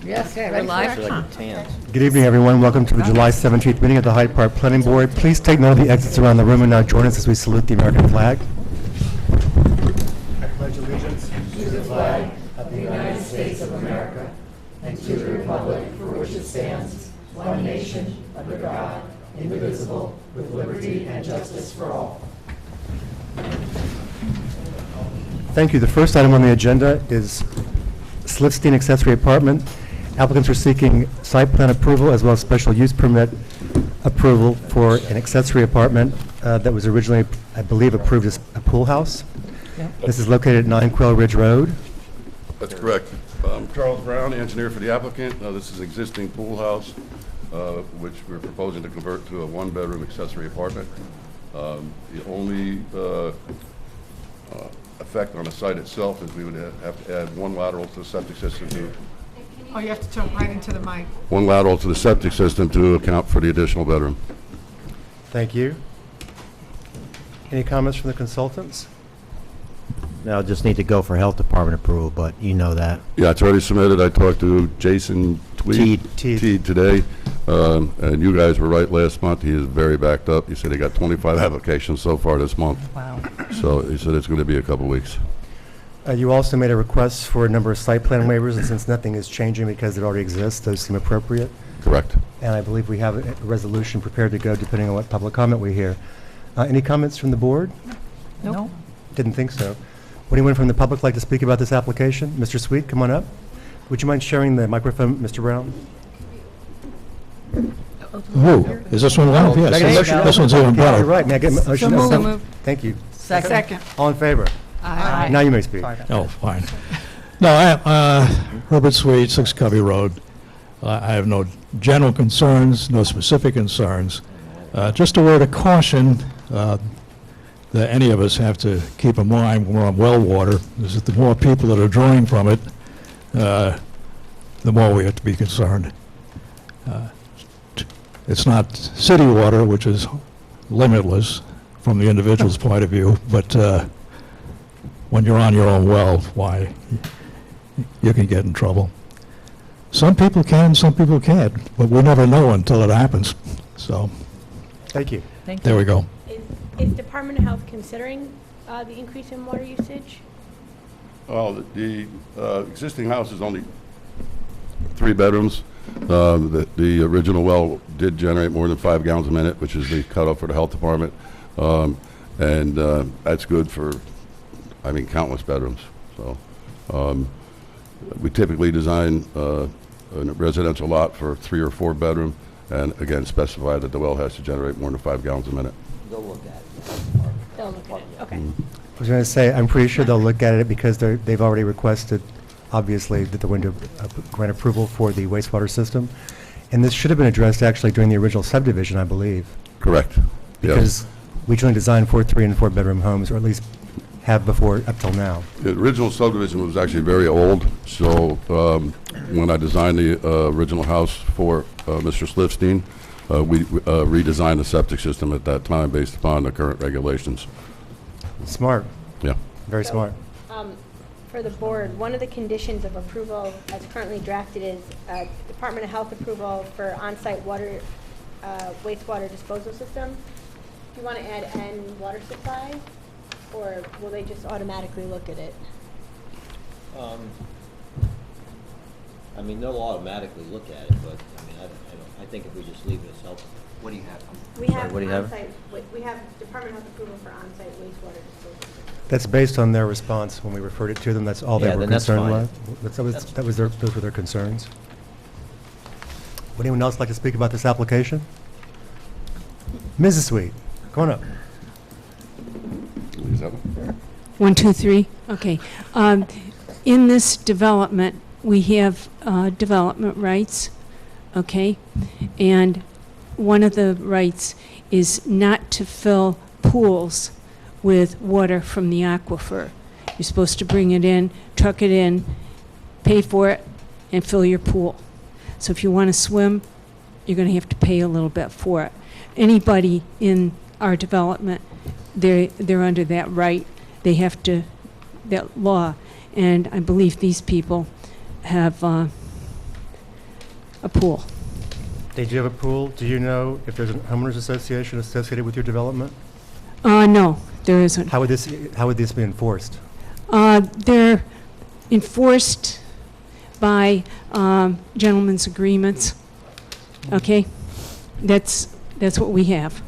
Yes, we're live. Good evening, everyone. Welcome to the July 17th meeting of the Hyde Park Planning Board. Please take note of the exits around the room and now join us as we salute the American flag. I pledge allegiance to the flag of the United States of America and to the republic for which it stands, one nation, under God, indivisible, with liberty and justice for all. Thank you. The first item on the agenda is SLIFSTEIN Accessory Apartment. Applicants are seeking site plan approval as well as special use permit approval for an accessory apartment that was originally, I believe, approved as a pool house. Yep. This is located at 9 Quail Ridge Road. That's correct. Charles Brown, engineer for the applicant. This is an existing pool house, which we're proposing to convert to a one-bedroom accessory apartment. The only effect on the site itself is we would have to add one lateral to the septic system Oh, you have to talk right into the mic. one lateral to the septic system to account for the additional bedroom. Thank you. Any comments from the consultants? No, just need to go for health department approval, but you know that. Yeah, it's already submitted. I talked to Jason Teed today, and you guys were right last month. He is very backed up. He said he got 25 applications so far this month. Wow. So he said it's going to be a couple weeks. You also made a request for a number of site plan waivers, and since nothing is changing because it already exists, those seem appropriate. Correct. And I believe we have a resolution prepared to go depending on what public comment we hear. Any comments from the board? No. Didn't think so. Would anyone from the public like to speak about this application? Mr. Sweet, come on up. Would you mind sharing the microphone, Mr. Brown? Who? Is this one live? Can I get a Yes. motion? This one's even You're better. right. May I get a motion? So moved. Thank you. Second. All in favor? Aye. Now you may speak. Oh, fine. No, Herbert Sweet, 6 Covey Road. I have no general concerns, no specific concerns. Just a word of caution that any of us have to keep in mind when we're on well water is that the more people that are drawing from it, the more we have to be concerned. It's not city water, which is limitless from the individual's point of view, but when you're on your own well, why, you can get in trouble. Some people can, some people can't, but we never know until it happens. So, Thank you. there we go. Is Department of Health considering the increase in water usage? Well, the existing house is only 3 bedrooms. The original well did generate more than 5 gallons a minute, which is the cutoff for the health department. And that's good for, countless bedrooms. So we typically design a residential lot for 3 or 4 bedroom, and again, specify that the well has to generate more than 5 gallons a minute. They'll look at it. They'll look at it, okay. I was going to say, I'm pretty sure they'll look at it because they've already requested, obviously, that they're going to grant approval for the wastewater system. And this should have been addressed actually during the original subdivision, I believe. Correct. Because we generally designed for 3 and 4 bedroom homes, or at least have before up till now. The original subdivision was actually very old, so when I designed the original house for Mr. SLIFSTEIN, we redesigned the septic system at that time based upon the current regulations. Smart. Yeah. Very smart. For the board, one of the conditions of approval as currently drafted is Department of Health approval for on-site water, wastewater disposal system. Do you want to add N water supply, or will they just automatically look at it? They'll automatically look at it, but, I think if we just leave it as health. What do you have? We have what do you have? on-site, we have Department of Health approval for on-site wastewater disposal system. That's based on their response when we referred it to them. That's all they Yeah, were then that's concerned fine. with. Those were their concerns. Would anyone else like to speak about this application? Mrs. Sweet, come on up. Is that one? 1, 2, 3. Okay. In this development, we have development rights, okay? And one of the rights is not to fill pools with water from the aquifer. You're supposed to bring it in, truck it in, pay for it, and fill your pool. So if you want to swim, you're going to have to pay a little bit for it. Anybody in our development, they're under that right. They have to, that law. And I believe these people have a pool. They do have a pool. Do you know if there's a homeowners association associated with your development? No, there isn't. How would this be enforced? They're enforced by gentlemen's agreements. Okay? That's what we have.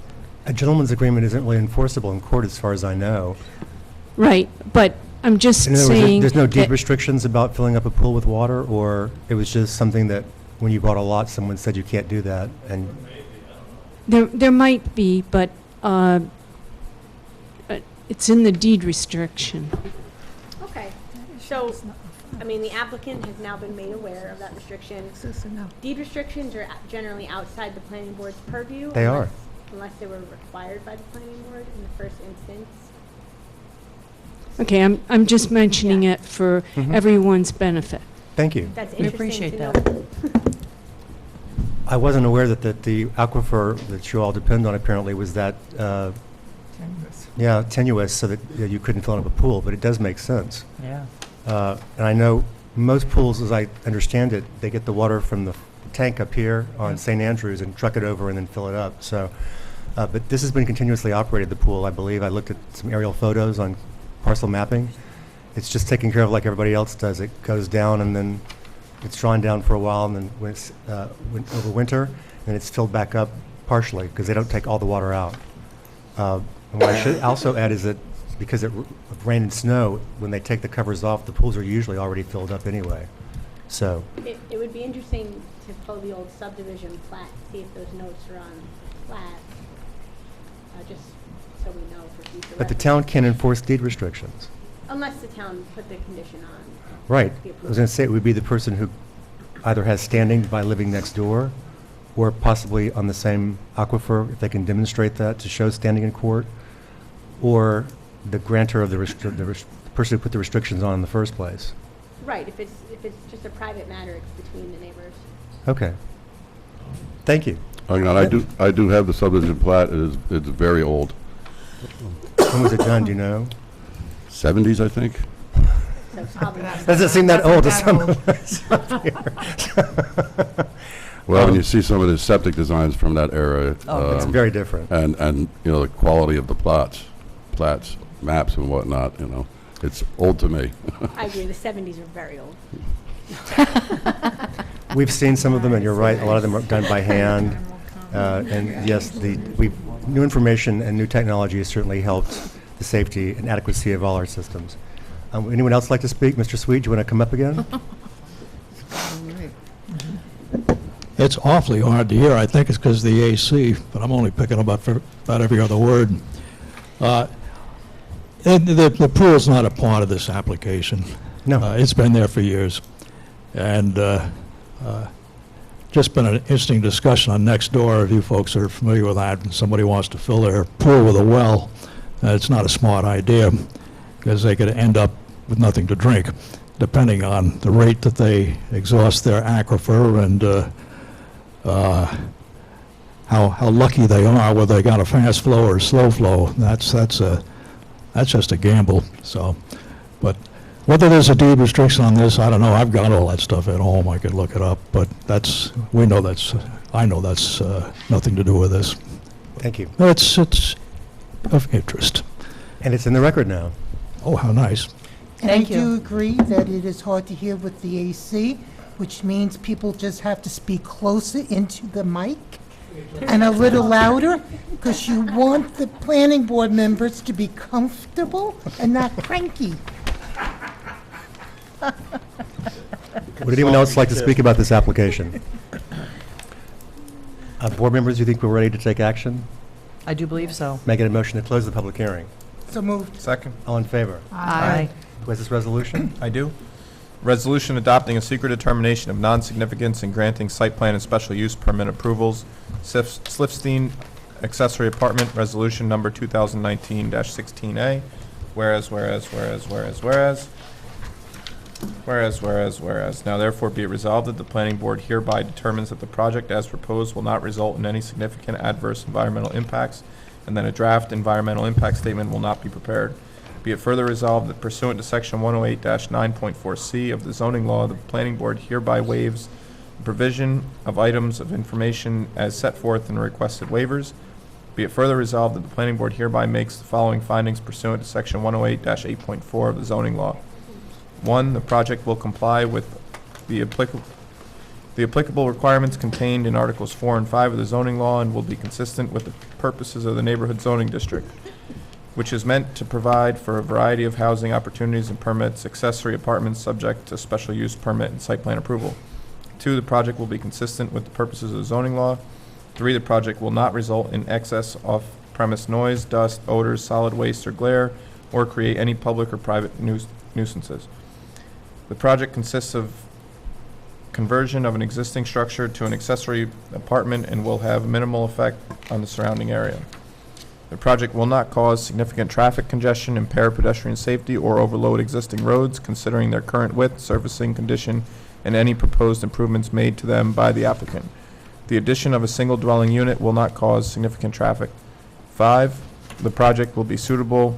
A gentleman's agreement isn't really enforceable in court as far as I know. Right, but I'm just In other words, saying there's no deed that restrictions about filling up a pool with water, or it was just something that when you bought a lot, someone said you can't do that, and there might be, but it's in the deed restriction. Okay, so, I mean, the applicant has now been made aware of that restriction. Deed restrictions are generally outside the planning board's purview. They are. Unless they were required by the planning board in the first instance. Okay, I'm just mentioning it for Mhm. everyone's benefit. thank you. That's We interesting to appreciate know. I wasn't aware that the aquifer that you all depend on apparently was that, tenuous, so that you couldn't fill up a pool, but it does make sense. Yeah. And I know most pools, as I understand it, they get the water from the tank up here on St. Andrews and truck it over and then fill it up. So, but this has been continuously operated, the pool, I believe. I looked at some aerial photos on parcel mapping. It's just taken care of like everybody else does. It goes down and then it's drawn down for a while, and then when it's over winter, and it's filled back up partially because they don't take all the water out. And what I should also add is that because of rain and snow, when they take the covers off, the pools are usually already filled up anyway. So, It would be interesting to pull the old subdivision plat, see if those notes are on the plat, just so we know for future but the reference. town can enforce deed restrictions. Unless the town put the condition on. Right. the I was approval. going to say it would be the person who either has standing by living next door or possibly on the same aquifer, if they can demonstrate that to show standing in court, or the grantor of the person who put the restrictions on in the first place. Right, if it's just a private matter, it's between the neighbors. Okay. Thank you. Hang on, I do have the subdivision plat. It's very old. When was it done, do you know? 70s, I think. So it's probably not. Doesn't seem that old to That some old. of us up here. Well, when you see some of the septic designs from that era, It's very different. and you know, the quality of the plats, maps and whatnot, you know, it's old to me. I agree, the 70s are very old. We've seen some of them, and you're right, a lot of them are done by hand. And yes, new information and new technology has certainly helped the safety and adequacy of all our systems. Anyone else like to speak? Mr. Sweet, do you want to come up again? It's awfully hard to hear. I think it's because of the AC, but I'm only picking up about every other word. And the pool's not a part of this application. No. It's been there for years. And just been an interesting discussion on next door, if you folks are familiar with that, and somebody wants to fill their pool with a well. It's not a smart idea, because they could end up with nothing to drink, depending on the rate that they exhaust their aquifer and how lucky they are, whether they got a fast flow or a slow flow. That's just a gamble. So, but whether there's a deed restriction on this, I don't know. I've got all that stuff at home. I could look it up, but I know that's nothing to do with this. Thank you. It's of interest. And it's in the record now. Oh, how nice. And I do agree that it is hard to hear with the AC, which means people just have to speak closer into the mic and a little louder, because you want the planning board members to be comfortable and not cranky. Would anyone else like to speak about this application? Board members, do you think we're ready to take action? I do believe so. Making a motion to close the public hearing. So moved. Second. All in favor? Aye. Who has this resolution? I do. Resolution adopting a secret determination of non-significance and granting site plan and special use permit approvals. SLIFSTEIN Accessory Apartment, Resolution Number 2019-16A. Whereas. Now therefore be it resolved that the planning board hereby determines that the project as proposed will not result in any significant adverse environmental impacts, and that a draft environmental impact statement will not be prepared. Be it further resolved that pursuant to Section 108-9.4C of the zoning law, the planning board hereby waives provision of items of information as set forth in the requested waivers. Be it further resolved that the planning board hereby makes the following findings pursuant to section 108-8.4 of the zoning law. 1, the project will comply with the applicable requirements contained in Articles 4 and 5 of the zoning law and will be consistent with the purposes of the neighborhood zoning district, which is meant to provide for a variety of housing opportunities and permits, accessory apartments subject to special use permit and site plan approval. 2, the project will be consistent with the purposes of the zoning law. 3, the project will not result in excess off-premise noise, dust, odors, solid waste, or glare, or create any public or private nuisances. The project consists of conversion of an existing structure to an accessory apartment and will have minimal effect on the surrounding area. The project will not cause significant traffic congestion, impair pedestrian safety, or overload existing roads, considering their current width, surfacing condition, and any proposed improvements made to them by the applicant. The addition of a single dwelling unit will not cause significant traffic. 5, the project will be suitable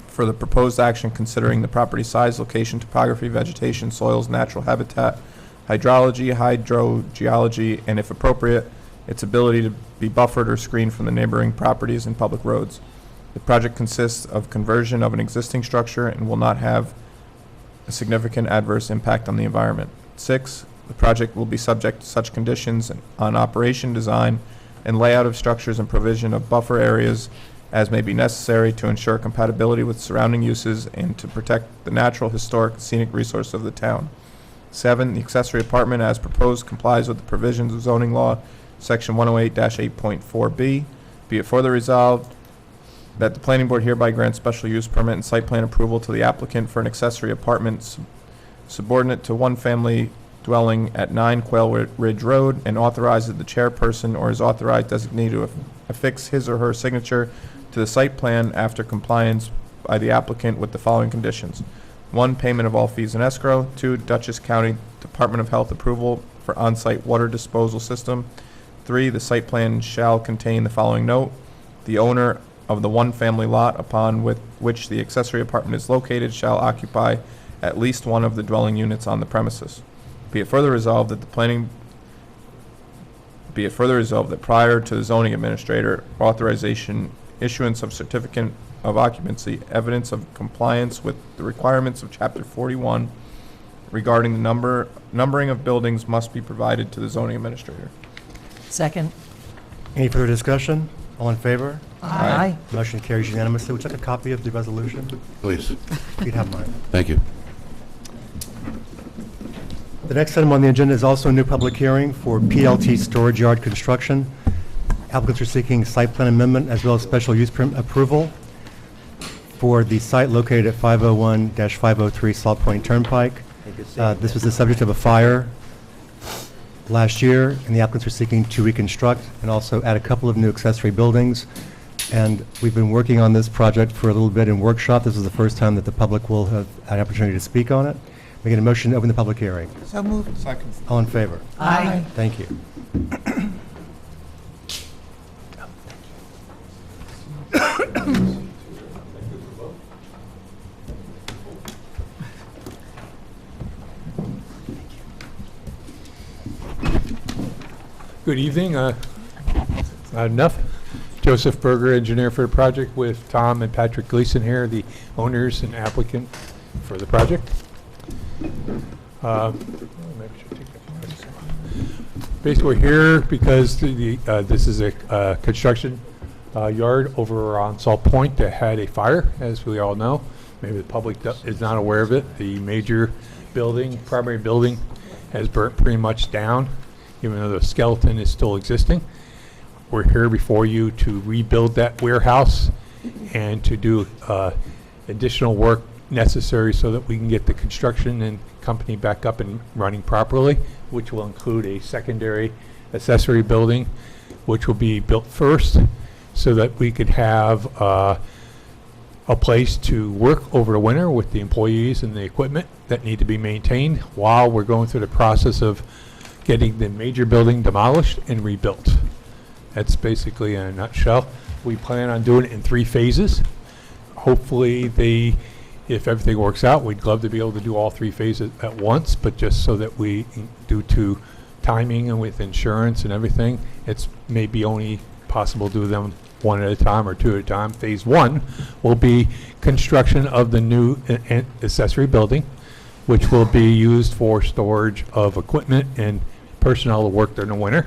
for the proposed action considering the property size, location, topography, vegetation, soils, natural habitat, hydrology, hydrogeology, and if appropriate, its ability to be buffered or screened from the neighboring properties and public roads. The project consists of conversion of an existing structure and will not have a significant adverse impact on the environment. 6, the project will be subject to such conditions on operation, design, and layout of structures and provision of buffer areas as may be necessary to ensure compatibility with surrounding uses and to protect the natural, historic, and scenic resource of the town. 7, the accessory apartment as proposed complies with the provisions of zoning law, section 108-8.4b. Be it further resolved that the planning board hereby grants special use permit and site plan approval to the applicant for an accessory apartment subordinate to one family dwelling at 9 Quail Ridge Road and authorizes the chairperson or his authorized designee to affix his or her signature to the site plan after compliance by the applicant with the following conditions. 1, payment of all fees in escrow. 2, Dutchess County Department of Health approval for on-site water disposal system. 3, the site plan shall contain the following note. The owner of the one-family lot upon which the accessory apartment is located shall occupy at least one of the dwelling units on the premises. Be it further resolved that prior to the zoning administrator authorization issuance of certificate of occupancy, evidence of compliance with the requirements of Chapter 41 regarding the numbering of buildings must be provided to the zoning administrator. Second. Any further discussion? All in favor? Aye. Motion carries unanimously. Would you like a copy of the resolution? Please. You'd have mine. Thank you. The next item on the agenda is also a new public hearing for PLT Storage Yard Construction. Applicants are seeking site plan amendment as well as special use permit approval for the site located at 501-503 Salt Point Turnpike. This was the subject of a fire last year, and the applicants are seeking to reconstruct and also add a couple of new accessory buildings. And we've been working on this project for a little bit in workshop. This is the first time that the public will have an opportunity to speak on it. We get a motion to open the public hearing. So moved. Second. All in favor? Aye. Thank you. Good evening. Enough. Joseph Berger, engineer for the project, with Tom and Patrick Gleason here, the owners and applicant for the project. Basically, we're here because this is a construction yard over on Salt Point that had a fire, as we all know. Maybe the public is not aware of it. The major building, primary building, has burnt pretty much down, even though the skeleton is still existing. We're here before you to rebuild that warehouse and to do additional work necessary so that we can get the construction and company back up and running properly, which will include a secondary accessory building, which will be built first so that we could have a place to work over the winter with the employees and the equipment that need to be maintained while we're going through the process of getting the major building demolished and rebuilt. That's basically in a nutshell. We plan on doing it in 3 phases. Hopefully if everything works out, we'd love to be able to do all 3 phases at once, but just so that we, due to timing and with insurance and everything, it's maybe only possible to do them one at a time or two at a time. Phase 1 will be construction of the new accessory building, which will be used for storage of equipment and personnel to work during the winter,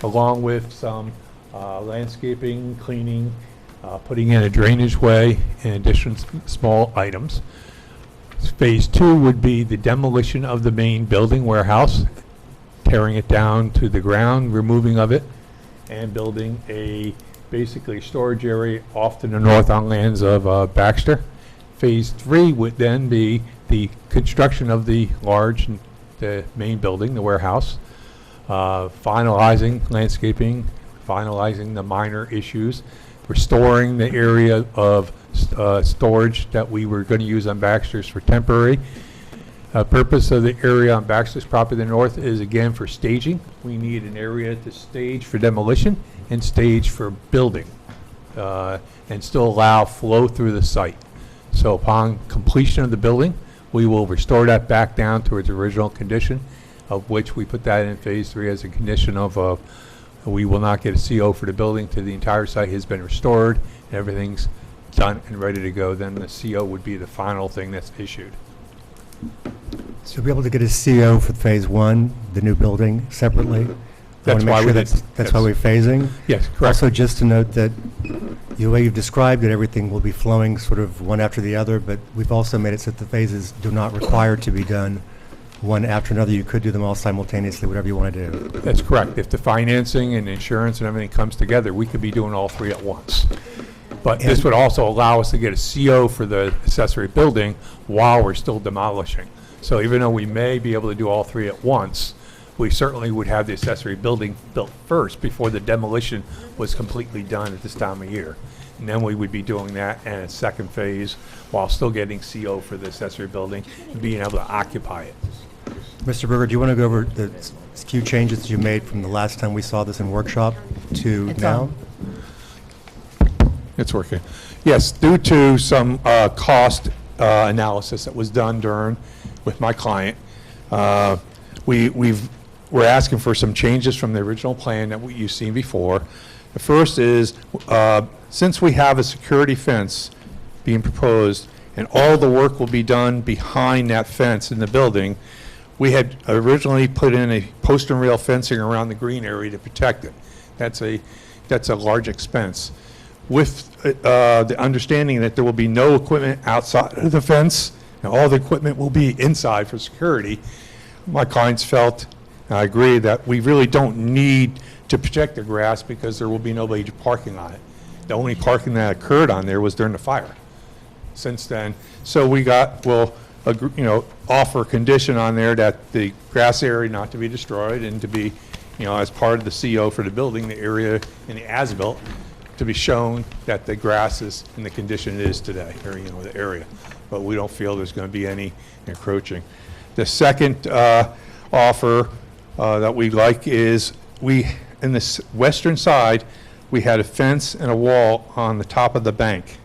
along with some landscaping, cleaning, putting in a drainage way, and additional small items. Phase 2 would be the demolition of the main building warehouse, tearing it down to the ground, removing of it, and building a basically storage area off to the north on lands of Baxter. Phase 3 would then be the construction of the the main building, the warehouse, finalizing landscaping, finalizing the minor issues, restoring the area of storage that we were going to use on Baxter's for temporary. Purpose of the area on Baxter's property to the north is again for staging. We need an area to stage for demolition and stage for building, and still allow flow through the site. So upon completion of the building, we will restore that back down to its original condition, of which we put that in phase 3 as a condition of we will not get a CO for the building till the entire site has been restored and everything's done and ready to go. Then the CO would be the final thing that's issued. So you'll be able to get a CO for phase 1, the new building, separately? That's why we did- that's why we're phasing? Yes, correct. Also, just to note that the way you've described it, everything will be flowing sort of one after the other, but we've also made it so that the phases do not require to be done one after another. You could do them all simultaneously, whatever you want to do. That's correct. If the financing and insurance and everything comes together, we could be doing all 3 at once. But this would also allow us to get a CO for the accessory building while we're still demolishing. So even though we may be able to do all 3 at once, we certainly would have the accessory building built first before the demolition was completely done at this time of year. And then we would be doing that in a second phase while still getting CO for the accessory building and being able to occupy it. Mr. Berger, do you want to go over the few changes that you made from the last time we saw this in workshop to now? It's working. Yes, due to some cost analysis that was done with my client, we're asking for some changes from the original plan that you've seen before. The first is, since we have a security fence being proposed and all the work will be done behind that fence in the building, we had originally put in a post and rail fencing around the green area to protect it. That's a large expense. With the understanding that there will be no equipment outside of the fence, and all the equipment will be inside for security, my clients felt, and I agree, that we really don't need to protect the grass because there will be nobody parking on it. The only parking that occurred on there was during the fire. Since then, so we'll offer a condition on there that the grass area not to be destroyed and to be, as part of the CO for the building, the area in the as-built, to be shown that the grass is in the condition it is today, or the area. But we don't feel there's going to be any encroaching. The second offer that we like is in the western side, we had a fence and a wall on the top of the bank.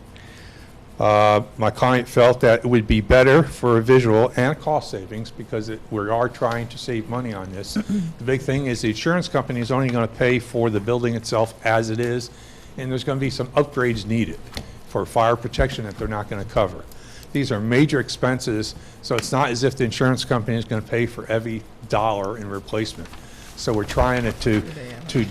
My client felt that it would be better for a visual and cost savings because we are trying to save money on this. The big thing is the insurance company is only going to pay for the building itself as it is, and there's going to be some upgrades needed for fire protection that they're not going to cover. These are major expenses, so it's not as if the insurance company is going to pay for every dollar in replacement. So we're trying to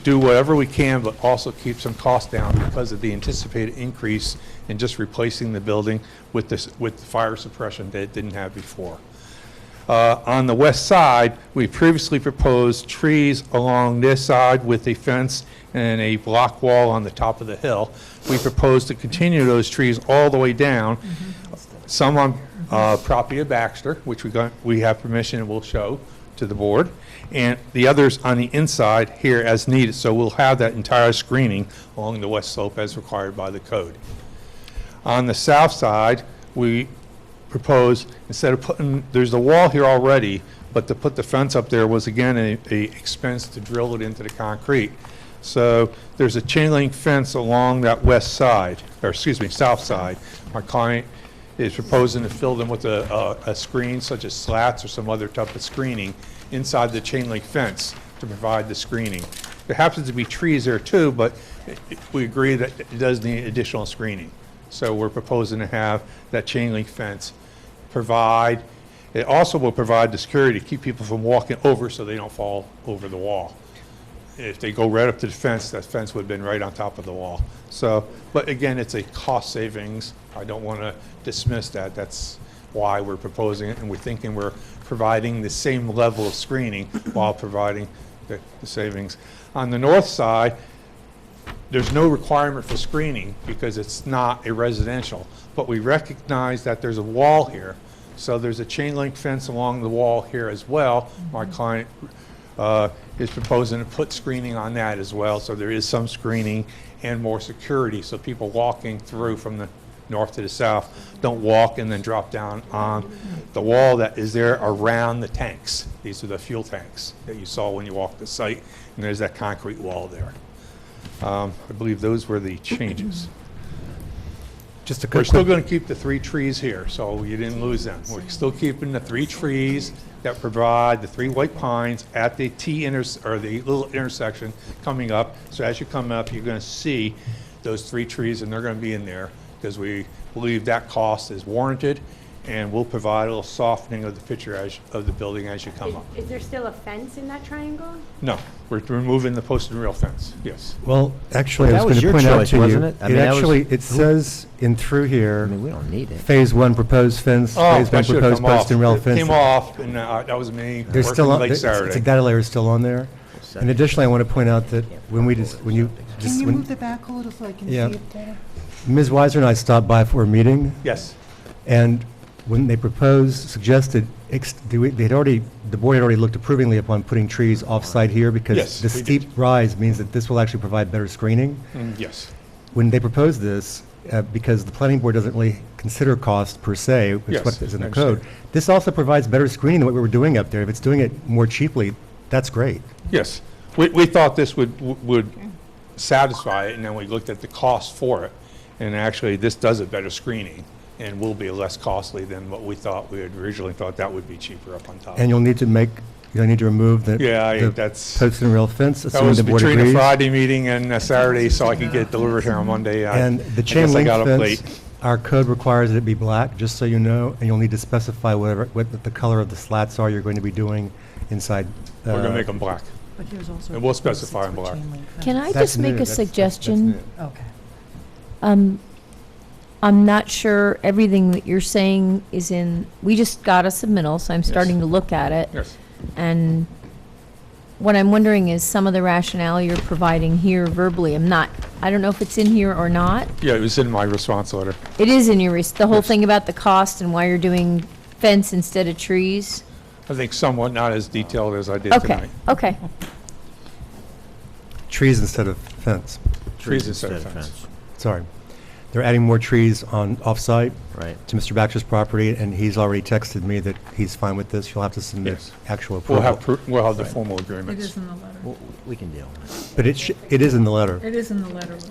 do whatever we can, but also keep some costs down because of the anticipated increase in just replacing the building with the fire suppression that it didn't have before. On the west side, we previously proposed trees along this side with a fence and a block wall on the top of the hill. We propose to continue those trees all the way down. Some on property of Baxter, which we have permission and will show to the board, and the others on the inside here as needed. So we'll have that entire screening along the west slope as required by the code. On the south side, we propose, instead of there's a wall here already, but to put the fence up there was again a expense to drill it into the concrete. So there's a chain link fence along that south side. My client is proposing to fill them with a screen such as slats or some other type of screening inside the chain link fence to provide the screening. There happens to be trees there too, but we agree that it does need additional screening. So we're proposing to have that chain link fence provide, it also will provide the security to keep people from walking over so they don't fall over the wall. If they go right up to the fence, that fence would have been right on top of the wall. So, but again, it's a cost savings. I don't want to dismiss that. That's why we're proposing it, and we're thinking we're providing the same level of screening while providing the savings. On the north side, there's no requirement for screening because it's not a residential, but we recognize that there's a wall here. So there's a chain link fence along the wall here as well. My client is proposing to put screening on that as well. So there is some screening and more security. So people walking through from the north to the south don't walk and then drop down on the wall that is there around the tanks. These are the fuel tanks that you saw when you walked the site. And there's that concrete wall there. I believe those were the changes. Just a We're quick, still going to keep the 3 trees here, so you didn't lose them. We're still keeping the 3 trees that provide the 3 white pines at the or the little intersection coming up. So as you come up, you're going to see those 3 trees, and they're going to be in there because we believe that cost is warranted, and we'll provide a little softening of the picture of the building as you come up. Is there still a fence in that triangle? No, we're removing the post and rail fence. Yes. well, actually, That I was was going your to point out choice, to you. wasn't it? I mean, that was- actually, it says in through I here, mean, we don't need it. Phase 1 proposed fence, Oh, Phase 1 that should have proposed come off. post and rail It fence. came off, and that was me There's working still on, late it's Saturday. a data layer is still on there. And additionally, I want to point out that when we just, when you Can just, you when move the back a little so I can see Yeah. it better? Ms. Weiser and I stopped by for a meeting, Yes. and when they proposed, suggested, the board had already looked approvingly upon putting trees off-site here because Yes, the we did. steep rise means that this will actually provide better screening. Yes. When they proposed this, because the planning board doesn't really consider cost per se, it's Yes, what is in I the code, understand. this also provides better screening than what we were doing up there. If it's doing it more cheaply, that's great. Yes. We thought this would satisfy it, and then we looked at the cost for it. And actually, this does a better screening and will be less costly than what we thought. We had originally thought that would be cheaper up on top. And you'll need to remove the Yeah, the that's, post and rail fence, that assuming was the board between a agrees. Friday meeting and a Saturday, so I could get it delivered here on Monday. And the I chain guess I link got up fence, late. our code requires that it be black, just so you know, and you'll need to specify what the color of the slats are you're going to be doing inside. We're going to make them black. But here's also. And we'll specify in black. Can I That's just make new. a That's suggestion? new. Okay. I'm not sure everything that you're saying is in, we just got a submittal, so I'm starting to look at it. Yes. And what I'm wondering is some of the rationale you're providing here verbally, I don't know if it's in here or not. Yeah, it was in my response letter. It is in your, the whole Yes. thing about the cost and why you're doing fence instead of trees? I think somewhat not as detailed as I did Okay, tonight. okay. Trees instead of fence. Trees instead of fence. Sorry. They're adding more trees on off-site Right. to Mr. Baxter's property, and he's already texted me that he's fine with this. You'll have to submit Yes. actual We'll approval. have the formal It agreements. is in the letter. Well, we can deal with But it is in the letter. It is in the letter. it.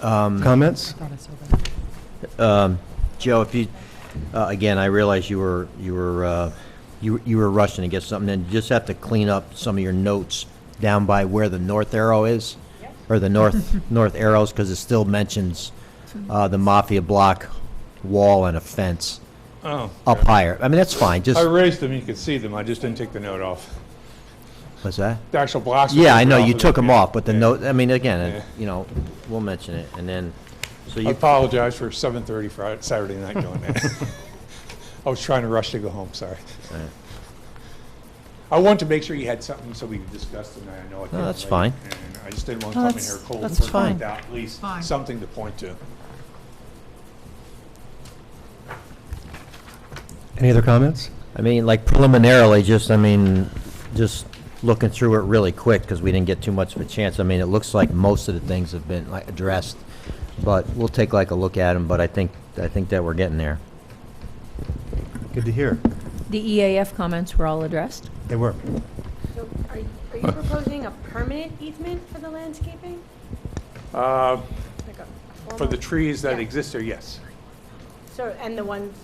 Comments? I thought I saw that. Joe, if you, again, I realize you were rushing to get something, and you just have to clean up some of your notes down by where the north arrow is, or the north arrows, because it still mentions the Mafia block wall and a fence Oh. up higher. I mean, that's fine, just, I raised them, you could see them, I just didn't take the note off. what's that? The actual blocks. were Yeah, I taken know, off you of took it, them yeah. off, but the Yeah. note, I mean, again, Yeah. you know, we'll mention it, and then, so I you, apologize for 7:30 Friday, Saturday night doing that. I was trying to rush to go home, sorry. Right. I wanted to make sure you had something so we could discuss tonight. I know I came that's late, fine. And I just didn't want to No, come in here that's- cold. that's or fine. without At least Fine. something to point to. Any other comments? I mean, like preliminarily, just looking through it really quick, because we didn't get too much of a chance. I mean, it looks like most of the things have been like addressed, but we'll take like a look at them, but I think that we're getting there. Good to hear. The EAF comments were all addressed? They were. So are you proposing a permanent easement for the landscaping? Uh, Like a For formal- the trees that Yeah. exist there, yes. So, and the ones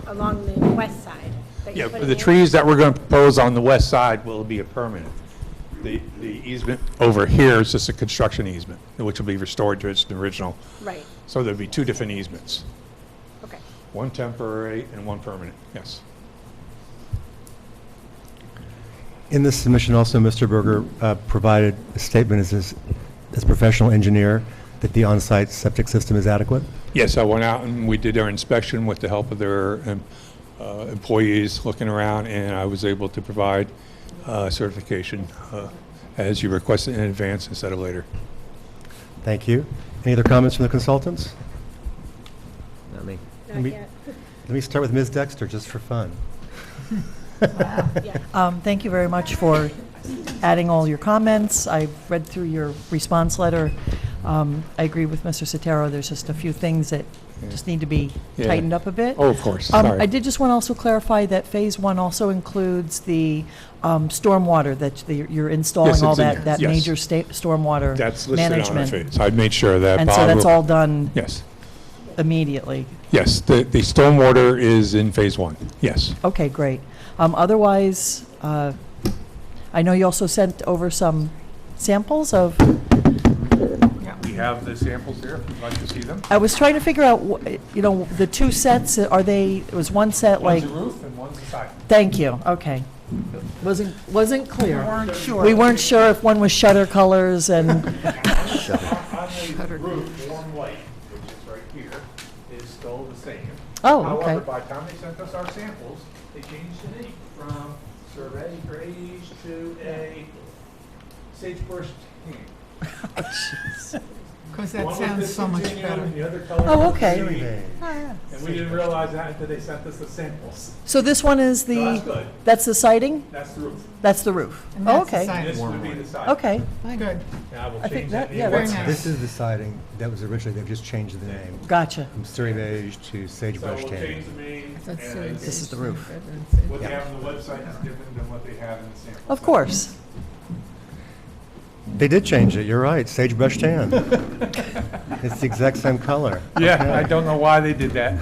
along the west side? that you're Yeah, putting the in? trees that we're going to propose on the west side will be a permanent. The easement over here is just a construction easement, which will be restored to its original. Right, So there'll be two different easements, okay. one temporary and one permanent, yes. In this submission also, Mr. Berger provided a statement as professional engineer that the on-site septic system is adequate. Yes, I went out and we did our inspection with the help of their employees looking around, and I was able to provide certification as you requested in advance instead of later. Thank you. Any other comments from the consultants? Not me. Not yet. Let me start with Ms. Dexter, just for fun. Thank you very much for adding all your comments. I've read through your response letter. I agree with Mr. Sotero. There's just a few things that just need to be Yeah. tightened up a bit. Oh, of course, sorry. I did just want to also clarify that Phase 1 also includes the stormwater, that you're installing Yes, all it's in that, there. that Yes. major stormwater That's listed on our management. phase. I made sure that And so Bob that's will- all done Yes, immediately. yes, the stormwater is in Phase 1, yes. Okay, great. Otherwise, I know you also sent over some samples of, We have the samples there, if you'd like to see them. I was trying to figure out, the two sets, are they, it was one set like, One's a roof and one's a side. thank you, okay. Wasn't clear. We weren't sure if one was shutter colors and, On the roof, warm white, which is right here, is still the same. oh, However, okay. by the time they sent us our samples, they changed the name from Survey Beige to a Sagebrush Tan. Because that sounds so much better. Oh, okay. And we didn't realize that until they sent us the samples. So this one is So that's the, good. that's the siding? That's the roof. That's the roof? And Oh, that's the okay. siding. This would be the side. Okay, Good. And I will I think change that- that yeah, name. Very that's- nice. This is the siding that was originally, they've just changed the name gotcha. from Surrey Beige to So Sagebrush we'll Tan. change the name, That's and This is the roof. what they have on the website is different than what they have in the sample. Of course. They did change it, you're right, Sagebrush Tan. It's the exact same color. Yeah, Okay. I don't know why they did that.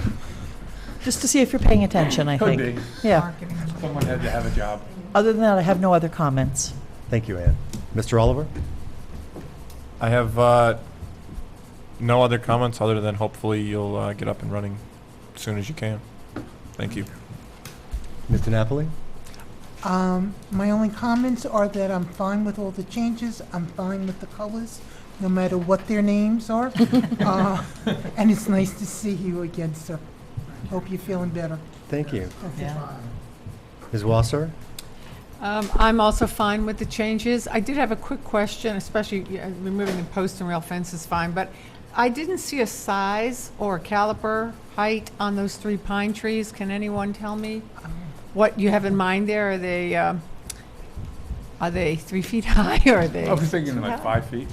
Just to see if you're paying attention, I Could think. be. Yeah. Marketing. Someone had to have a job. Other than that, I have no other comments. Thank you, Ann. Mr. Oliver? I have no other comments other than hopefully you'll get up and running as soon as you can. Thank you. Mr. Napoli? My only comments are that I'm fine with all the changes. I'm fine with the colors, no matter what their names are. And it's nice to see you again, sir. Hope you're feeling better. Thank you. Ms. Wasser? I'm also fine with the changes. I did have a quick question, especially removing the post and rail fence is fine, but I didn't see a size or a caliper height on those 3 pine trees. Can anyone tell me what you have in mind there? Are they 3 feet high or are they? I was thinking like too 5 feet.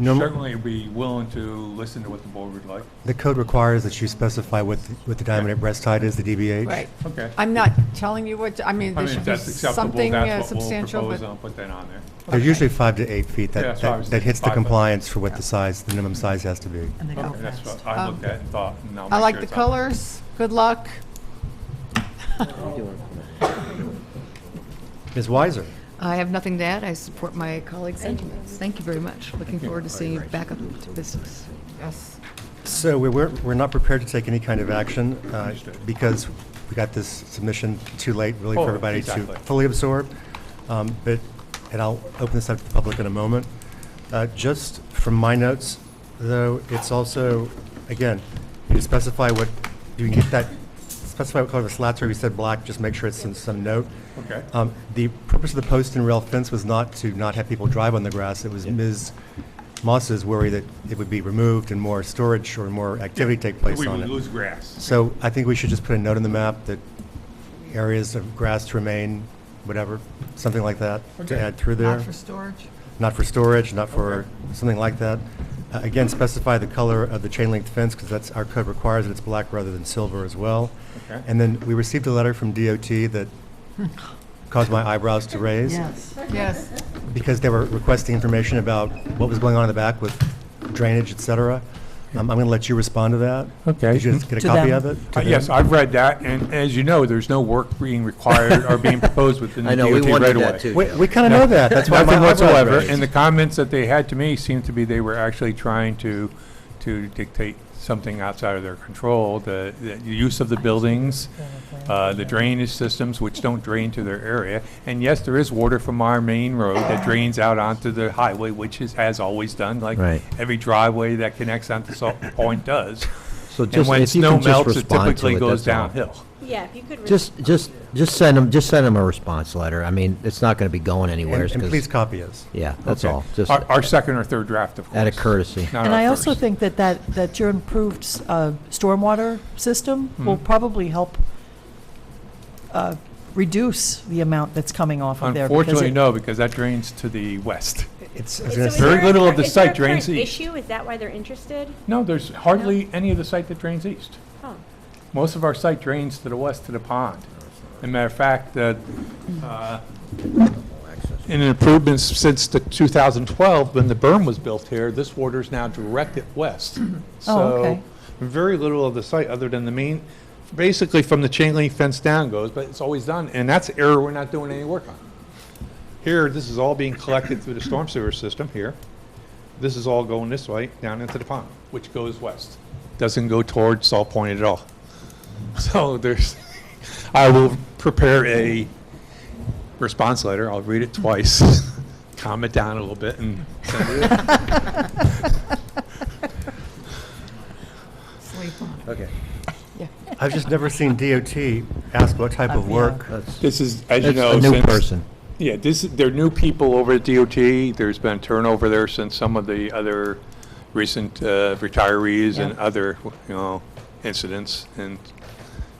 Certainly be willing to listen to what the board would like. The code requires that you specify what the diameter breast height is, the DBH. Right. Okay. I'm not telling you what, I mean, I there mean, should if be that's acceptable, something that's what we'll substantial, propose, but and I'll put that on there. They're usually 5 to 8 feet. Yeah, that's what I was That hits the thinking, 5 foot. compliance for what the size, the minimum size has to be. And they go Okay, that's fast. what I looked at and thought, and I'll I make like sure the it's on there. colors. Good luck. Ms. Weiser? I have nothing to add. I support my colleague's sentiments. Thank you very much. Looking forward to seeing you back up to business. Yes. So we're not prepared to take any kind of action because we got this submission too late, really, Oh, for everybody exactly. to fully absorb. And I'll open this up to the public in a moment. Just from my notes, though, it's also, again, you specify what, you can get that, specify what color the slats are. You said black, just make sure it's in some note. Okay. The purpose of the post and rail fence was not to not have people drive on the grass. It was Ms. Moss's worry that it would be removed and more storage or more activity take place We on would it. lose grass. So I think we should just put a note in the map that areas of grass to remain, whatever, something like that, to Okay. add through there. Not for storage. Not for storage, not for Okay. something like that. Again, specify the color of the chain link fence, because that's, our code requires that it's black rather than silver as well. Okay. And then we received a letter from DOT that caused my eyebrows to raise, Yes. because they were requesting information about what was going on in the back with drainage, et cetera. I'm going to let you respond to that. Okay. Did you just get a To copy them. of it? Yes, I've read that, and as you know, there's no work being required or being proposed within the I know, we DOT wanted right away. that too. We kind of know that. That's why my Nothing eyebrows whatsoever, raised. and the comments that they had to me seemed to be they were actually trying to dictate something outside of their control, the use of the buildings, the drainage systems, which don't drain to their area. And yes, there is water from our main road that drains out onto the highway, which has always done, like Right. every driveway that connects onto Salt Point does. So And just, when if you snow can just melts, it respond to typically it, goes that's all. downhill. Yeah, if you could. Just send them a response letter. I mean, it's not going to be going anywhere. And please copy us. Yeah, that's Okay. all. Just Our second or third draft, of course. out of courtesy. Not And our I also first. think that your improved stormwater system will probably help reduce the amount that's coming off of there. because Unfortunately, it- no, because that drains to the west. It's, I So was gonna is say- Very there a little of cur- the is there site a current drains east. issue? Is that why they're interested? No, there's hardly any of the site that drains east. Oh. Most of our site drains to the west to the pond. As a matter of fact, in improvements since the 2012, when the berm was built here, this water is now directed west. okay. So very little of the site other than the main, basically from the chain link fence down goes, but it's always done. And that's an area we're not doing any work on. Here, this is all being collected through the storm sewer system here. This is all going this way down into the pond, which goes west. Doesn't go toward Salt Point at all. So I will prepare a response letter. I'll read it twice, calm it down a little bit, and send it in. Sleep on it. Okay. I've just never seen DOT ask what type of work. This is, as you That's know, a new since- person. Yeah, they're new people over at DOT. There's been turnover there since some of the other recent retirees and other, incidents. And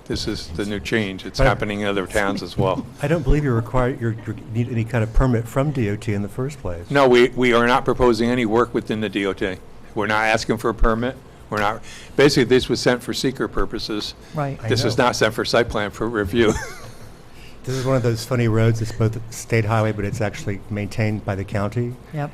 this is the new change. It's But- happening in other towns as well. I don't believe you're required, you need any kind of permit from DOT in the first place. No, we are not proposing any work within the DOT. We're not asking for a permit. We're not, basically, this was sent for seeker purposes. Right. I This was know. not sent for site plan for review. This is one of those funny roads, it's both a state highway, but it's actually maintained by the county. Yep.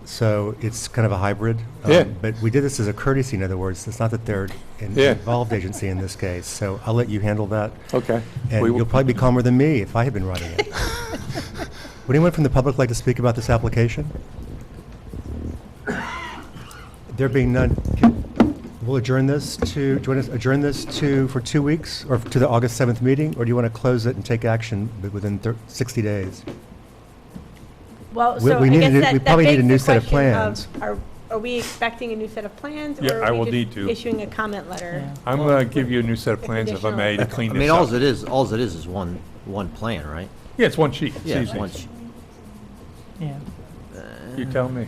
So it's kind of a hybrid. Yeah. But we did this as a courtesy, in other words. It's not that they're an Yeah. involved agency in this case. So I'll let you handle that. Okay. And We will- you'll probably be calmer than me if I had been running it. Would anyone from the public like to speak about this application? There being none, we'll adjourn this to, do you want to adjourn this for 2 weeks, or to the August 7th meeting? Or do you want to close it and take action within 60 days? Well, We- so we I need a guess new- that we that probably need a begs new the set of question plans. Are we expecting a new set of plans? Yeah, or I are we will just need to. issuing a comment letter? I'm going to give you a new set of plans if I may to clean I this mean, up. all it is one plan, right? Yeah, it's one sheet. It's Yeah, it's easy. one sheet. Yeah. You tell me.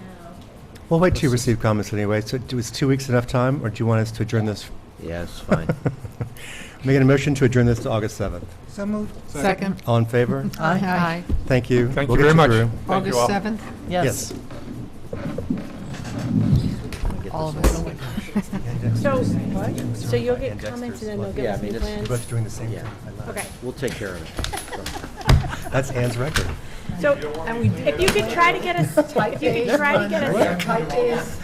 We'll wait till you receive comments anyway. So is 2 weeks enough time, or do you want us to adjourn this? Yeah, it's fine. Making a motion to adjourn this to August 7th. So moved. Second. All in favor? Aye. Thank you. Thank We'll you get very much. through. Thank you August all. 7th? Yes. All of us. So you'll get comments and then they'll give Yeah, I us mean, new it's- We're plans? both doing the same Yeah. thing. I love it. Okay. We'll take care of it. That's Ann's record. So if you could try to get us, if you could try to get us,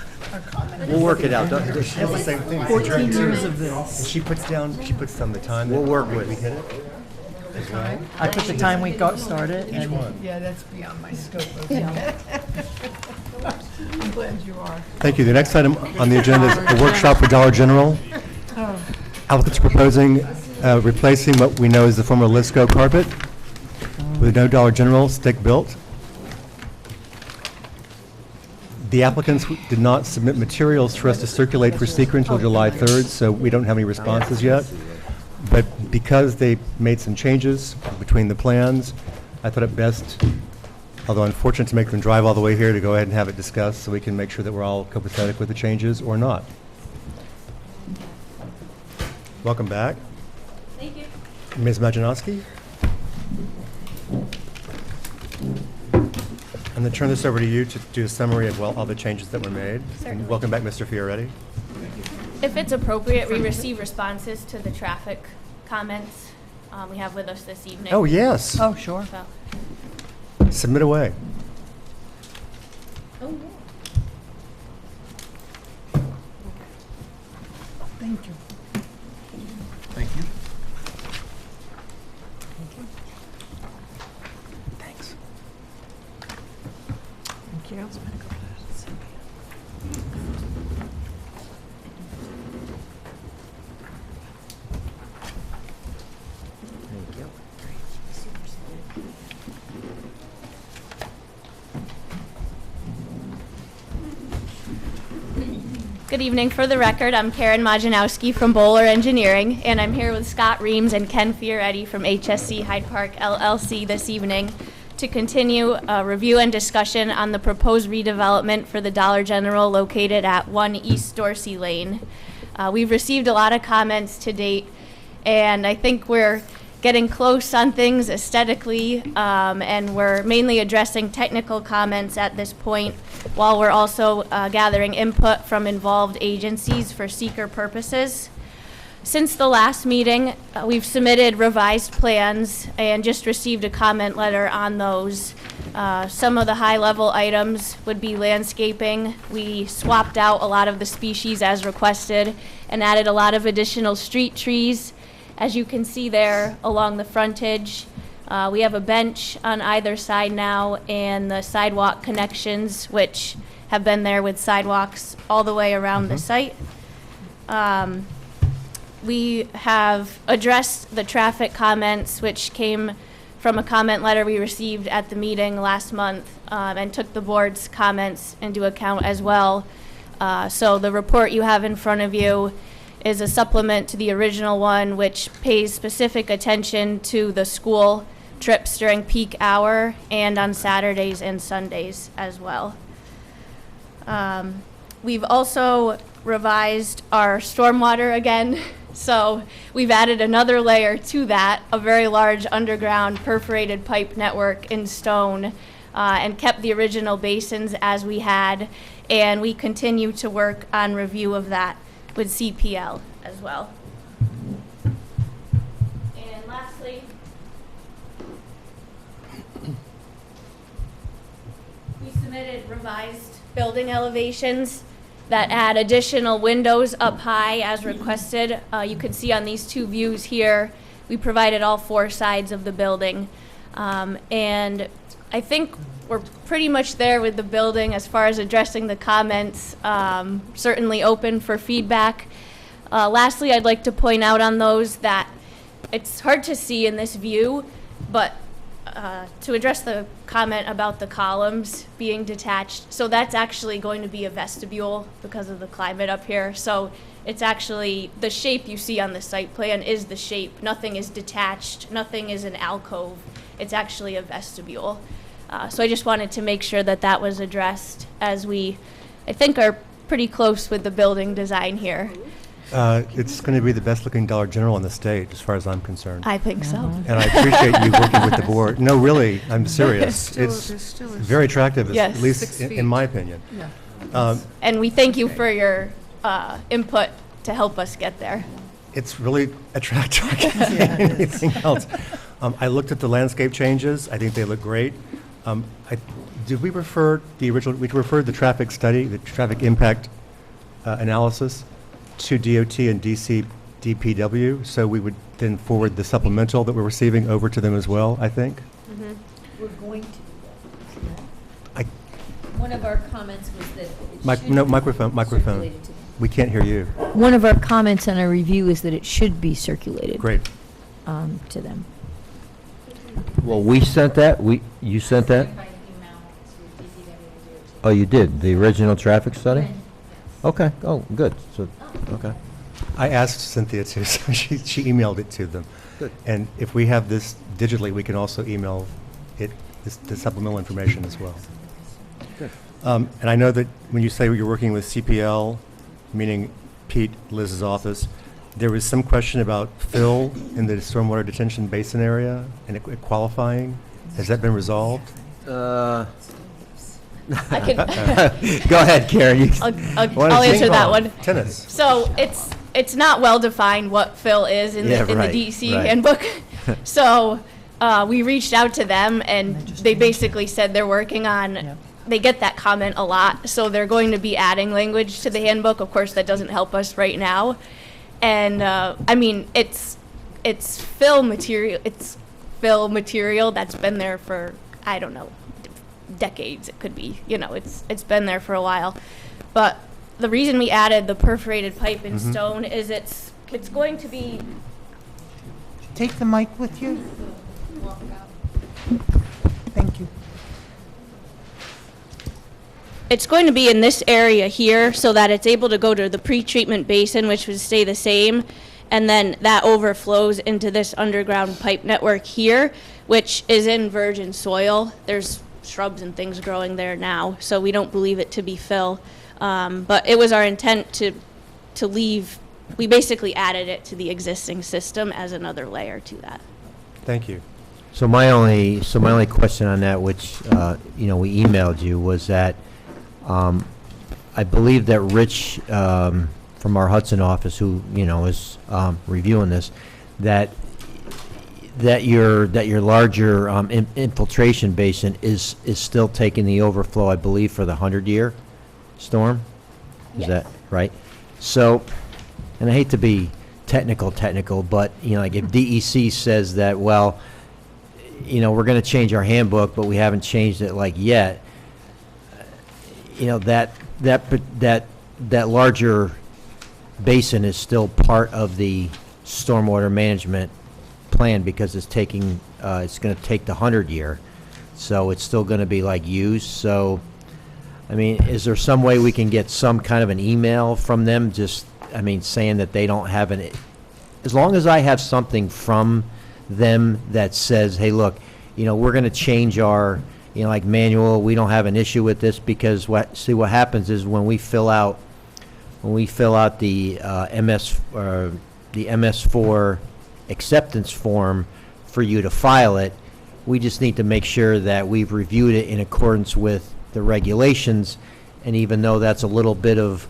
We'll work it out. She does the same thing. 14 years of this. And she puts down the time. We'll that work we with it. hit it. As well. I put the time we got started, Each and one. Yeah, that's beyond my scope of I'm glad you are. Thank you. The next item on the agenda is a workshop for Dollar General. Applicants are proposing replacing what we know as the former Lisco carpet with no Dollar General stick built. The applicants did not submit materials for us to circulate for seeker until July 3rd, so we don't have any responses yet. But because they made some changes between the plans, I thought it best, although unfortunate to make them drive all the way here, to go ahead and have it discussed so we can make sure that we're all copacetic with the changes or not. Welcome back. thank you. Ms. Majanowski? I'm going to turn this over to you to do a summary of all the changes that were made. And welcome back, Mr. Fioretti. If it's appropriate, we receive responses to the traffic comments we have with us this evening. Oh, yes. oh, sure. So, Submit away. you. Thank you. Good evening. For the record, I'm Karen Majanowski from Bowler Engineering, and I'm here with Scott Reams and Ken Fioretti from HSC Hyde Park LLC this evening to continue a review and discussion on the proposed redevelopment for the Dollar General located at 1 East Dorsey Lane. We've received a lot of comments to date, and I think we're getting close on things aesthetically, and we're mainly addressing technical comments at this point, while we're also gathering input from involved agencies for seeker purposes. Since the last meeting, we've submitted revised plans and just received a comment letter on those. Some of the high-level items would be landscaping. We swapped out a lot of the species as requested and added a lot of additional street trees. As you can see there along the frontage, we have a bench on either side now, and the sidewalk connections, which have been there with sidewalks all the way around the site. We have addressed the traffic comments, which came from a comment letter we received at the meeting last month, and took the board's comments into account as well. So the report you have in front of you is a supplement to the original one, which pays specific attention to the school trips during peak hour and on Saturdays and Sundays as well. We've also revised our stormwater again. So we've added another layer to that, a very large underground perforated pipe network in stone, and kept the original basins as we had. And we continue to work on review of that with CPL as well. And lastly, we submitted revised building elevations that add additional windows up high as requested. You can see on these two views here, we provided all four sides of the building. And I think we're pretty much there with the building as far as addressing the comments, certainly open for feedback. Lastly, I'd like to point out on those that it's hard to see in this view, but to address the comment about the columns being detached, so that's actually going to be a vestibule because of the climate up here. So it's actually, the shape you see on the site plan is the shape. Nothing is detached, nothing is an alcove. It's actually a vestibule. So I just wanted to make sure that that was addressed, as we, I think, are pretty close with the building design here. It's going to be the best-looking Dollar General in the state, as far as I'm concerned. I think so. And I appreciate you working with the board. No, really, I'm serious. It's very attractive, Yes. at least 6 in my opinion. Yeah. And we thank you for your input to help us get there. It's really attractive. I can't say anything else. I looked at the landscape changes. I think they look great. Did we refer the original? We referred the traffic study, the traffic impact analysis, to DOT and DC DPW. So we would then forward the supplemental that we're receiving over to them as well, I think. We're going to do I- that. One of our comments was that it should No, be microphone. circulated to them. We can't hear you. One of our comments on our review is that it should be circulated. Great. To them. Well, we sent that, you sent that? Oh, you did, the original traffic study? Okay, oh, good, so, okay. I asked Cynthia to, so she emailed it to them. Good. And if we have this digitally, we can also email it, the supplemental information as well. Good. And I know that when you say you're working with CPL, meaning Pete, Liz's office, there was some question about fill in the stormwater detention basin area and it qualifying. Has that been resolved? I could, Go ahead, Karen. You- I'll answer that one. Tennis. So it's not well defined what fill is in Yeah, the right, DC right. handbook. So we reached out to them, and they basically said they're working on. They get that comment a lot, so they're going to be adding language to the handbook. Of course, that doesn't help us right now. And I mean, it's fill material. It's fill material that's been there for, I don't know, decades. It could be, it's been there for a while. But the reason we added the perforated pipe in stone is it's going to be. Take the mic with you. Thank you. It's going to be in this area here so that it's able to go to the pre-treatment basin, which would stay the same, and then that overflows into this underground pipe network here, which is in virgin soil. There's shrubs and things growing there now, so we don't believe it to be fill. But it was our intent to leave. We basically added it to the existing system as another layer to that. Thank you. So my only question on that, which, we emailed you, was that I believe that Rich from our Hudson office, who, is reviewing this, that your larger infiltration basin is still taking the overflow, I believe, for the 100-year storm? Is that right? So, and I hate to be technical, but, like if DEC says that, well, we're going to change our handbook, but we haven't changed it yet, that larger basin is still part of the stormwater management plan because it's going to take the 100-year, so it's still going to be used. So, I mean, is there some way we can get some kind of an email from them, saying that they don't have as long as I have something from them that says, hey, look, we're going to change our manual, we don't have an issue with this, because what happens is when we fill out the the MS4 acceptance form for you to file it, we just need to make sure that we've reviewed it in accordance with the regulations, and even though that's a little bit of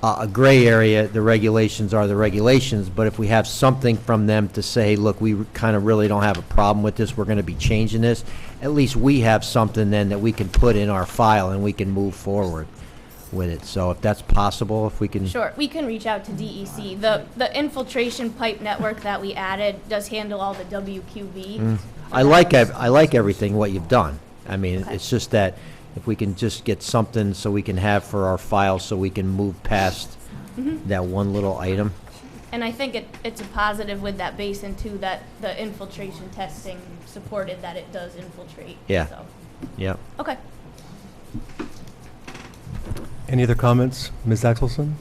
a gray area, the regulations are the regulations. But if we have something from them to say, look, we kind of really don't have a problem with this, we're going to be changing this, at least we have something then that we can put in our file and we can move forward with it. So if that's possible, if we can. Sure, we can reach out to DEC. The infiltration pipe network that we added does handle all the WQV. I like everything what you've done. I mean, it's just that if we can just get something so we can have for our file so we can move past that one little item. And I think it's a positive with that basin too, that the infiltration testing supported that it does infiltrate. Yeah. So. Yeah. Okay. Any other comments? Ms. Axelson?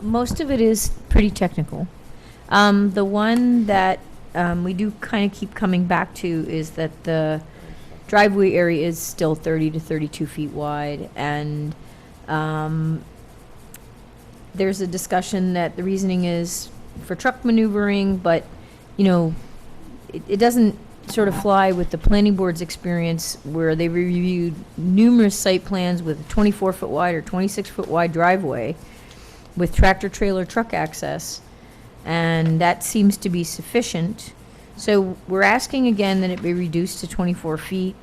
Most of it is pretty technical. The one that we do kind of keep coming back to is that the driveway area is still 30 to 32 feet wide, and there's a discussion that the reasoning is for truck maneuvering, but, it doesn't sort of fly with the planning board's experience where they reviewed numerous site plans with a 24-foot wide or 26-foot wide driveway with tractor trailer truck access, and that seems to be sufficient. So we're asking again that it be reduced to 24 feet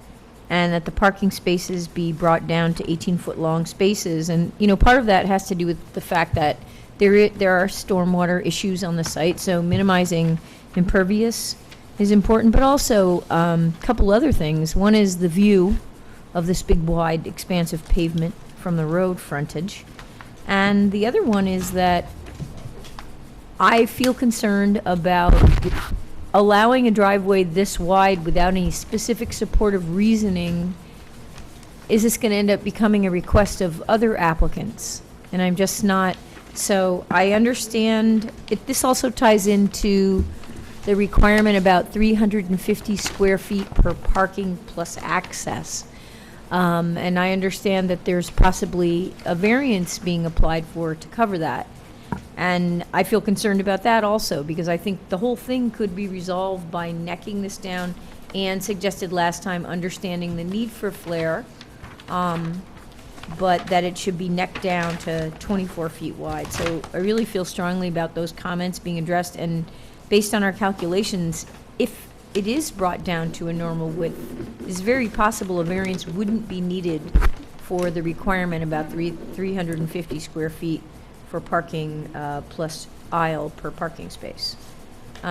and that the parking spaces be brought down to 18-foot long spaces. And, part of that has to do with the fact that there are stormwater issues on the site, so minimizing impervious is important, but also a couple other things. One is the view of this big, wide, expansive pavement from the road frontage. And the other one is that I feel concerned about allowing a driveway this wide without any specific supportive reasoning. Is this going to end up becoming a request of other applicants? And I'm just not. So I understand this also ties into the requirement about 350 square feet per parking plus access. And I understand that there's possibly a variance being applied for to cover that. And I feel concerned about that also, because I think the whole thing could be resolved by necking this down and suggested last time understanding the need for flare, but that it should be necked down to 24 feet wide. So I really feel strongly about those comments being addressed, and based on our calculations, if it is brought down to a normal width, it's very possible a variance wouldn't be needed for the requirement about 350 square feet for parking plus aisle per parking space.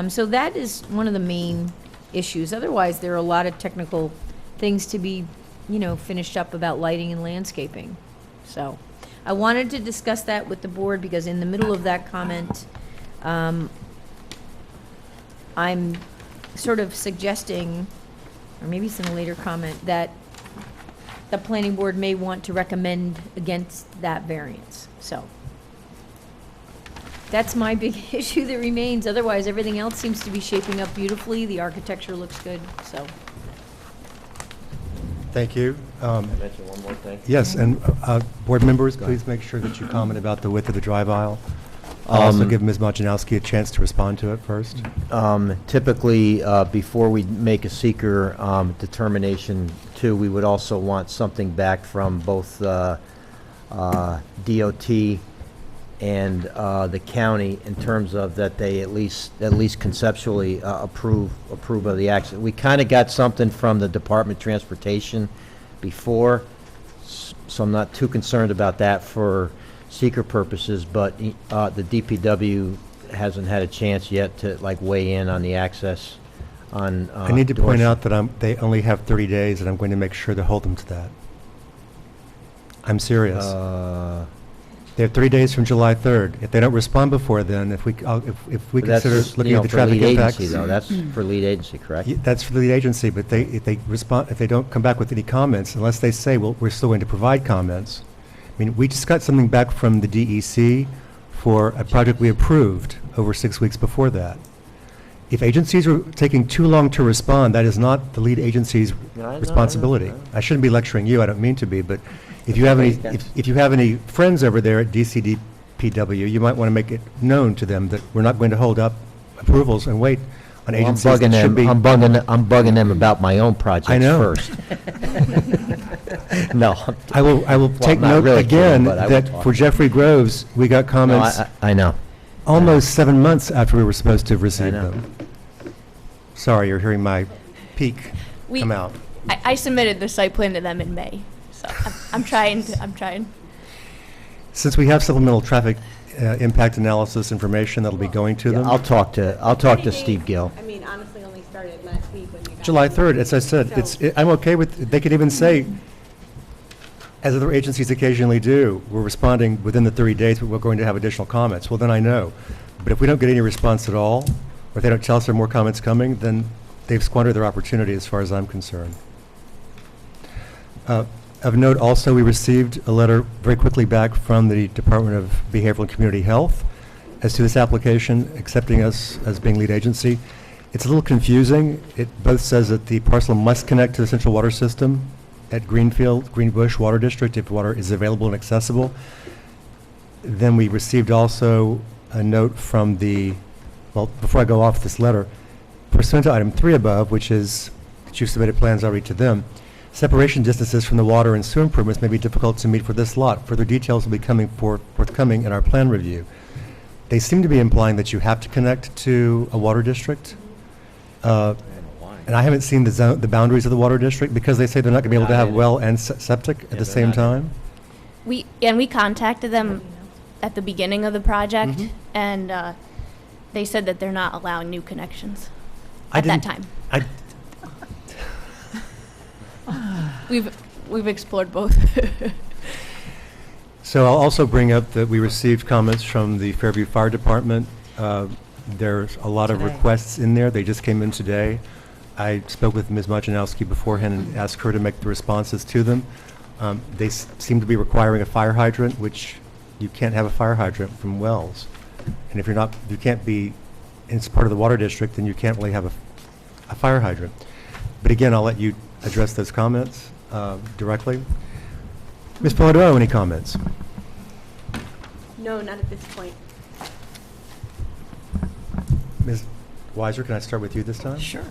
So that is one of the main issues. Otherwise, there are a lot of technical things to be, finished up about lighting and landscaping. So I wanted to discuss that with the board because in the middle of that comment, I'm sort of suggesting, or maybe it's in a later comment, that the planning board may want to recommend against that variance. So that's my big issue that remains. Otherwise, everything else seems to be shaping up beautifully. The architecture looks good, so. Thank you. Can I mention one more thing? Yes, and board members, please make sure that you comment about the width of the drive aisle. I'll also give Ms. Majanowski a chance to respond to it first. Typically, before we make a seeker determination too, we would also want something back from both DOT and the county in terms of that they at least conceptually approve of the access. We kind of got something from the Department of Transportation before, so I'm not too concerned about that for seeker purposes, but the DPW hasn't had a chance yet to weigh in on the access on I need to point Dorsey. out that they only have 30 days, and I'm going to make sure to hold them to that. I'm serious. They have 3 days from July 3rd. If they don't respond before then, if we consider looking at the traffic impacts. Agency, though. That's for lead agency, correct? That's for the lead agency, but if they don't come back with any comments, unless they say, well, we're still going to provide comments. I mean, we just got something back from the DEC for a project we approved over 6 weeks before that. If agencies are taking too long to respond, that is not the lead agency's responsibility. I shouldn't be lecturing you, I don't mean to be, but if you have any friends over there at DCDPW, you might want to make it known to them that we're not going to hold up approvals and wait on agencies that should be. I'm bugging them about my own projects first. No. I will take note really again kidding, but that for Jeffrey Groves, we got comments I know. almost 7 months after we were supposed to have received know. them. Sorry, you're hearing my peak come out. I submitted the site plan to them in May, so I'm trying. Since we have supplemental traffic impact analysis information that'll be going to them. I'll talk to Steve Gill. I mean, honestly, only started last week when you got. July 3rd, as I said, I'm okay with, they could even say, as other agencies occasionally do, we're responding within the 30 days, but we're going to have additional comments. Well, then I know. But if we don't get any response at all, or if they don't tell us there are more comments coming, then they've squandered their opportunity as far as I'm concerned. Of note also, we received a letter very quickly back from the Department of Behavioral and Community Health as to this application, accepting us as being lead agency. It's a little confusing. It both says that the parcel must connect to the central water system at Greenbush Water District if water is available and accessible. Then we received also a note from well, before I go off this letter, pursuant to item 3 above, which is that you submitted plans already to them, separation distances from the water and sewer improvements may be difficult to meet for this lot. Further details will be forthcoming in our plan review. They seem to be implying that you have to connect to a water district. And I haven't seen the boundaries of the water district because they say they're not going to be able to have well and septic at the same time. We contacted them at the beginning of the project, and they said that they're not allowing new connections at that time. We've explored both. So I'll also bring up that we received comments from the Fairview Fire Department. There's a lot of requests in there. They just came in today. I spoke with Ms. Majanowski beforehand and asked her to make the responses to them. They seem to be requiring a fire hydrant, which you can't have a fire hydrant from wells. And if you can't be, it's part of the water district, then you can't really have a fire hydrant. But again, I'll let you address those comments directly. Ms. Polidoro, any comments? No, not at this point. Ms. Weiser, can I start with you this time? Sure.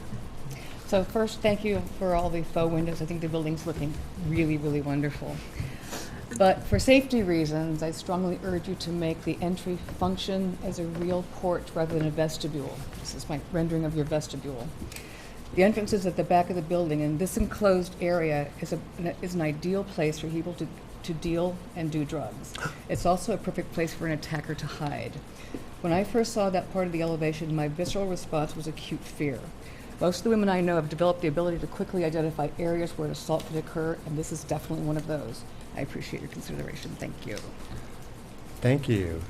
So first, thank you for all the faux windows. I think the building's looking really, really wonderful. But for safety reasons, I strongly urge you to make the entry function as a real porch rather than a vestibule. This is my rendering of your vestibule. The entrance is at the back of the building, and this enclosed area is an ideal place for people to deal and do drugs. It's also a perfect place for an attacker to hide. When I first saw that part of the elevation, my visceral response was acute fear. Most of the women I know have developed the ability to quickly identify areas where an assault could occur, and this is definitely one of those. I appreciate your consideration. Thank you. Thank you.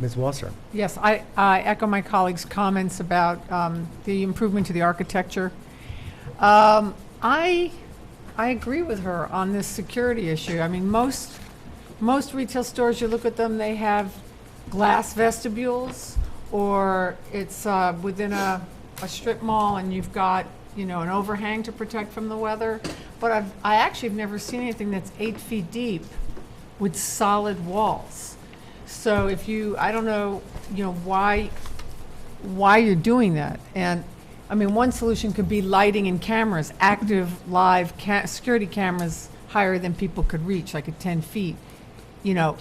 Ms. Wasser. Yes, I echo my colleague's comments about the improvement to the architecture. I agree with her on this security issue. I mean, most retail stores, you look at them, they have glass vestibules, or it's within a strip mall and you've got, you know, an overhang to protect from the weather. But I actually have never seen anything that's 8 feet deep with solid walls. So if you, I don't know, you know, why you're doing that. And I mean, one solution could be lighting and cameras, active live security cameras higher than people could reach, like at 10 feet, you know,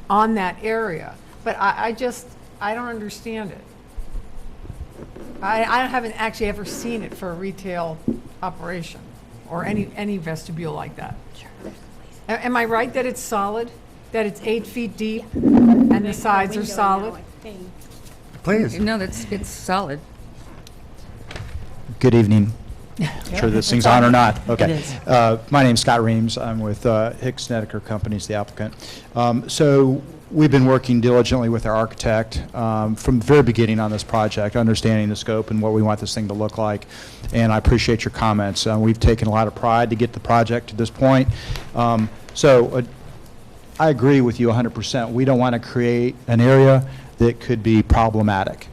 on that area. But I don't understand it. I haven't actually ever seen it for a retail operation or any vestibule like that. Am I right that it's solid? That it's 8 feet deep and the sides are solid? Please. No, it's solid. Good evening. Sure this thing's on or not. Okay. My name's Scott Reams. I'm with Hicks Snedeker Companies, the applicant. So we've been working diligently with our architect from the very beginning on this project, understanding the scope and what we want this thing to look like. And I appreciate your comments. We've taken a lot of pride to get the project to this point. I agree with you 100%. We don't want to create an area that could be problematic.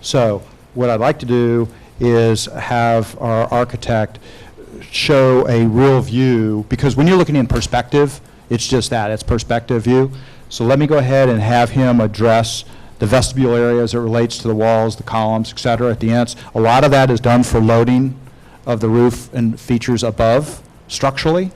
So what I'd like to do is have our architect show a real view, because when you're looking in perspective, it's just that, it's perspective view. So let me go ahead and have him address the vestibule area as it relates to the walls, the columns, et cetera, at the ends. A lot of that is done for loading of the roof and features above structurally.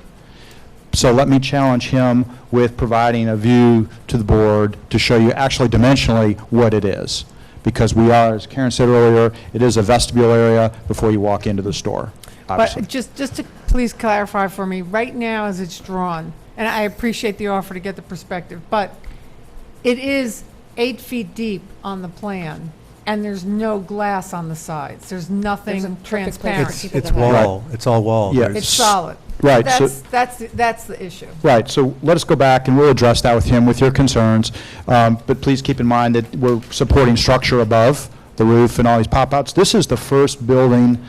So let me challenge him with providing a view to the board to show you actually dimensionally what it is. Because we are, as Karen said earlier, it is a vestibule area before you walk into the store, obviously. But just to please clarify for me, right now as it's drawn, and I appreciate the offer to get the perspective, but it is 8 feet deep on the plan, and there's no glass on the sides. There's nothing transparent. It's wall. Right. It's all wall. Yeah. There's- It's solid. Right, That's the issue. Right, so let us go back and we'll address that with him, with your concerns. But please keep in mind that we're supporting structure above the roof and all these pop-outs. This is the first building,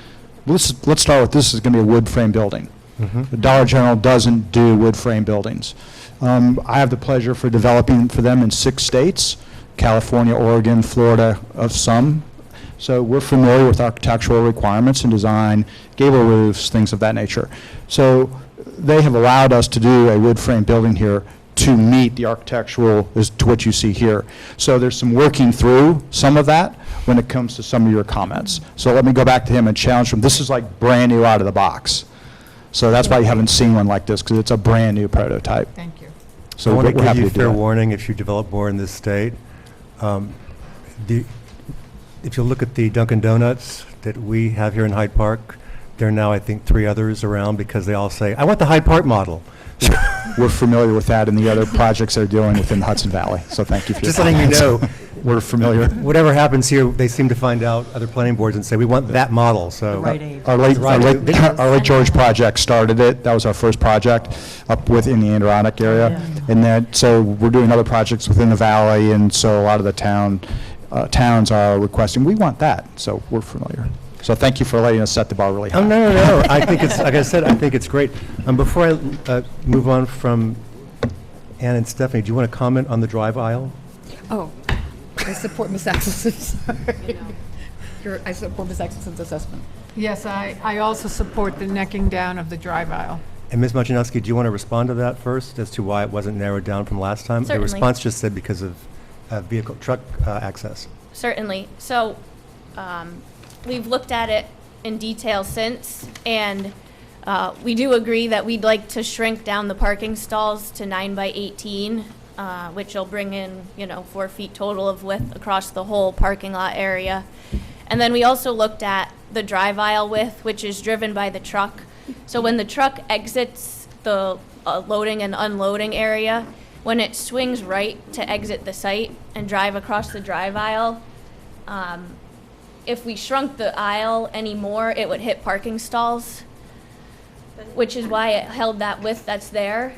let's start with this is going to be a wood frame building. The Dollar General doesn't do wood frame buildings. I have the pleasure for developing for them in 6 states, California, Oregon, Florida, of some. So we're familiar with architectural requirements and design, gable roofs, things of that nature. So they have allowed us to do a wood frame building here to meet the architectural as to what you see here. So there's some working through some of that when it comes to some of your comments. So let me go back to him and challenge him. This is like brand new out of the box. So that's why you haven't seen one like this, because it's a brand new prototype. Thank you. So I want to we're give happy you to do fair that. warning if you develop more in this state. If you look at the Dunkin' Donuts that we have here in Hyde Park, there are now, I think, 3 others around because they all say, I want the Hyde Park model. We're familiar with that and the other projects they're doing within the Hudson Valley. So thank you for your Just letting you comments. know. We're familiar. Whatever happens here, they seem to find out, other planning boards, and say, we want that model, so. Right age. Our late George project started it. That was our first project up within the Adirondack area. And then, so we're doing other projects within the valley, and so a lot of the towns are requesting, we want that. So we're familiar. So thank you for letting us set the bar really high. Oh, no. I think it's, like I said, I think it's great. Before I move on from Ann and Stephanie, do you want to comment on the drive aisle? Oh, I support Ms. Axelson's, I support Ms. Axelson's assessment. Yes, I also support the necking down of the drive aisle. And Ms. Macinowski, do you want to respond to that first as to why it wasn't narrowed down from last time? Certainly. The response just said because of truck access. Certainly. So we've looked at it in detail since, and we do agree that we'd like to shrink down the parking stalls to 9 by 18, which will bring in, 4 feet total of width across the whole parking lot area. And then we also looked at the drive aisle width, which is driven by the truck. So when the truck exits the loading and unloading area, when it swings right to exit the site and drive across the drive aisle, If we shrunk the aisle anymore, it would hit parking stalls, which is why it held that width that's there.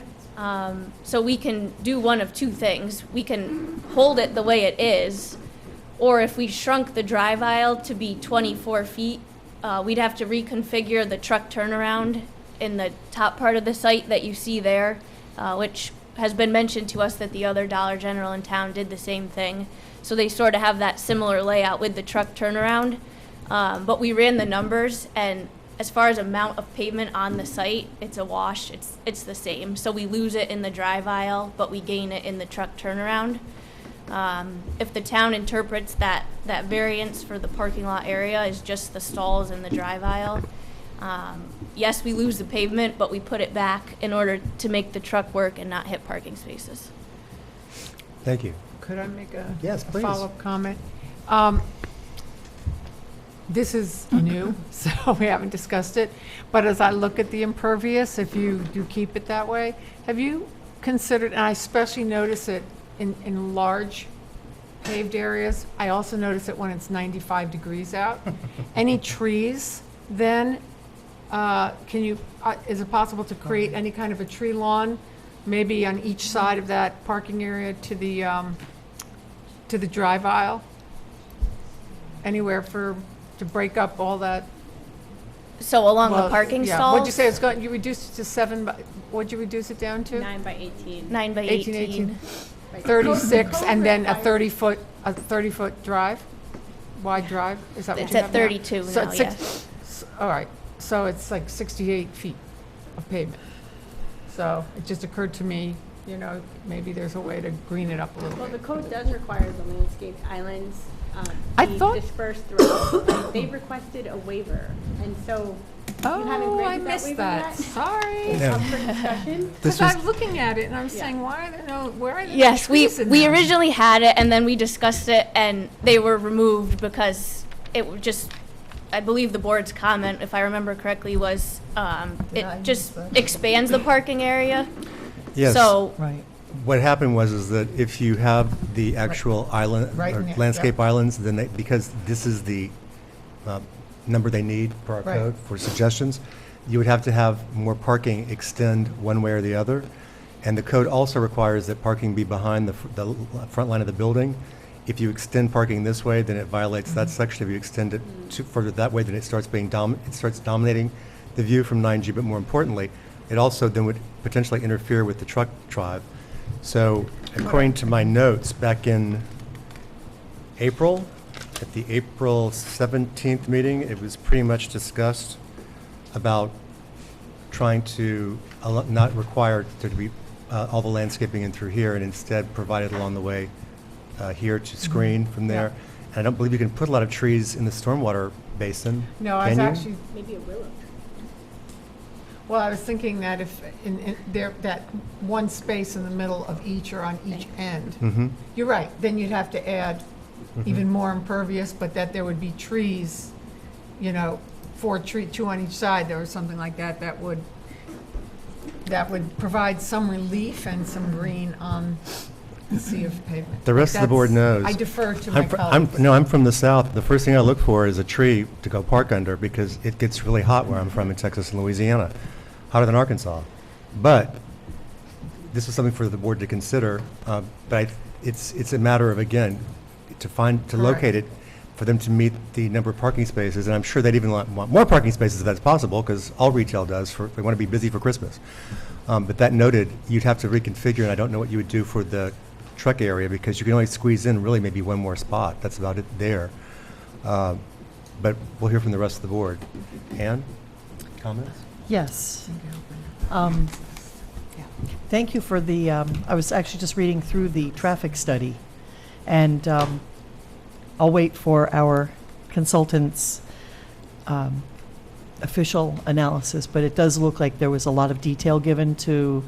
So we can do one of two things. We can hold it the way it is, or if we shrunk the drive aisle to be 24 feet, we'd have to reconfigure the truck turnaround in the top part of the site that you see there, which has been mentioned to us that the other Dollar General in town did the same thing. So they sort of have that similar layout with the truck turnaround. But we ran the numbers, and as far as amount of pavement on the site, it's a wash. It's the same. So we lose it in the drive aisle, but we gain it in the truck turnaround. If the town interprets that variance for the parking lot area is just the stalls in the drive aisle, yes, we lose the pavement, but we put it back in order to make the truck work and not hit parking spaces. Thank you. Could I make a Yes, please. follow-up comment? This is new, so we haven't discussed it. But as I look at the impervious, if you do keep it that way, have you considered, and I especially notice it in large paved areas, I also notice it when it's 95 degrees out. Any trees, then, is it possible to create any kind of a tree lawn, maybe on each side of that parking area to the drive aisle? Anywhere to break up all that? So along the parking stalls? What'd you say, you reduced it to 7 by, what'd you reduce it down to? 9 by 18. 9 by 18. 36, and then a 30-foot drive? Wide drive? Is that what It's you at have now? 32 So now, it's yes. All right, so it's like 68 feet of pavement. So it just occurred to me, maybe there's a way to green it up a little Well, bit. the code does require the landscaped islands I be thought- dispersed throughout. They requested a waiver, and so you haven't Oh, I granted that missed waiver that. yet. Sorry. It's Yeah. up for discussion. Because I'm looking at it and I'm saying, why are there where are there no Yes, we trees in there? originally had it, and then we discussed it, and they were removed because it would just, I believe the board's comment, if I remember correctly, was it just expands the parking area. Yes. So Right. What happened was that if you have the actual island, Right or in there, landscape islands, then because this is the number they need per our Right. code for suggestions, you would have to have more parking extend one way or the other. And the code also requires that parking be behind the front line of the building. If you extend parking this way, then it violates that section. If you extend it further that way, then it starts dominating the view from 9G. But more importantly, it also then would potentially interfere with the truck drive. So according to my notes, back in April, at the April 17th meeting, it was pretty much discussed about trying to not require there to be all the landscaping in through here, and instead provide it along the way here to screen from there. And I don't believe you can put a lot of trees in the stormwater basin. No, I was Can you? actually, Maybe a willow. well, I was thinking that if in there, that one space in the middle of each or on each end, Mhm. you're right, then you'd have to add even more impervious, but that there would be trees, 2 on each side, or something like that, that would provide some relief and some green on the sea of pavement. The rest of the board knows. I defer to my I'm colleagues. I'm from the south. The first thing I look for is a tree to go park under because it gets really hot where I'm from in Texas and Louisiana, hotter than Arkansas. But this is something for the board to consider. But it's a matter of, again, to locate it, for them to meet the number of parking spaces. And I'm sure they'd even want more parking spaces if that's possible, because all retail does. They want to be busy for Christmas. But that noted, you'd have to reconfigure, and I don't know what you would do for the truck area, because you can only squeeze in really maybe one more spot. That's about it there. But we'll hear from the rest of the board. Ann, comments? Yes. Thank you for the, I was actually just reading through the traffic study, and I'll wait for our consultant's official analysis, but it does look like there was a lot of detail given to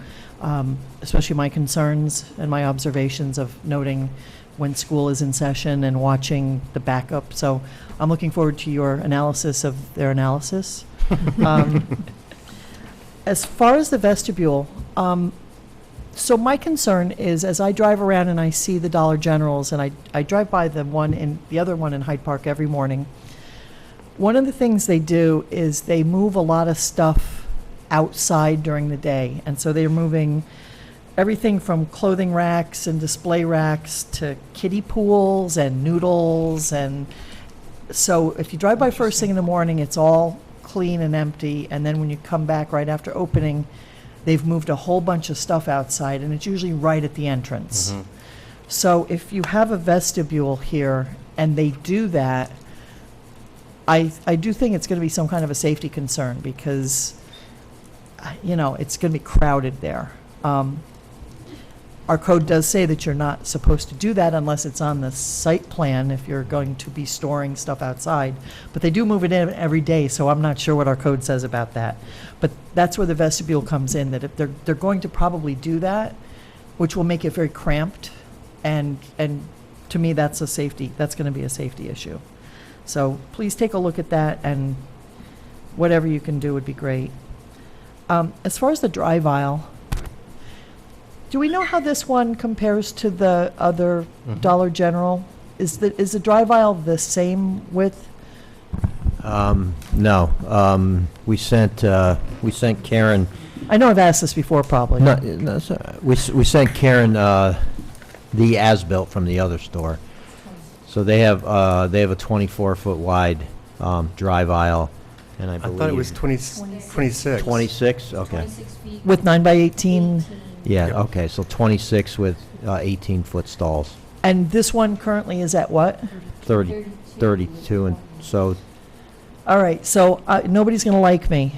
especially my concerns and my observations of noting when school is in session and watching the backup. So I'm looking forward to your analysis of their analysis. As far as the vestibule, So my concern is, as I drive around and I see the Dollar Generals, and I drive by the other one in Hyde Park every morning, one of the things they do is they move a lot of stuff outside during the day. And so they're moving everything from clothing racks and display racks to kiddie pools and noodles. And so if you drive by first thing in the morning, it's all clean and empty. And then when you come back right after opening, they've moved a whole bunch of stuff outside, and it's usually right at the entrance. So if you have a vestibule here and they do that, I do think it's going to be some kind of a safety concern because, it's going to be crowded there. Our code does say that you're not supposed to do that unless it's on the site plan if you're going to be storing stuff outside. But they do move it in every day, so I'm not sure what our code says about that. But that's where the vestibule comes in, that if they're going to probably do that, which will make it very cramped, and to me, that's going to be a safety issue. So please take a look at that, and whatever you can do would be great. As far as the drive aisle, do we know how this one compares to the other Dollar General? Is the drive aisle the same width? No. We sent Karen. I know I've asked this before, probably. No, we sent Karen the as-built from the other store. So they have a 24-foot wide drive aisle, and I believe thought it was 26. 26. Okay. With 9 by 18. Yeah. Okay. So 26 with 18-foot stalls. And this one currently is at what? 32, and so. All right. So nobody's going to like me,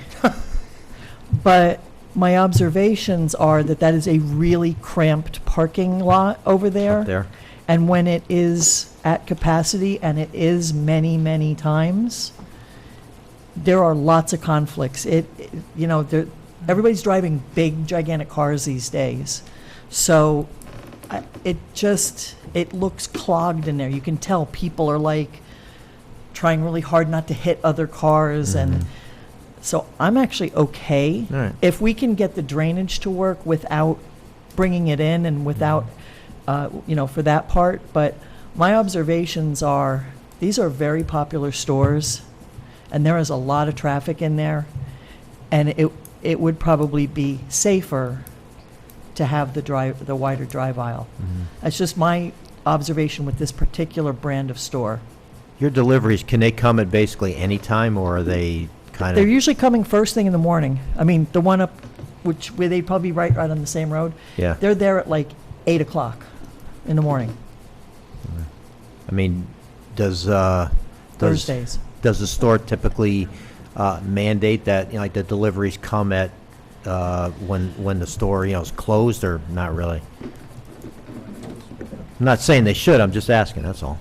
but my observations are that is a really cramped parking lot over there. Up there. And when it is at capacity, and it is many, many times, there are lots of conflicts. Everybody's driving big, gigantic cars these days. So it looks clogged in there. You can tell people are trying really hard not to hit other cars. And so I'm actually okay. All right. If we can get the drainage to work without bringing it in and without, for that part. But my observations are, these are very popular stores, and there is a lot of traffic in there, and it would probably be safer to have the wider drive aisle. That's just my observation with this particular brand of store. Your deliveries, can they come at basically any time, or are they kind They're of? usually coming first thing in the morning. I mean, the one up, where they'd probably be right on the same road. Yeah. They're there at 8 o'clock in the morning. I mean, does Thursdays. Does the store typically mandate that the deliveries come at when the store is closed, or not really? I'm not saying they should. I'm just asking. That's all.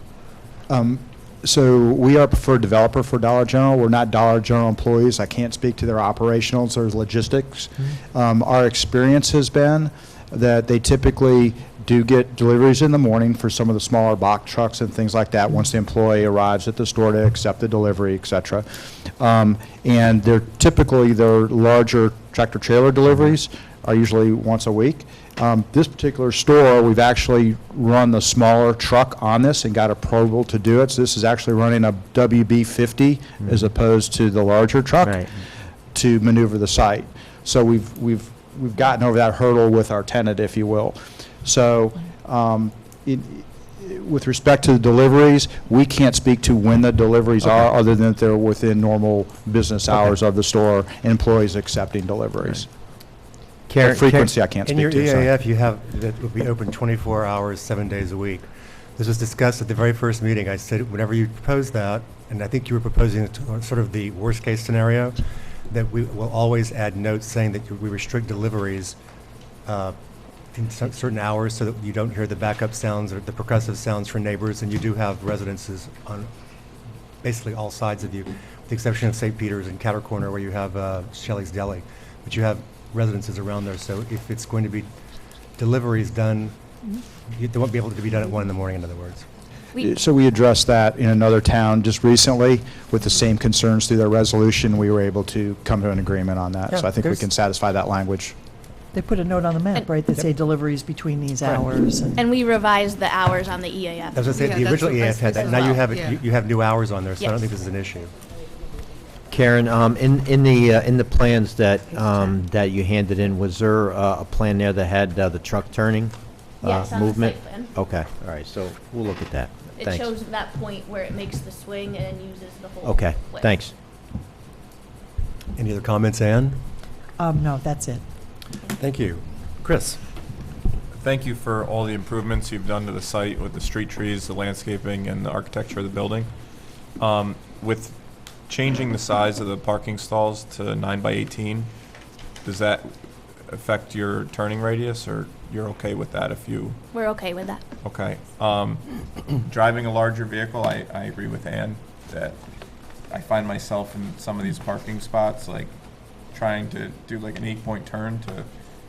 So we are a preferred developer for Dollar General. We're not Dollar General employees. I can't speak to their operationals or logistics. Our experience has been that they typically do get deliveries in the morning for some of the smaller box trucks and things like that once the employee arrives at the store to accept the delivery, et cetera. And they're typically their larger tractor-trailer deliveries are usually once a week. This particular store, we've actually run the smaller truck on this and got approval to do it. So this is actually running a WB50 as opposed to the larger truck to maneuver the site. So we've gotten over that hurdle with our tenant, if you will. So with respect to the deliveries, we can't speak to when the deliveries are, other than that they're within normal business hours of the store, employees accepting deliveries. The frequency I can't speak to. In your EAF, you have that will be open 24 hours, 7 days a week. This was discussed at the very first meeting. I said, whenever you propose that, and I think you were proposing sort of the worst-case scenario, that we will always add notes saying that we restrict deliveries in certain hours so that you don't hear the backup sounds or the percussive sounds from neighbors, and you do have residences on basically all sides of you, with the exception of St. Peter's and Catter Corner where you have Shelley's Deli. But you have residences around there, so if it's going to be deliveries done, they won't be able to be done at 1 in the morning, in other words. So we addressed that in another town just recently with the same concerns through their resolution. We were able to come to an agreement on that. Yeah, So I think we can satisfy that language. They put a note on the map, right, that say deliveries between these Right. hours. And we revised the hours on the EAF. I was going to say, Yeah, the that's original what I EAF had that. said Now as you well. have, Yeah. you have new hours on there, so I don't Yes. think this is an issue. Karen, in the plans that, that you handed in, was there a plan there that had the truck turning? Yes, on the movement? site plan. Okay, all right, so we'll look at that. It Thanks. shows that point where it makes the swing and uses the whole. Okay, width. thanks. Any other comments, Ann? No, that's it. Thank you. Chris? Thank you for all the improvements you've done to the site with the street trees, the landscaping, and the architecture of the building. With changing the size of the parking stalls to 9 by 18, does that affect your turning radius, or you're okay with that if you? We're okay with that. Okay. Driving a larger vehicle, I agree with Ann that I find myself in some of these parking spots, like trying to do like an 8-point turn to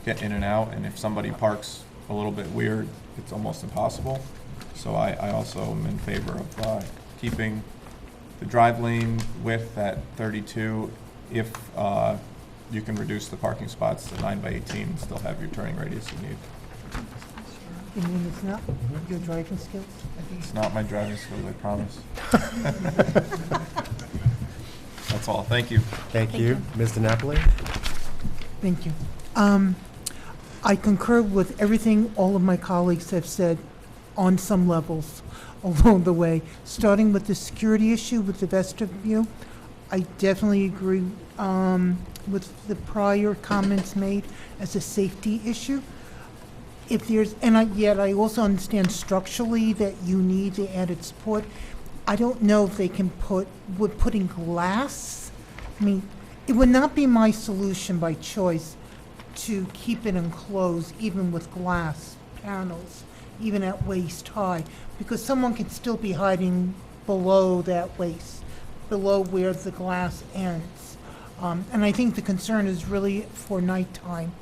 get in and out, and if somebody parks a little bit weird, it's almost impossible. So I also am in favor of keeping the drive lane width at 32 if you can reduce the parking spots to 9 by 18 and still have your turning radius you need. You mean it's not your driving skills? It's not my driving skills, I promise. That's all. Thank you. Thank you. Ms. DiNapoli? Thank you. I concur with everything all of my colleagues have said on some levels along the way. Starting with the security issue with the vestibule, I definitely agree with the prior comments made as a safety issue. If there's, yet I also understand structurally that you need the added support. I don't know if they can would putting glass, I mean, it would not be my solution by choice to keep it enclosed even with glass panels, even at waist high, because someone could still be hiding below that waist, below where the glass ends. And I think the concern is really for nighttime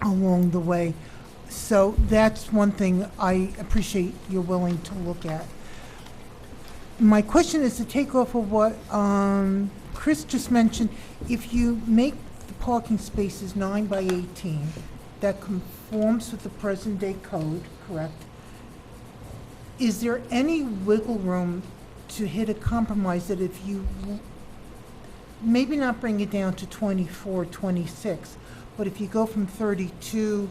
along the way. So that's one thing I appreciate you're willing to look at. My question is to take off of what Chris just mentioned. If you make the parking spaces 9 by 18, that conforms with the present day code, correct? Is there any wiggle room to hit a compromise that if you maybe not bring it down to 24, 26, but if you go from 32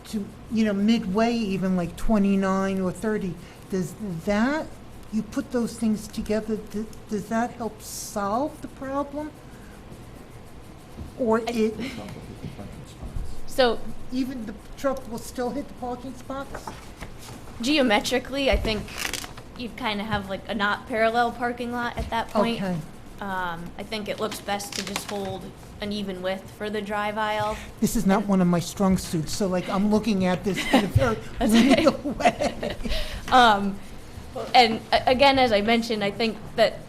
to, midway even like 29 or 30, does that, you put those things together, does that help solve the problem? Or So even the truck will still hit the parking spots? geometrically, I think you'd kind of have like a not parallel parking lot at that point. Okay. I think it looks best to just hold an even width for the drive aisle. This is not one of my strong suits, so like I'm looking at this in a very That's okay. real way. And again, as I mentioned, I think that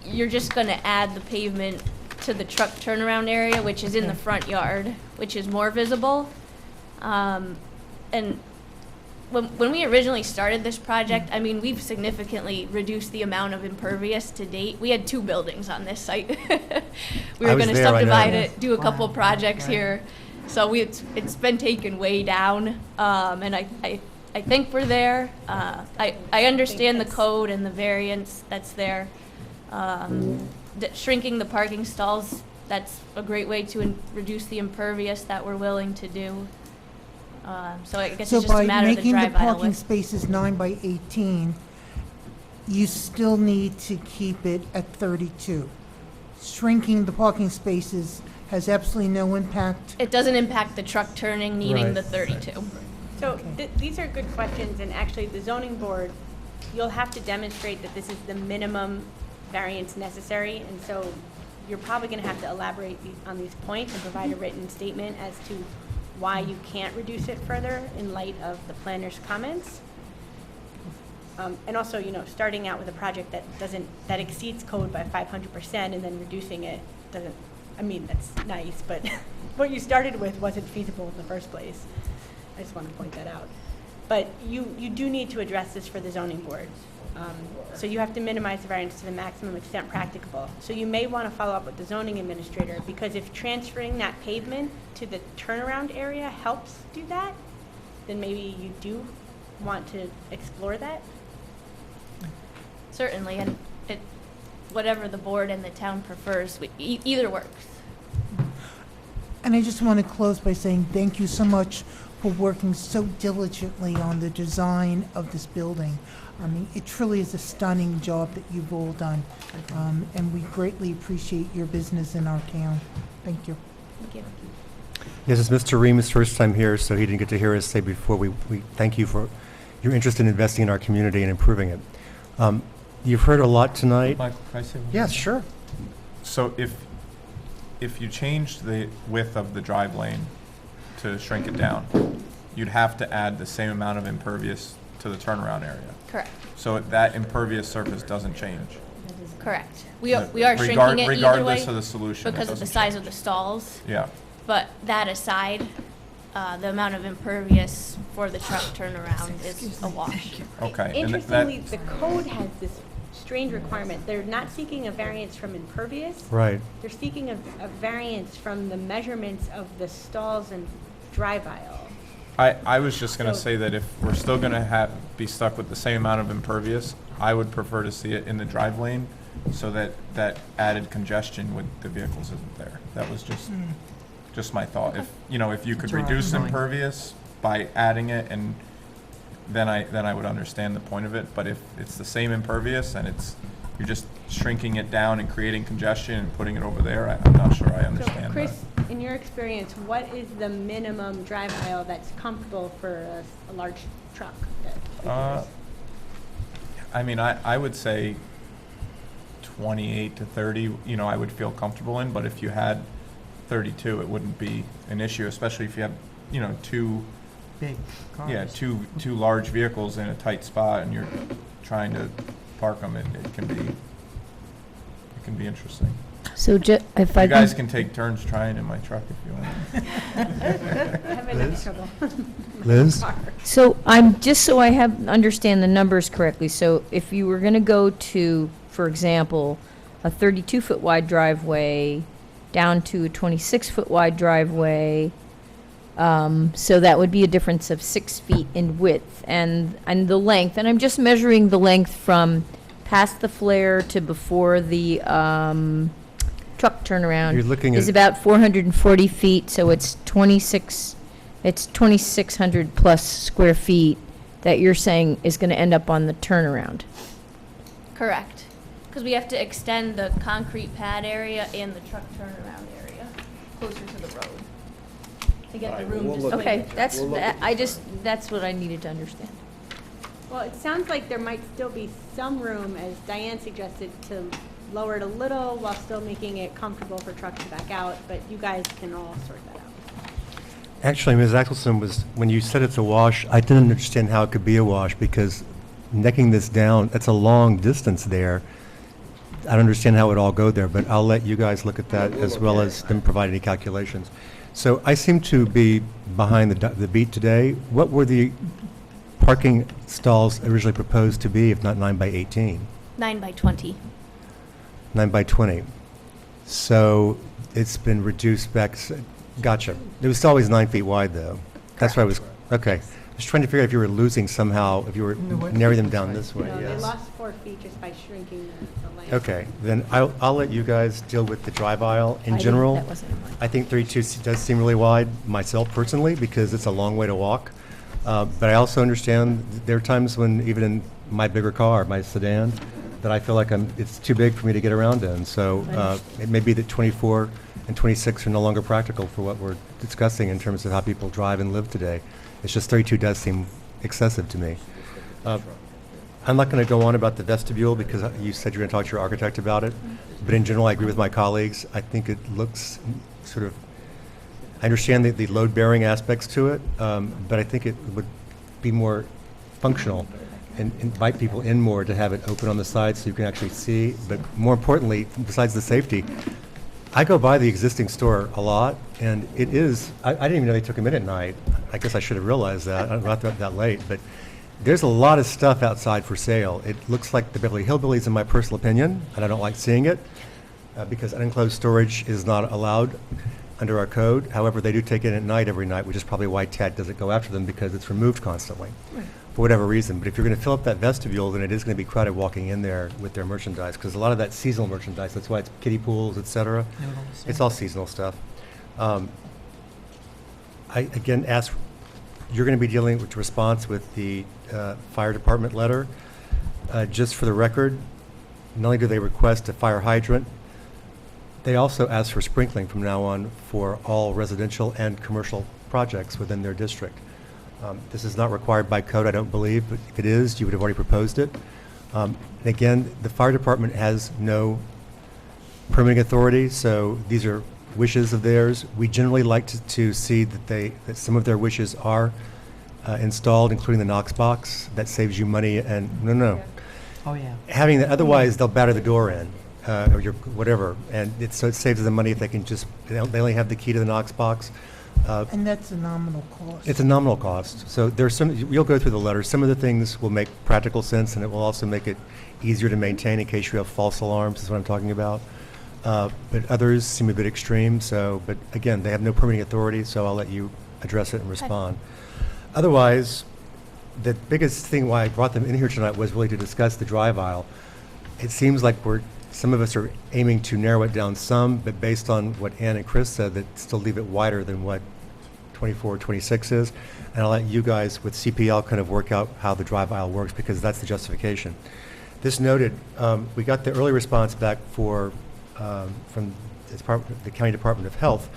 you're just going to add the pavement to the truck turnaround area, which is in the front yard, which is more visible. And when we originally started this project, I mean, we've significantly reduced the amount of impervious to date. We had 2 buildings on this site. We were I was going to there, I know. subdivide it, do a couple projects here. So it's been taken way down, and I think we're there. I understand the code and the variance that's there. Shrinking the parking stalls, that's a great way to reduce the impervious that we're willing to do. So I guess So it's just by a matter of the making the drive aisle parking width. spaces 9 by 18, you still need to keep it at 32. Shrinking the parking spaces has absolutely no impact. It doesn't impact the truck turning needing Right. the 32. So these are good questions, and actually the zoning board, you'll have to demonstrate that this is the minimum variance necessary, and so you're probably going to have to elaborate on these points and provide a written statement as to why you can't reduce it further in light of the planner's comments. And also, starting out with a project that exceeds code by 500% and then reducing it doesn't, I mean, that's nice, but what you started with wasn't feasible in the first place. I just want to point that out. But you do need to address this for the zoning board. So you have to minimize the variance to the maximum extent practicable. So you may want to follow up with the zoning administrator, because if transferring that pavement to the turnaround area helps do that, then maybe you do want to explore that. Certainly, and whatever the board and the town prefers, either works. And I just want to close by saying thank you so much for working so diligently on the design of this building. I mean, it truly is a stunning job that you've all done, and we greatly appreciate your business in our town. Thank you. Thank you. This is Mr. Ream's first time here, so he didn't get to hear us say before. We thank you for your interest in investing in our community and improving it. You've heard a lot tonight. Michael, can I say one thing? Yes, sure. So if you changed the width of the drive lane to shrink it down, you'd have to add the same amount of impervious to the turnaround area. Correct. So that impervious surface doesn't change. Correct. We are shrinking it either way. Regardless of the solution. Because of the size of the stalls. Yeah. But that aside, the amount of impervious for the truck turnaround is a wash. Okay. Interestingly, the code has this strange requirement. They're not seeking a variance from impervious. Right. They're seeking a variance from the measurements of the stalls and drive aisle. I was just going to say that if we're still going to be stuck with the same amount of impervious, I would prefer to see it in the drive lane so that that added congestion with the vehicles isn't there. That was just my thought. If you could reduce impervious by adding it, and then I would understand the point of it. But if it's the same impervious and you're just shrinking it down and creating congestion and putting it over there, I'm not sure I understand So Chris, that. in your experience, what is the minimum drive aisle that's comfortable for a large truck? I mean, I would say 28 to 30, I would feel comfortable in, but if you had 32, it wouldn't be an issue, especially if you have, two Big cars. Yeah, two large vehicles in a tight spot, and you're trying to park them. It can be interesting. So if You I guys can, can take turns trying in my truck if you want. Having enough trouble. Liz? so so I understand the numbers correctly. So if you were going to go to, for example, a 32-foot wide driveway down to a 26-foot wide driveway, so that would be a difference of 6 feet in width and the length. And I'm just measuring the length from past the flare to before the truck turnaround. You're looking is at- about 440 feet, so it's 2,600 plus square feet that you're saying is going to end up on the turnaround. Correct. Because we have to extend the concrete pad area and the truck turnaround area closer to the road to get the room to swing. Okay, that's what I needed to understand. Well, it sounds like there might still be some room, as Diane suggested, to lower it a little while still making it comfortable for trucks to back out, but you guys can all sort that out. Actually, Ms. Axelson, when you said it's a wash, I didn't understand how it could be a wash, because necking this down, that's a long distance there. I don't understand how it would all go there, but I'll let you guys look at that as well as them provide any calculations. So I seem to be behind the beat today. What were the parking stalls originally proposed to be, if not 9 by 18? 9 by 20. 9 by 20. So it's been reduced back. Gotcha. It was always 9 feet wide, though. That's why I was, okay. I was trying to figure out if you were losing somehow, if you were narrowing them down this way. No, they Yes. lost 4 feet just by shrinking the length. Okay, then I'll let you guys deal with the drive aisle. In general, I think 32 does seem really wide, myself personally, because it's a long way to walk. But I also understand there are times when, even in my bigger car, my sedan, that I feel like it's too big for me to get around in. So it may be that 24 and 26 are no longer practical for what we're discussing in terms of how people drive and live today. It's just 32 does seem excessive to me. I'm not going to go on about the vestibule because you said you're going to talk to your architect about it. But in general, I agree with my colleagues. I think it looks sort of, I understand the load-bearing aspects to it, but I think it would be more functional and invite people in more to have it open on the side so you can actually see. But more importantly, besides the safety, I go by the existing store a lot, and it is, I didn't even know they took them in at night. I guess I should have realized that. I'm not that late, but there's a lot of stuff outside for sale. It looks like the Beverly Hillbillies, in my personal opinion, and I don't like seeing it because unenclosed storage is not allowed under our code. However, they do take it at night every night, which is probably why TAD doesn't go after them because it's removed constantly for whatever reason. But if you're going to fill up that vestibule, then it is going to be crowded walking in there with their merchandise because a lot of that seasonal merchandise, that's why it's kiddie pools, et cetera. It's all seasonal stuff. I again ask, you're going to be dealing with response with the fire department letter. Just for the record, not only do they request a fire hydrant, they also ask for sprinkling from now on for all residential and commercial projects within their district. This is not required by code, I don't believe, but if it is, you would have already proposed it. And again, the fire department has no permitting authority, so these are wishes of theirs. We generally like to see that some of their wishes are installed, including the Knox box. That saves you money and, no. Oh, yeah. Having that, otherwise they'll batter the door in, or your, whatever, and so it saves them money if they can just, they only have the key to the Knox box. And that's a nominal cost. It's a nominal cost. So there's some, you'll go through the letter. Some of the things will make practical sense, and it will also make it easier to maintain in case you have false alarms, is what I'm talking about. But others seem a bit extreme, so, but again, they have no permitting authority, so I'll let you address it and respond. Otherwise, the biggest thing why I brought them in here tonight was really to discuss the drive aisle. It seems like some of us are aiming to narrow it down some, but based on what Ann and Chris said, that still leave it wider than what 24 or 26 is. And I'll let you guys with CPL kind of work out how the drive aisle works because that's the justification. This noted, we got the early response back from the County Department of Health.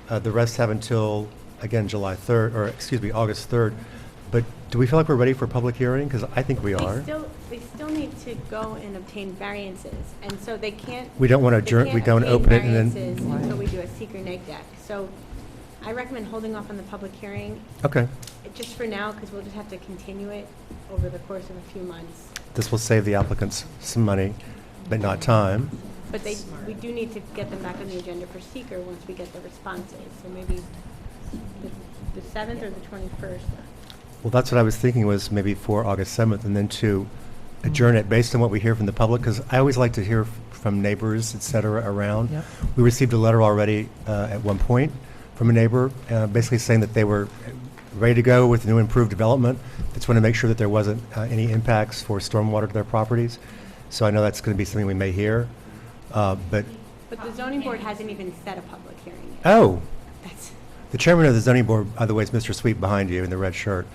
The rest have until, again, August 3rd. But do we feel like we're ready for a public hearing? Because I think we are. They still need to go and obtain variances, and so they can't. We don't want to adjourn, we don't open it and then. Variances until we do a secret neg deck. So I recommend holding off on the public hearing. Okay. Just for now, because we'll just have to continue it over the course of a few months. This will save the applicants some money, but not time. But we do need to get them back on the agenda for seeker once we get the responses. So maybe the 7th or the 21st. Well, that's what I was thinking was maybe for August 7th and then to adjourn it based on what we hear from the public, because I always like to hear from neighbors, et cetera, around. Yep. We received a letter already at one point from a neighbor basically saying that they were ready to go with new improved development. Just want to make sure that there wasn't any impacts for stormwater to their properties. So I know that's going to be something we may hear. But the zoning board hasn't even set a public hearing yet. Oh, That's, the chairman of the zoning board, by the way, is Mr. Sweet behind you in the red shirt.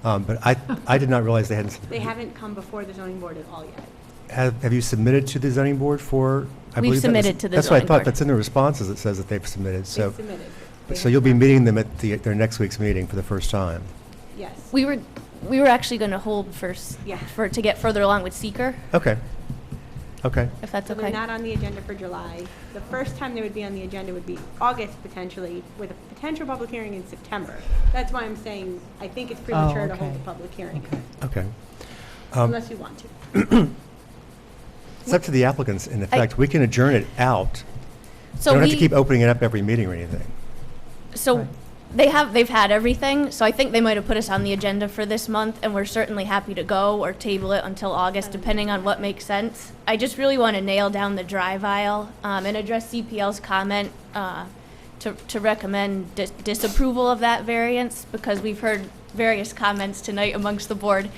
But I did not realize they hadn't. they haven't come before the zoning board at all yet. Have you submitted to the zoning board for? I We've believe that was- submitted to the That's what I zoning thought. board. That's in the responses. It says that they've submitted. So, They submitted. so you'll be meeting them at their next week's meeting for the first time. Yes. We were actually going to hold first Yeah. to get further along with seeker, Okay. Okay. if that's So they're okay. not on the agenda for July. The first time they would be on the agenda would be August potentially, with a potential public hearing in September. That's why I'm saying I think it's premature to hold okay. a public hearing, Okay. unless you want to. It's up to the applicants. In effect, we can adjourn it out. So we don't we, have to keep opening it up every meeting or anything. so they've had everything. So I think they might have put us on the agenda for this month, and we're certainly happy to go or table it until August, depending on what makes sense. I just really want to nail down the drive aisle and address CPL's comment to recommend disapproval of that variance, because we've heard various comments tonight amongst the board.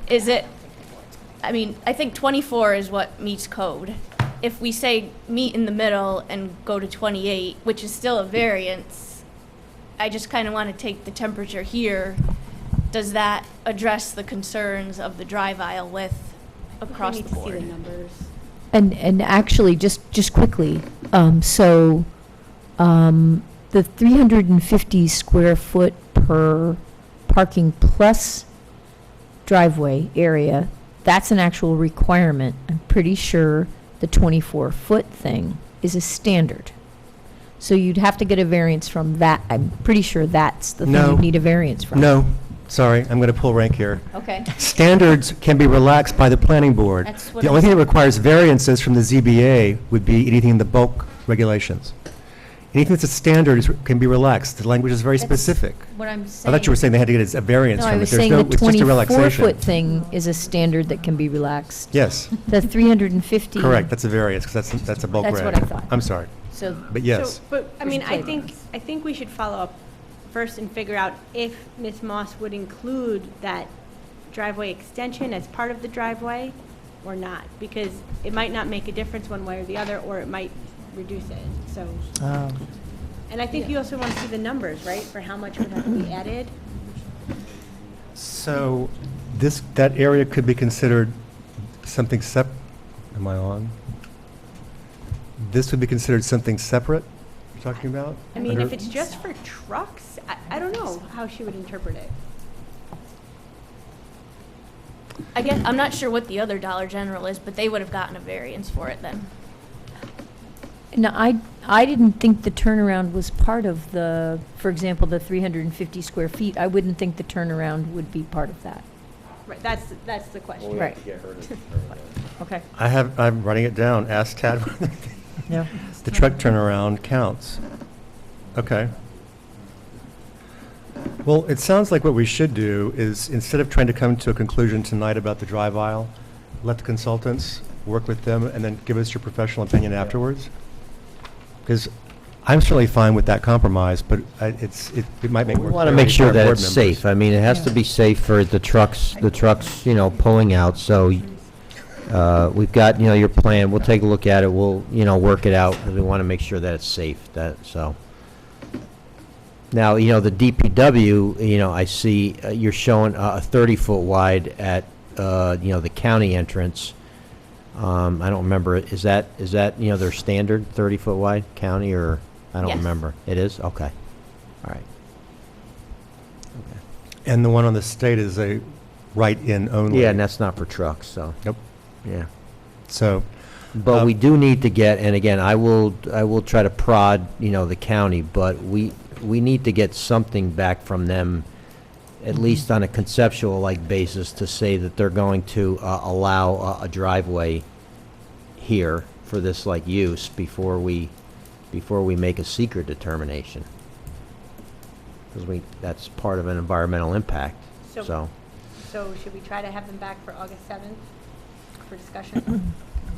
I think 24 is what meets code. If we say meet in the middle and go to 28, which is still a variance, I just kind of want to take the temperature here. Does that address the concerns of the drive aisle width across We the need to see board? the numbers. And actually, just quickly, the 350 square foot per parking plus driveway area, that's an actual requirement. I'm pretty sure the 24-foot thing is a standard. So you'd have to get a variance from that. I'm pretty sure that's the thing No. you'd need a variance from. No, sorry, I'm going to pull rank here. Okay. Standards can be relaxed by the planning board. That's what The I'm only thing that saying. requires variances from the ZBA would be anything in the bulk regulations. Anything that's a standard can be relaxed. The language is very That's specific. what I'm I saying. thought you were saying they had to get a variance No, I from it. was There's saying no, the it's just a relaxation. 24-foot thing is a standard that can be relaxed. Yes, The 350. correct, that's a variance, because that's a bulk That's grant. what I thought. I'm sorry, So, but yes. So, but, I mean, I There's think we should follow up first and figure out if Ms. Moss would include that driveway extension as part of the driveway or not, because it might not make a difference one way or the other, or it might reduce it, so. And I think you also want to see the numbers, right, for how much would have to be added? So that area could be considered something am I on? This would be considered something separate, you're talking about? I mean, if Under- it's just for trucks, I don't know how she would interpret it. I guess, I'm not sure what the other Dollar General is, but they would have gotten a variance for it then. no, I didn't think the turnaround was part of the, for example, the 350 square feet. I wouldn't think the turnaround would be part of that. Right, that's the question. Right. Okay. I'm writing it down, ask Tad whether Yeah. the truck turnaround counts. Okay. Well, it sounds like what we should do is, instead of trying to come to a conclusion tonight about the drive aisle, let the consultants work with them and then give us your professional opinion afterwards. Because I'm certainly fine with that compromise, but it might make We more want to clarity make for sure our that board it's members. safe. I mean, it has to be safe for the trucks, pulling out, so, we've got, your plan, we'll take a look at it, we'll, work it out, 'cause we want to make sure that it's safe, so. Now, the DPW, I see, you're showing a 30-foot wide at, the county entrance. I don't remember, is that, their standard, 30-foot wide, county, or, I don't Yes. remember? It is? Okay. All right. And the one on the state is a right-in only. Yeah, and that's not for trucks, so. Nope. Yeah. So, But we do need to get, and again, I will try to prod, the county, but we need to get something back from them, at least on a conceptual like basis, to say that they're going to allow a driveway here for this like use before we make a secret determination. Because that's part of an environmental impact, so. So should we try to have them back for August 7th for discussion?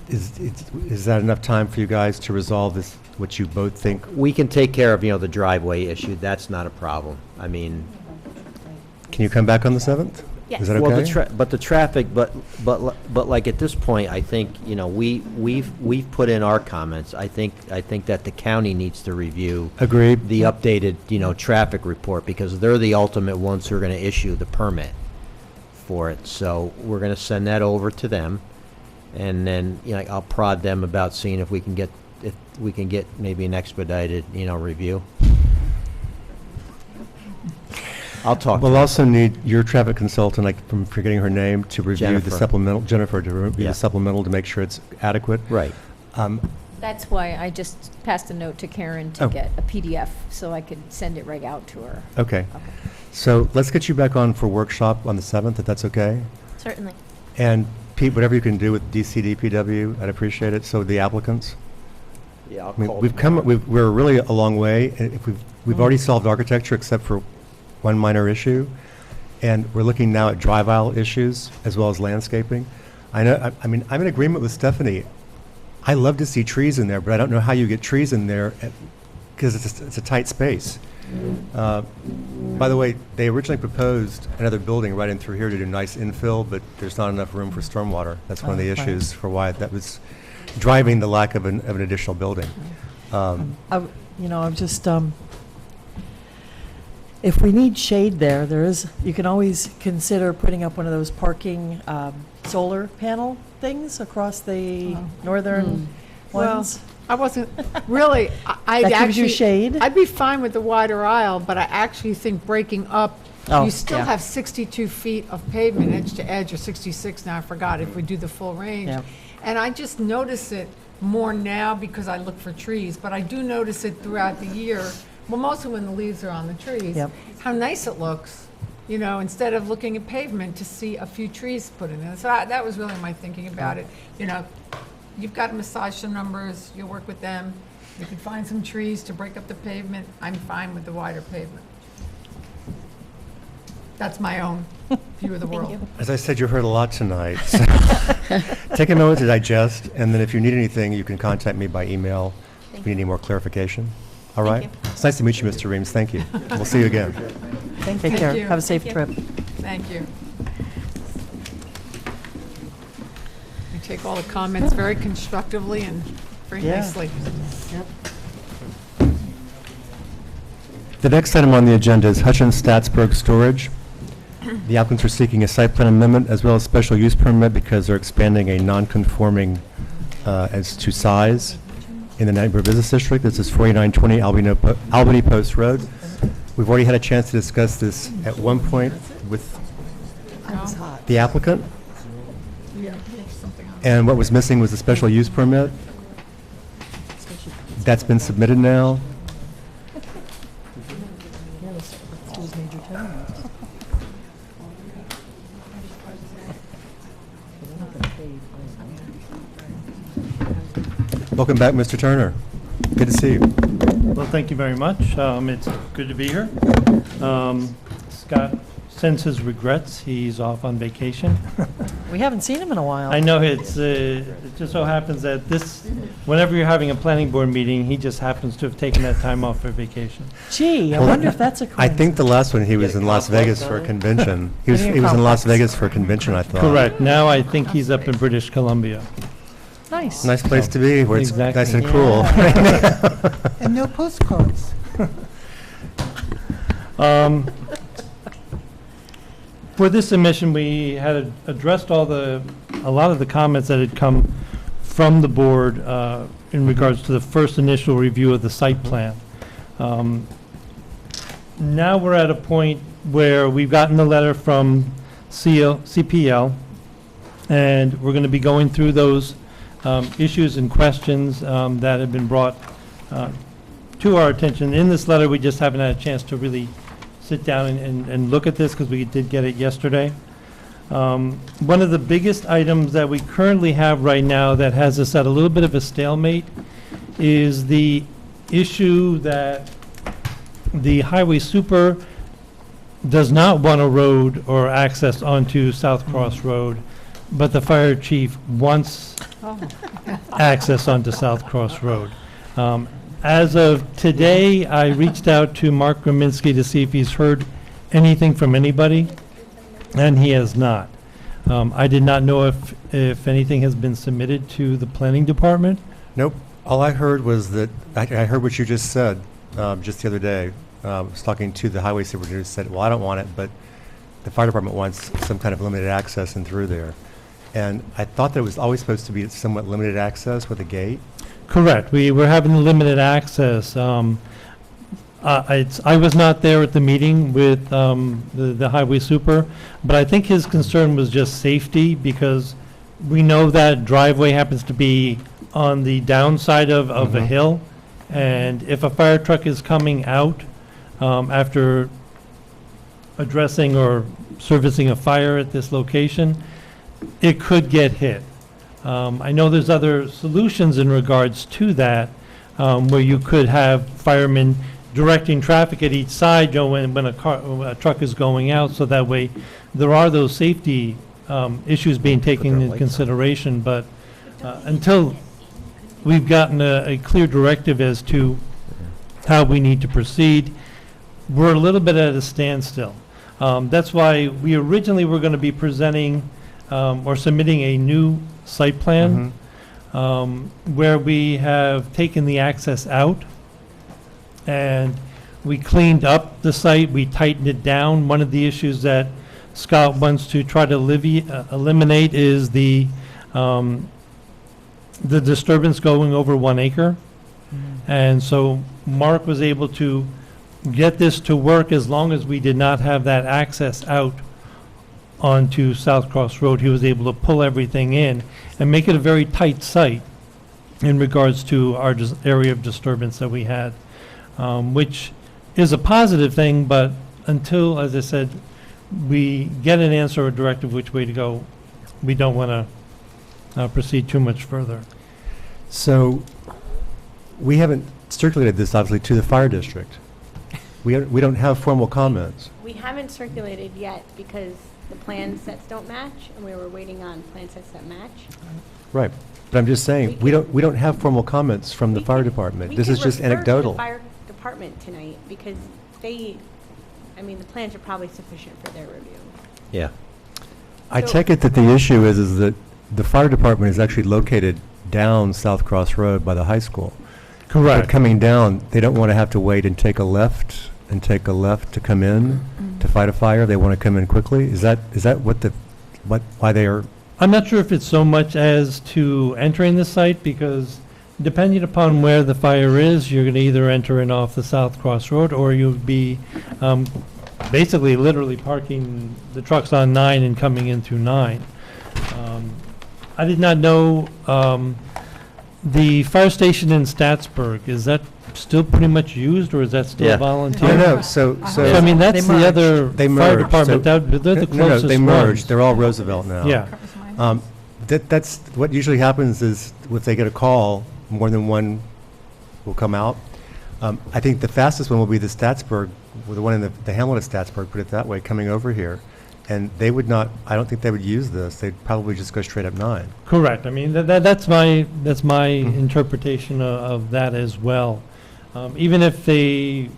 is that enough time for you guys to resolve this, what you both think? We can take care of, the driveway issue, that's not a problem. I mean, Can you come back on the 7th? Yes. Is that well, okay? but the traffic, but like at this point, I think, we've put in our comments. I think that the county needs to review Agreed. the updated, traffic report, because they're the ultimate ones who are gonna issue the permit for it. So we're gonna send that over to them, and then, I'll prod them about seeing if we can get maybe an expedited, review. I'll talk. We'll also need your traffic consultant, I'm forgetting her name, to review the Jennifer. supplemental, Jennifer, to review Yeah. the supplemental to make sure it's adequate. Right. That's why I just passed a note to Karen to Oh. get a PDF so I could send it right out to her. Okay. So let's get you back on for workshop on the 7th, if that's okay. Certainly. And Pete, whatever you can do with DCDPW, I'd appreciate it. So the applicants. Yeah, I'll I mean, call we've tomorrow. we're really a long way. And if we've already solved architecture except for one minor issue, and we're looking now at drive aisle issues as well as landscaping. I know, I mean, I'm in agreement with Stephanie. I love to see trees in there, but I don't know how you get trees in there because it's a tight space. By the way, they originally proposed another building right in through here to do nice infill, but there's not enough room for stormwater. That's one of the issues for why that was driving the lack of an additional building. I'm just, if we need shade there, you can always consider putting up one of those parking solar panel things across the northern ones. I wasn't, really, I'd That gives you actually, shade? I'd be fine with the wider aisle, but I actually think breaking up, Oh, you still yeah. have 62 feet of pavement edge to edge, or 66 now, I forgot, if we do the full range. Yeah. And I just notice it more now because I look for trees, but I do notice it throughout the year, well, mostly when the leaves are on the trees, Yep. how nice it looks, instead of looking at pavement to see a few trees put in there. So that was really my thinking about it. You've got to massage some numbers, you'll work with them, We could find some trees to break up the pavement. I'm fine with the wider pavement. That's my own view of the world. As I said, you heard a lot tonight. So take a moment to digest, and then if you need anything, you can contact me by email if you need any more clarification. All right? you. It's nice to meet you, Mr. Reams. Thank you. We'll see you again. Take care. you. Have a safe trip. Thank you. You take all the comments very constructively and very Yeah. nicely. The next item on the agenda is HUTCHINS STAATSBURG Storage. The applicants are seeking a site plan amendment as well as special use permit because they're expanding a non-conforming as to size in the neighborhood business district. This is 4920 Albany Post Road. We've already had a chance to discuss this at one point with the applicant. And what was missing was the special use permit. That's been submitted now. Welcome back, Mr. Turner. Good to see you. Well, thank you very much. It's good to be here. Scott sends his regrets. He's off on vacation. We haven't seen him in a while. I know it just so happens that whenever you're having a planning board meeting, he just happens to have taken that time off for vacation. Gee, I wonder if that's a coincidence. I think the last one, he was in Las Vegas for a convention. He was in Las Vegas for a convention, I thought. Correct. Now I think he's up in British Columbia. Nice. Nice place to be, where it's Exactly. nice and cool. And no postcards. For this submission, we had addressed a lot of the comments that had come from the board in regards to the first initial review of the site plan. Now we're at a point where we've gotten the letter from CPL, and we're going to be going through those issues and questions that have been brought to our attention. In this letter, we just haven't had a chance to really sit down and look at this because we did get it yesterday. One of the biggest items that we currently have right now that has us at a little bit of a stalemate is the issue that the highway super does not want a road or access onto South Cross Road, but the fire chief wants access onto South Cross Road. As of today, I reached out to Mark Graminsky to see if he's heard anything from anybody, and he has not. I did not know if anything has been submitted to the planning department. Nope. All I heard was that, I heard what you just said just the other day. I was talking to the highway superintendent who said, well, I don't want it, but the fire department wants some kind of limited access in through there. And I thought that it was always supposed to be somewhat limited access with a gate. Correct. We were having limited access. I was not there at the meeting with the highway super, but I think his concern was just safety because we know that driveway happens to be on the downside of a hill, and if a fire truck is coming out after addressing or servicing a fire at this location, it could get hit. I know there's other solutions in regards to that, where you could have firemen directing traffic at each side, when a truck is going out, so that way there are those safety issues being taken into consideration. But until we've gotten a clear directive as to how we need to proceed, we're a little bit at a standstill. That's why we originally were going to be presenting or submitting a new site plan where we have taken the access out and we cleaned up the site, we tightened it down. One of the issues that Scott wants to try to eliminate is the disturbance going over 1 acre. And so Mark was able to get this to work as long as we did not have that access out onto South Cross Road. He was able to pull everything in and make it a very tight site in regards to our area of disturbance that we had, which is a positive thing, but until, as I said, we get an answer or directive which way to go, we don't want to proceed too much further. So we haven't circulated this, obviously, to the fire district. We don't have formal comments. We haven't circulated yet because the plan sets don't match, and we were waiting on plan sets that match. Right. But I'm just saying, we don't have formal comments from the fire department. This is just anecdotal. We could refer to the fire department tonight because the plans are probably sufficient for their review. Yeah. I take it that the issue is that the fire department is actually located down South Cross Road by the high school. Correct. But coming down, they don't want to have to wait and take a left to come in to fight a fire. They want to come in quickly. Is that why they are? I'm not sure if it's so much as to entering the site, because depending upon where the fire is, you're going to either enter in off the South Cross Road, or you'll be basically literally parking the trucks on 9 and coming in through 9. I did not know the fire station in STAATSBURG, is that still pretty much used, or is that still Yeah. volunteer? No, so I mean, that's the other They fire merged. department, So- they're the No, closest they ones. merged. They're all Roosevelt now. Yeah. That's what usually happens is if they get a call, more than one will come out. I think the fastest one will be the STAATSBURG, the one in the hamlet of STAATSBURG, put it that way, coming over here. And they would not, I don't think they would use this. They'd probably just go straight up 9. Correct. I mean, that's my interpretation of that as well. Even if they,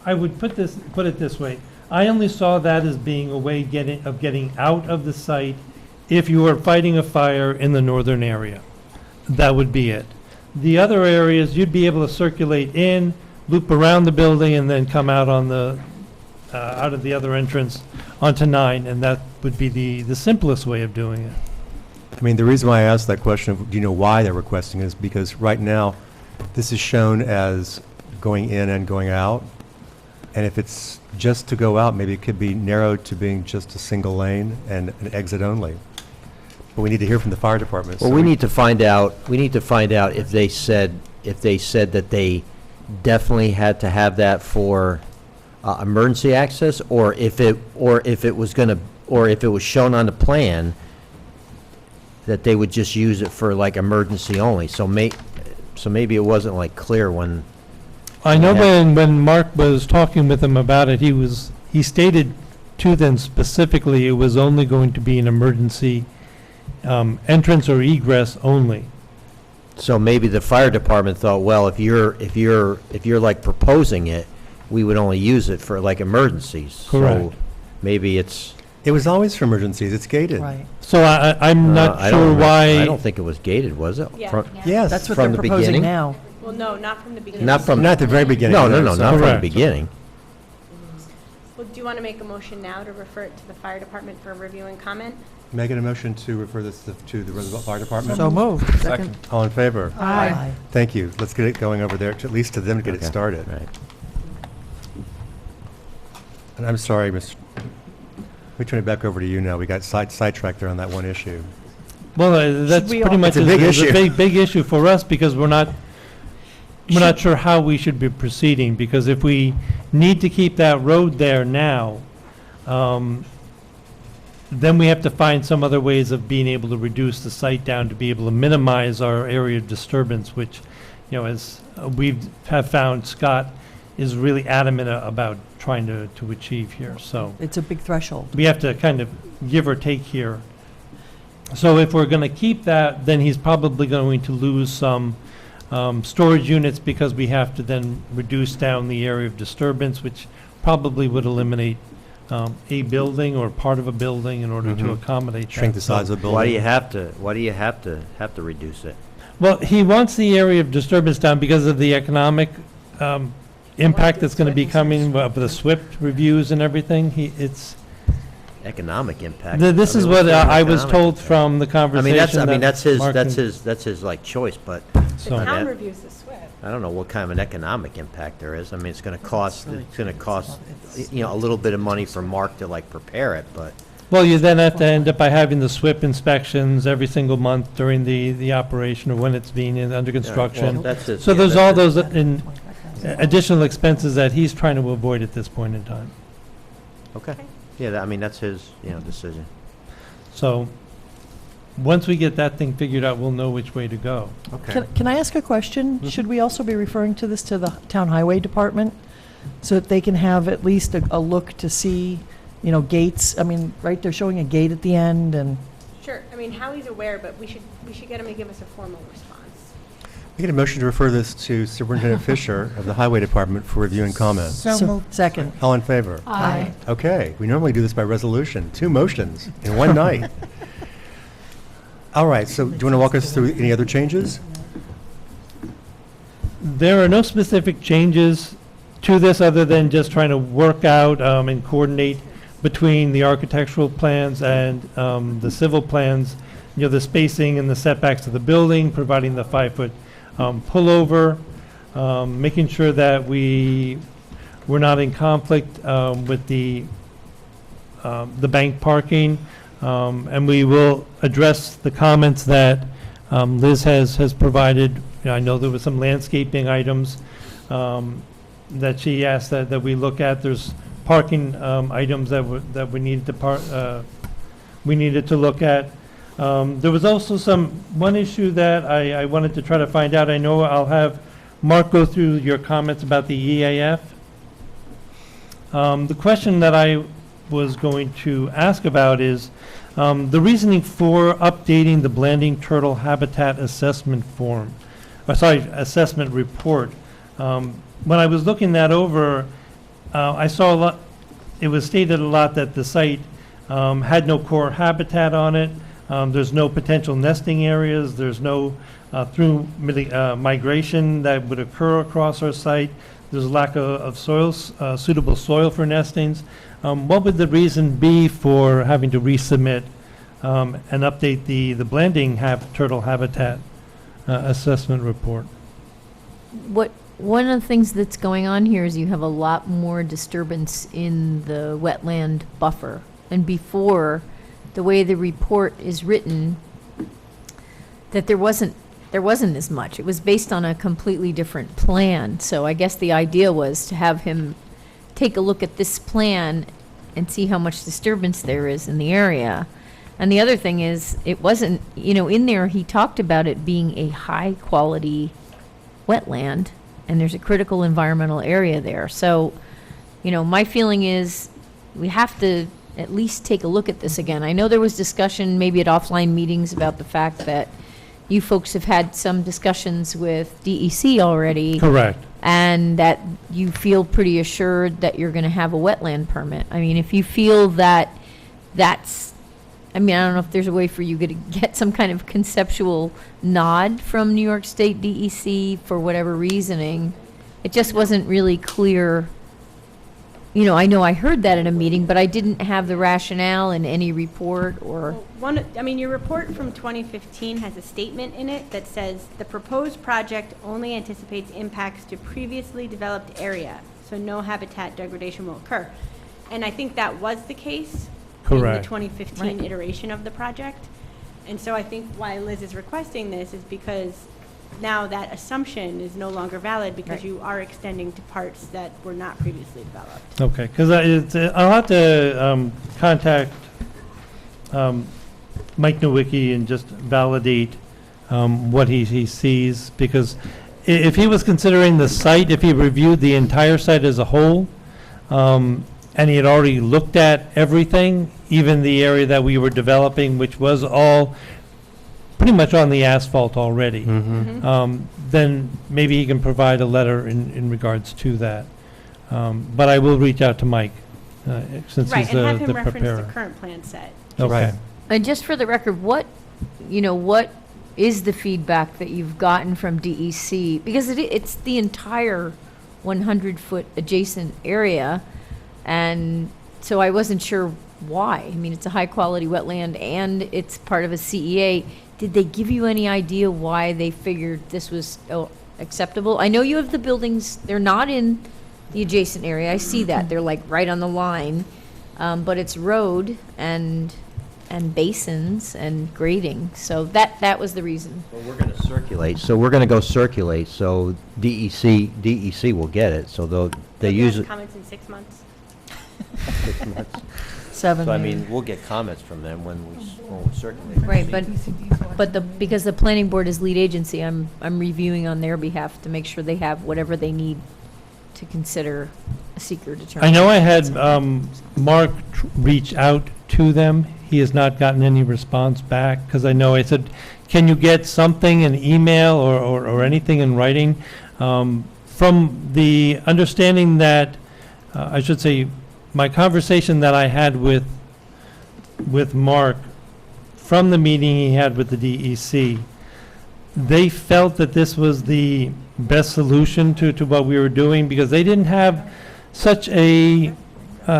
I would put it this way. I only saw that as being a way of getting out of the site if you were fighting a fire in the northern area. That would be it. The other areas, you'd be able to circulate in, loop around the building, and then come out on the out of the other entrance onto 9, and that would be the simplest way of doing it. I mean, the reason why I asked that question of, do you know why they're requesting is because right now, this is shown as going in and going out. And if it's just to go out, maybe it could be narrowed to being just a single lane and an exit only. But we need to hear from the fire department. Well, so we need to find out if they said that they definitely had to have that for emergency access, or if it was shown on the plan that they would just use it for like emergency only. So maybe it wasn't like clear when. I know when Mark was talking with them about it, he stated to them specifically it was only going to be an emergency entrance or egress only. So maybe the fire department thought, well, if you're like proposing it, we would only use it for like emergencies. Correct. So maybe it's. It was always for emergencies. It's gated. Right. So I'm not sure why. I don't think it was gated, was it? Yeah. Yes. That's what From they're the proposing beginning? now. Well, no, not from the beginning. Not from. Not at the very beginning. No, so- not from the Correct. beginning. Well, do you want to make a motion now to refer it to the fire department for review and comment? Making a motion to refer this to the Roosevelt Fire Department? So moved. Second. All in favor? Aye. Thank you. Let's get it going over there, at least to them to get it Okay. started. Right. And I'm sorry, let me turn it back over to you now. We got sidetracked there on that one issue. Well, that's we pretty all- much It's a big issue. big issue for us, because we're not sure how we should be proceeding, because if we need to keep that road there now, then we have to find some other ways of being able to reduce the site down to be able to minimize our area of disturbance, which, as we have found, Scott is really adamant about trying to achieve here. So It's a big threshold. we have to kind of give or take here. So if we're going to keep that, then he's probably going to lose some storage units, because we have to then reduce down the area of disturbance, which probably would eliminate a building or part of a building in order to accommodate that. Shrink the size of the building. Why do you have to reduce it? Well, he wants the area of disturbance down because of the economic impact that's going to be coming with the SWIFT reviews and everything. It's Economic impact. this is what what's the I was economic told impact? from the conversation. That's Mark and- his like choice, but The So- I town mean, reviews the SWIFT. I don't know what kind of an economic impact there is. I mean, it's going to cost a little bit of money for Mark to like prepare it, but Well, you then have to end up by having the SWIP inspections every single month during the operation or when it's being under construction. well, that's his- So yeah, there's that's all his- those additional expenses that he's trying to avoid at this point in time. okay. Yeah, I mean, that's his, decision. So once we get that thing figured out, we'll know which way to go. Okay. Can I ask a question? Should we also be referring to this to the Town Highway Department? So that they can have at least a look to see, gates? I mean, right, they're showing a gate at the end and... Sure, I mean, Howie's aware, but we should get him to give us a formal response. We get a motion to refer this to Superintendent Fisher of the Highway Department for review and comment. So moved. Second. All in favor? Aye. Okay, we normally do this by resolution, 2 motions in one night. All right, so do you want to walk us through any other changes? There are no specific changes to this other than just trying to work out and coordinate between the architectural plans and the civil plans, the spacing and the setbacks of the building, providing the 5-foot pullover, making sure that we're not in conflict with the bank parking, and we will address the comments that Liz has provided. I know there were some landscaping items that she asked that we look at. There's parking items that we needed to look at. There was also one issue that I wanted to try to find out. I know I'll have Mark go through your comments about the EAF. The question that I was going to ask about is the reasoning for updating the Blanding Turtle Habitat Assessment assessment report. When I was looking that over, I saw a lot. It was stated a lot that the site had no core habitat on it. There's no potential nesting areas. There's no through migration that would occur across our site. There's a lack of suitable soil for nestings. What would the reason be for having to resubmit and update the Blanding turtle habitat assessment report? One of the things that's going on here is you have a lot more disturbance in the wetland buffer. And before, the way the report is written, that there wasn't as much. It was based on a completely different plan. So I guess the idea was to have him take a look at this plan and see how much disturbance there is in the area. And the other thing is, it wasn't, in there, he talked about it being a high-quality wetland, and there's a critical environmental area there. So, my feeling is we have to at least take a look at this again. I know there was discussion maybe at offline meetings about the fact that you folks have had some discussions with DEC already. Correct. And that you feel pretty assured that you're going to have a wetland permit. I mean, if you feel that I don't know if there's a way for you to get some kind of conceptual nod from New York State DEC for whatever reasoning. It just wasn't really clear. I know I heard that in a meeting, but I didn't have the rationale in any report or... Your report from 2015 has a statement in it that says, the proposed project only anticipates impacts to previously developed area, so no habitat degradation will occur. And I think that was the case in the Correct. 2015 iteration of the project. And so I think why Liz is requesting this is because now that assumption is no longer valid because you are extending to parts that were not previously developed. Okay, because I'll have to contact Mike Nowicki and just validate what he sees, because if he was considering the site, if he reviewed the entire site as a whole, and he had already looked at everything, even the area that we were developing, which was all pretty much on the asphalt already, then maybe he can provide a letter in regards to that. But I will reach out to Mike, since he's Right, and have the him reference preparer. the current plan set. Okay. And just for the record, what is the feedback that you've gotten from DEC? Because it's the entire 100-foot adjacent area, and so I wasn't sure why. I mean, it's a high-quality wetland, and it's part of a CEA. Did they give you any idea why they figured this was acceptable? I know you have the buildings, they're not in the adjacent area. I see that. They're like right on the line. But it's road and basins and grading. So that was the reason. Well, we're going to circulate. So we're going to go circulate. So DEC will get it. So they use it. Comments in 6 months. 6 months. 7. So, I yeah. mean, we'll get comments from them when we circulate. Right, but because the planning board is lead agency, I'm reviewing on their behalf to make sure they have whatever they need to consider a seeker I determination. know I had Mark reach out to them. He has not gotten any response back, because I know I said, can you get something, an email or anything in writing? From the understanding that, I should say, my conversation that I had with Mark from the meeting he had with the DEC, they felt that this was the best solution to what we were doing, because they didn't have such a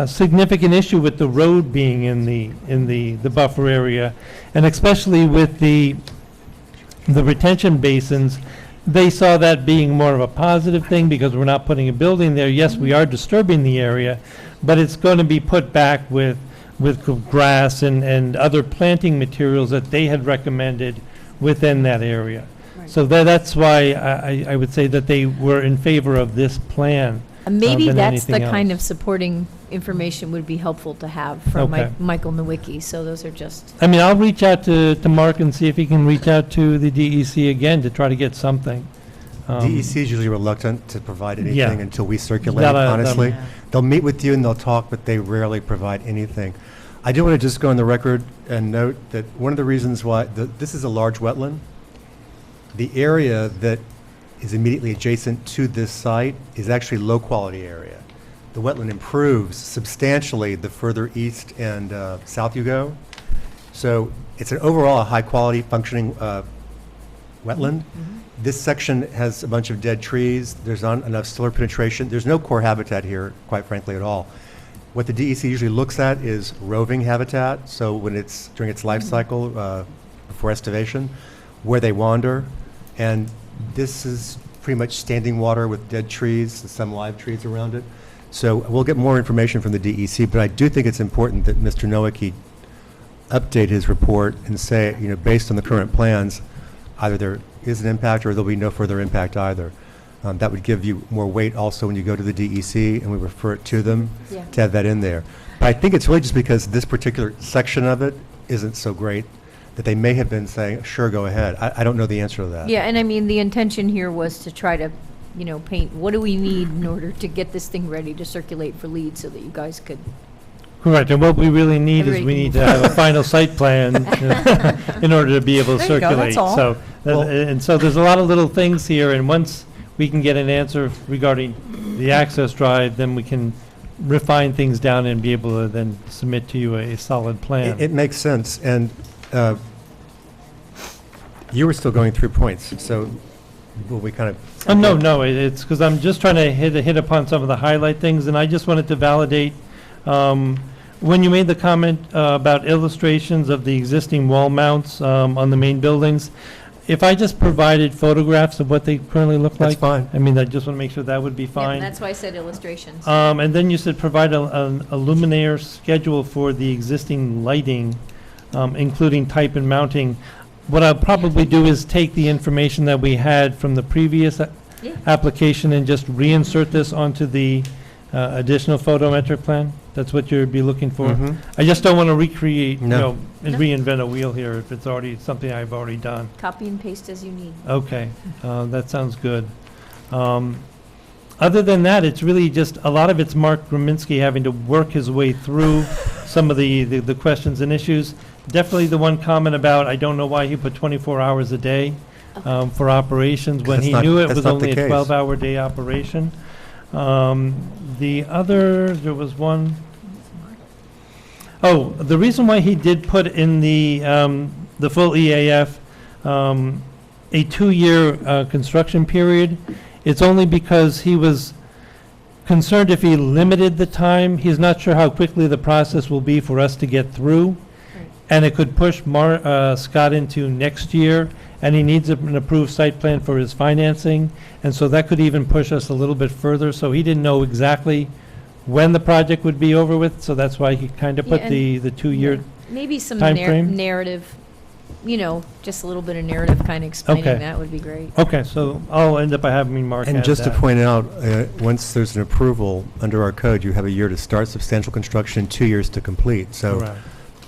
significant issue with the road being in the buffer area, and especially with the retention basins. They saw that being more of a positive thing, because we're not putting a building there. Yes, we are disturbing the area, but it's going to be put back with grass and other planting materials that they had recommended within that area. So that's why I would say that they were in favor of this plan. Maybe than that's the anything kind else. of supporting information would be helpful to have from Okay. Michael Nowicki, so those are just, I mean, I'll reach out to Mark and see if he can reach out to the DEC again to try to get something. DEC is usually reluctant to provide Yeah. anything until we circulate, That, honestly. Yeah. They'll meet with you and they'll talk, but they rarely provide anything. I do want to just go on the record and note that one of the reasons why, this is a large wetland. The area that is immediately adjacent to this site is actually low-quality area. The wetland improves substantially the further east and south you go. So it's an overall a high-quality functioning wetland. This section has a bunch of dead trees. There's not enough solar penetration. There's no core habitat here, quite frankly, at all. What the DEC usually looks at is roving habitat. So when it's during its life cycle, before estivation, where they wander. And this is pretty much standing water with dead trees and some live trees around it. So we'll get more information from the DEC, but I do think it's important that Mr. Nowicki update his report and say, you know, based on the current plans, either there is an impact or there'll be no further impact either. That would give you more weight also when you go to the DEC and we refer it to them Yeah. to have that in there. But I think it's really just because this particular section of it isn't so great that they may have been saying, sure, go ahead. I don't know the answer to that. yeah, and I mean, the intention here was to try to, you know, paint, what do we need in order to get this thing ready to circulate for lead so that you guys could, Correct, and what we really need is Everybody we can need to have a final site plan in order to be able to There you go, circulate. that's all. So, and so there's a lot of little things here, and once we can get an answer regarding the access drive, then we can refine things down and be able to then submit to you a solid plan. It makes sense, and you were still going through points, so will we kind of... No, it's because I'm just trying to hit upon some of the highlight things, and I just wanted to validate, when you made the comment about illustrations of the existing wall mounts on the main buildings, if I just provided photographs of what they currently look like? That's fine. I mean, I just want to make sure that would be yeah, fine. that's why I said illustrations. And then you said provide a luminaire schedule for the existing lighting, including type and mounting. What I'll probably do is take the information that we had from the previous Yeah. application and just reinsert this onto the additional photometric plan? That's what you'd be looking for? Mhm. I just don't want to recreate, you No. know, and No. reinvent a wheel here if it's already something I've already done. Copy and paste as you need. Okay, that sounds good. Other than that, it's really just, a lot of it's Mark Graminsky having to work his way through some of the questions and issues. Definitely the one comment about, I don't know why he put 24 hours a day for operations when That's he not- knew it that's was not the only a case. 12-hour day operation. The other, there was one, oh, the reason why he did put in the full EAF, a 2-year construction period, it's only because he was concerned if he limited the time, he's not sure how quickly the process will be for us to get through. And it could push Scott into next year, and he needs an approved site plan for his financing. And so that could even push us a little bit further. So he didn't know exactly when the project would be over with, so that's why he kind of Yeah, put the 2-year Maybe some timeframe? narrative just a little bit of narrative kind of explaining Okay. that would be great. Okay, so I'll end up by having Mark And add just to that. point out, once there's an approval under our code, you have a year to start substantial construction, 2 years to complete. So Correct.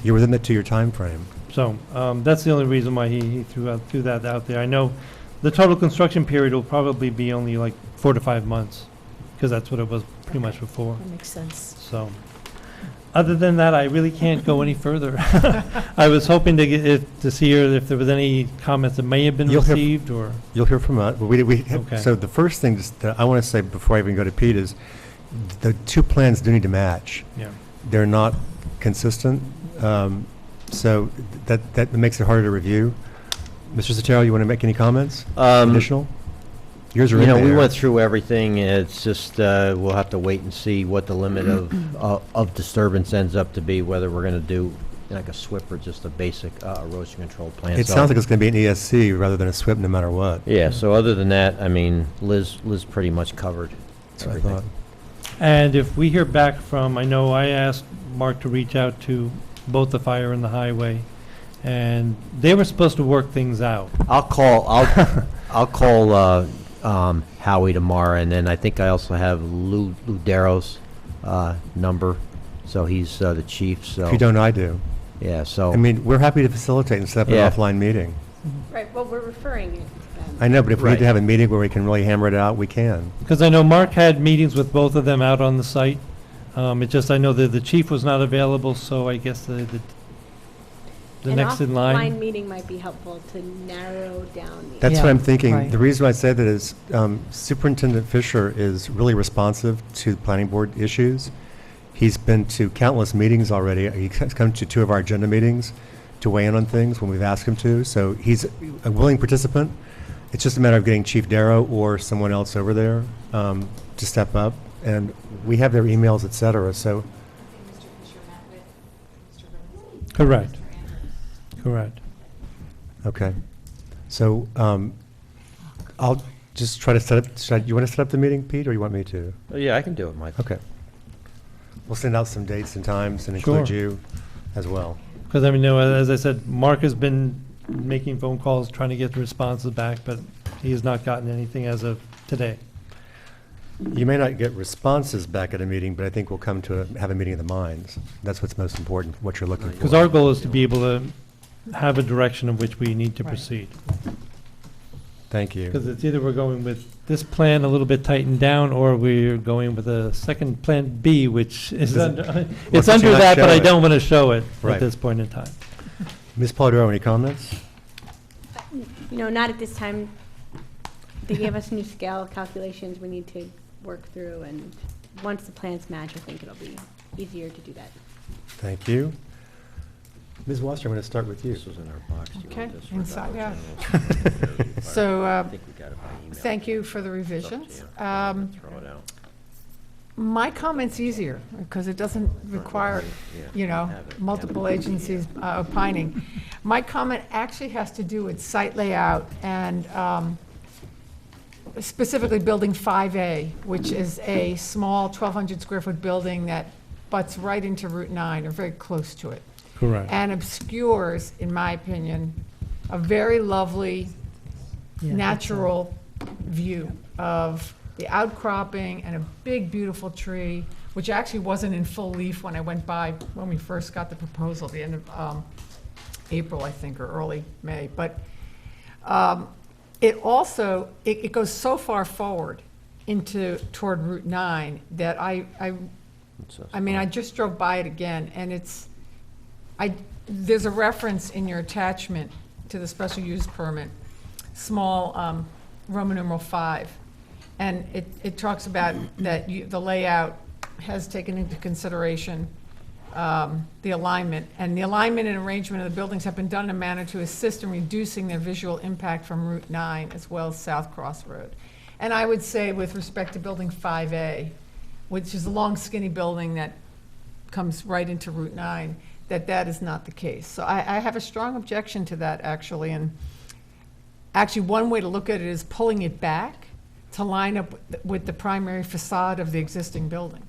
you're within the 2-year time frame. So that's the only reason why he threw that out there. I know the total construction period will probably be only like 4 to 5 months, because that's what it was pretty much before. That makes sense. So, other than that, I really can't go any further. I was hoping to to see if there was any comments that may have been You'll hear- received, or You'll hear from us. Okay. So the first thing that I want to say before I even go to Pete is the two plans do need to match. yeah. They're not consistent, so that makes it harder to review. Mr. Sotero, you want to make any comments? Additional? Yours are in there. We went through everything. It's just, we'll have to wait and see what the limit of disturbance ends up to be, whether we're going to do like a SWIP or just a basic erosion control plan. It sounds like it's going to be an ESC rather than a SWIP no matter what. Yeah, so other than that, I mean, Liz pretty much covered That's what I everything. thought. And if we hear back from, I know I asked Mark to reach out to both the fire and the highway, and they were supposed to work things out. I'll call Howie tomorrow, and then I think I also have Lou Daro's number, so he's the chief, so. If you don't, I do. Yeah, so. I mean, we're happy to facilitate and set up an Yeah. offline meeting. Right, well, we're referring it to them. I know, but if we need Right. to have a meeting where we can really hammer it out, we can. Because I know Mark had meetings with both of them out on the site. It just, I know that the chief was not available, so I guess the next in An line. offline meeting might be helpful to narrow down the. That's what Yeah, I'm thinking. right. The reason I say that is Superintendent Fisher is really responsive to planning board issues. He's been to countless meetings already. He's come to 2 of our agenda meetings to weigh in on things when we've asked him to. So he's a willing participant. It's just a matter of getting Chief Darrow or someone else over there to step up. And we have their emails, et cetera, so. Correct. Correct. Okay. So I'll just try to set up, you want to set up the meeting, Pete, or you want me to? Yeah, I can do it, Mike. Okay. We'll send out some dates and times and include Sure. you as well. Because I mean, as I said, Mark has been making phone calls, trying to get the responses back, but he has not gotten anything as of today. You may not get responses back at a meeting, but I think we'll come to have a meeting of the minds. That's what's most important, what you're looking for. Because our goal is to be able to have a direction of which we need to Right. proceed. Thank you. Because it's either we're going with this plan a little bit tightened down, or we're going with a second plan B, which is Doesn't- under, Why it's don't you under not that, but show I it? don't want to show it Right. at this point in time. Ms. Polidoro, any comments? Not at this time. They gave us new scale calculations we need to work through, and once the plans match, I think it'll be easier to do that. Thank you. Ms. Wasser, I'm going to start with you. This was in our box. Do you want Okay, this for inside, Dollar yeah. General? So, I think we got it by email. thank you for the It's up to revisions. you. Throw it out. My comment's easier, because it doesn't require, Yeah, have it. multiple Have it. agencies opining. My comment actually has to do with site layout and specifically Building 5A, which is a small 1,200 square foot building that butts right into Route 9, or very close to it, Correct. and obscures, in my opinion, a very lovely natural view of the outcropping and a big, beautiful tree, which actually wasn't in full leaf when I went by, when we first got the proposal, the end of April, I think, or early May. But it also, it goes so far forward toward Route 9 that I mean, I just drove by it again, and there's a reference in your attachment to the special use permit, small Roman numeral 5. And it talks about that the layout has taken into consideration the alignment. And the alignment and arrangement of the buildings have been done in a manner to assist in reducing their visual impact from Route 9 as well as South Cross Road. And I would say with respect to Building 5A, which is a long skinny building that comes right into Route 9, that is not the case. So I have a strong objection to that, actually. And actually, one way to look at it is pulling it back to line up with the primary facade of the existing building.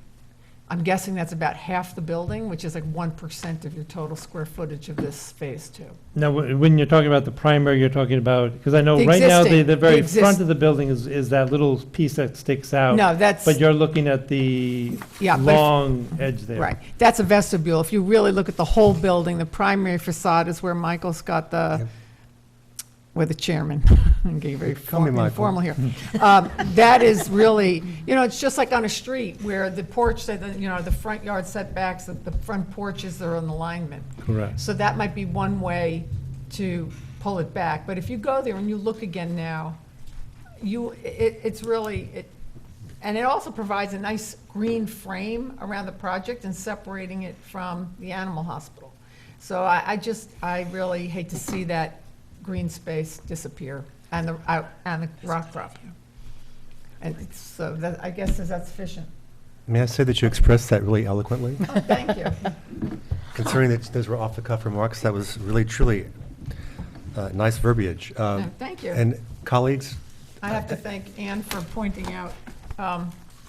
I'm guessing that's about half the building, which is like 1% of your total square footage of this phase 2. Now, when you're talking about the primary, you're talking about, because I know The right now, existing- the very the front exist- of the building is that little piece that sticks out. No, that's- But you're looking at the Yeah, but if- long edge there. Right, that's a vestibule. If you really look at the whole building, the primary facade is where Michael's got the, where the chairman, I'm getting very Call me Michael. informal here. That is really, it's just like on a street where the porch, the front yard setbacks, the front porches are in alignment. Correct. So that might be one way to pull it back. But if you go there and you look again now, it's really, and it also provides a nice green frame around the project and separating it from the animal hospital. So I really hate to see that green space disappear and the rock crop. And so that, I guess, is that sufficient? May I say that you expressed that really eloquently? Oh, thank you. Considering that those were off-the-cuff remarks, that was really, truly nice verbiage. Thank you. And colleagues, I have to thank Anne for pointing out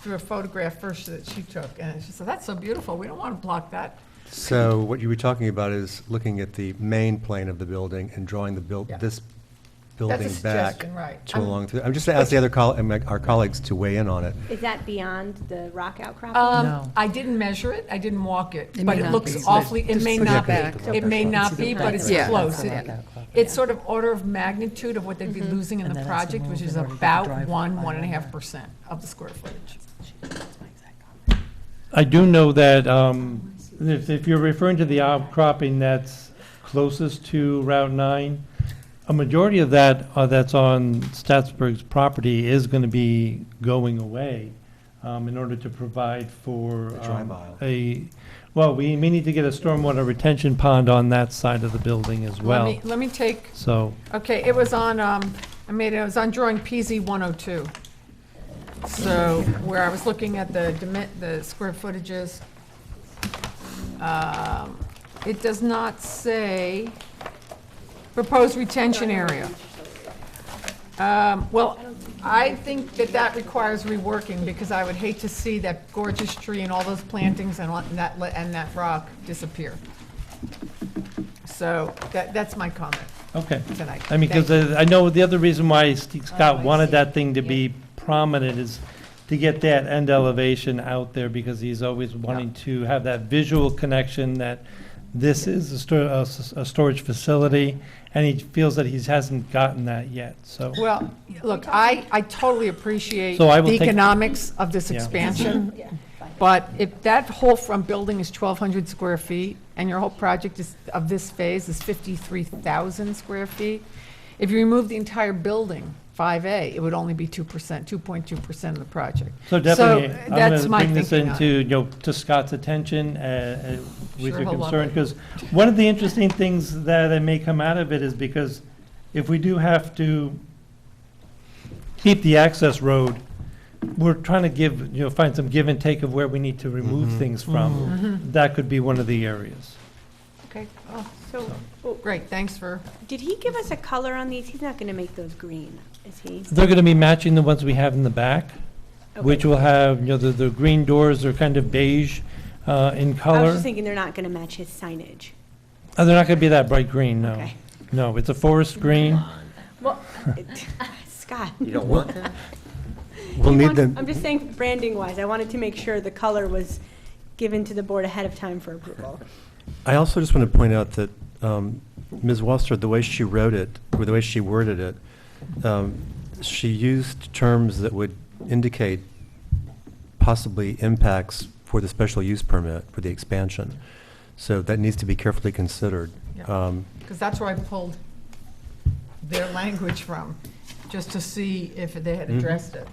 through a photograph first that she took. And she said, that's so beautiful. We don't want to block that. so what you were talking about is looking at the main plane of the building and drawing Yeah. this building back suggestion, right. to along through. I'm just going to ask the other our colleagues to weigh in on it. Is that beyond the rock outcropping? No. I didn't measure it, I didn't walk it, It but may it not looks be. awfully, it Just may push it not be. back. It may not be, but it's Yeah. close. Yeah. It's sort of order of magnitude of what they'd be losing in the project, which is about 1.5% of the square footage. I do know that if you're referring to the outcropping that's closest to Route 9, a majority of that that's on STAATSBURG's property is going to be going away in order to provide for dry mile. well, we need to get a stormwater retention pond on that side of the building as well. Let me take, So, okay, it was on, it was on drawing PZ 102. So where I was looking at the square footages, it does not say proposed retention area. Well, I think that requires reworking, because I would hate to see that gorgeous tree and all those plantings and that rock disappear. So that's my comment okay. tonight. I mean, Thank because you. I know the other reason why Scott I wanted see. that thing to be prominent is to get that end elevation out there, because he's always wanting to have that visual connection that this is a storage facility, and he feels that he hasn't gotten that yet, so. Well, look, I totally appreciate So I will the take- economics of this Yeah. expansion, but if that whole front building is 1,200 square feet, and your whole project of this phase is 53,000 square feet, if you remove the entire building, 5A, it would only be 2.2% of the project. So definitely, I'm that's going my to bring this thinking on into, to Scott's attention with Sure, your he'll love concern, it. because one of the interesting things that may come out of it is because if we do have to keep the access road, we're trying to find some give and take of where we need to remove things from. That could be one of the areas. Okay, so, great, thanks for, Did he give us a color on these? He's not going to make those green, is he? They're going to be matching the ones we have in the back, which will have, the green doors are kind of beige in I was color. just thinking they're not going to match his signage. Oh, they're not going to be that bright green, no. Okay. No, it's a forest green. Well, Scott. You don't want that? We'll need them. I'm just saying, branding-wise, I wanted to make sure the color was given to the board ahead of time for approval. I also just want to point out that Ms. Wasser, the way she wrote it, or the way she worded it, she used terms that would indicate possibly impacts for the special use permit for the expansion. So that needs to be carefully considered. because that's where I pulled their language from, just to see if they had addressed it.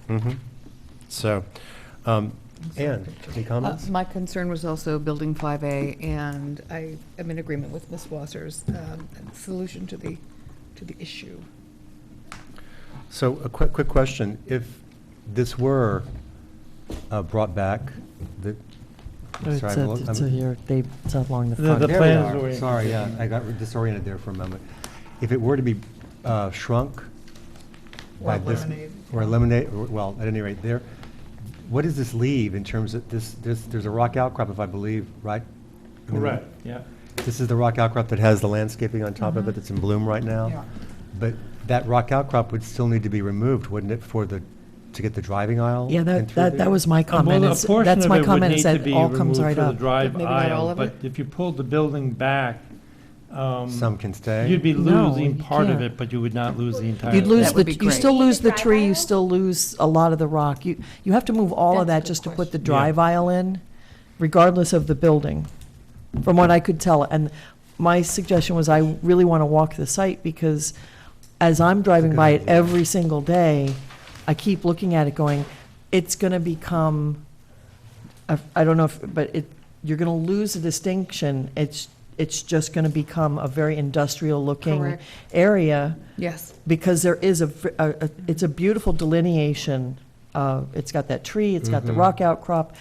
So, Ann, any comments? My concern was also building 5A, and I am in agreement with Ms. Wasser's solution to the issue. So a quick question. If this were brought back, It's along the The front. the There plan we is are. oriented. Sorry, yeah, I got disoriented there for a moment. If it were to be shrunk by this, eliminated. or eliminate, well, at any rate, there, what does this leave in terms of there's a rock outcrop, if I believe, right? I mean, Correct, yeah. This is the rock outcrop that has the landscaping on top of it that's in bloom right now. Yeah. But that rock outcrop would still need to be removed, wouldn't it, to get the driving aisle? Yeah, in that, through that there? was my comment. Well, a is- portion That's of my it would comment, need is to that be all comes removed right for the up. drive But maybe not all aisle, of but it? if you pulled the building back, Some can stay. you'd be No, losing you part of can't. it, but you would not lose the entire. You'd lose That would the, be you great. still lose the Drive tree, you aisle? still lose a lot of the rock. You have to move all of That's a that good just to put the question. drive aisle in, regardless of the building, from what I could tell. And my suggestion was, I really want to walk the site, because as I'm driving good by it idea. every single day, I keep looking at it going, it's going to become, I don't know if, but you're going to lose the distinction. It's just going to become a very industrial-looking Correct. area, Yes. because there is it's a beautiful delineation. It's got that tree, it's got the rock outcrop.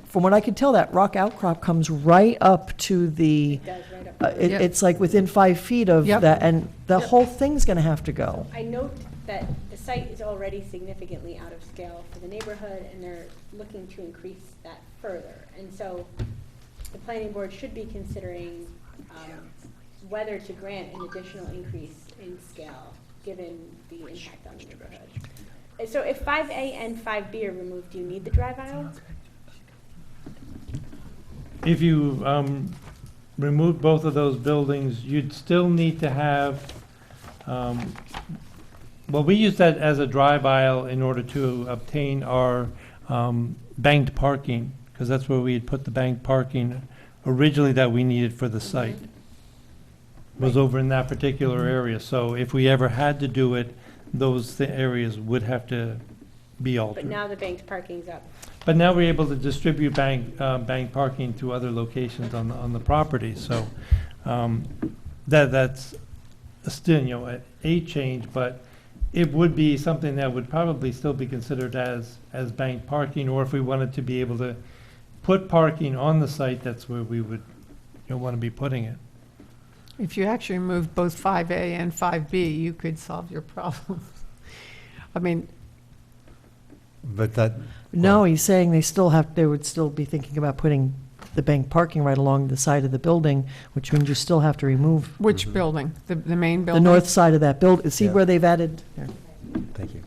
From what I could tell, that rock outcrop comes right up to the, It does right up. Yep. it's like within 5 feet of Yep. that, and the Yep. whole thing's going to have to go. I note that the site is already significantly out of scale for the neighborhood, and they're looking to increase that further. And so the planning board should be considering whether to grant an additional increase in scale, given the impact on the neighborhood. So if 5A and 5B are removed, do you need the drive aisle? If you remove both of those buildings, you'd still need to have, well, we use that as a drive aisle in order to obtain our banked parking, because that's where we had put the banked parking originally that we needed for the site. Was over in that particular area. So if we ever had to do it, those areas would have to be altered. But now the banked parking's up. But now we're able to distribute bank parking to other locations on the property, so that's still, a change, but it would be something that would probably still be considered as bank parking, or if we wanted to be able to put parking on the site, that's where we would, want to be putting it. If you actually moved both 5A and 5B, you could solve your problem. I mean, But that, No, he's saying they would still be thinking about putting the bank parking right along the side of the building, which means you still have to remove which building? The main the building? north side of that building. See Yeah. where they've added, there. thank you.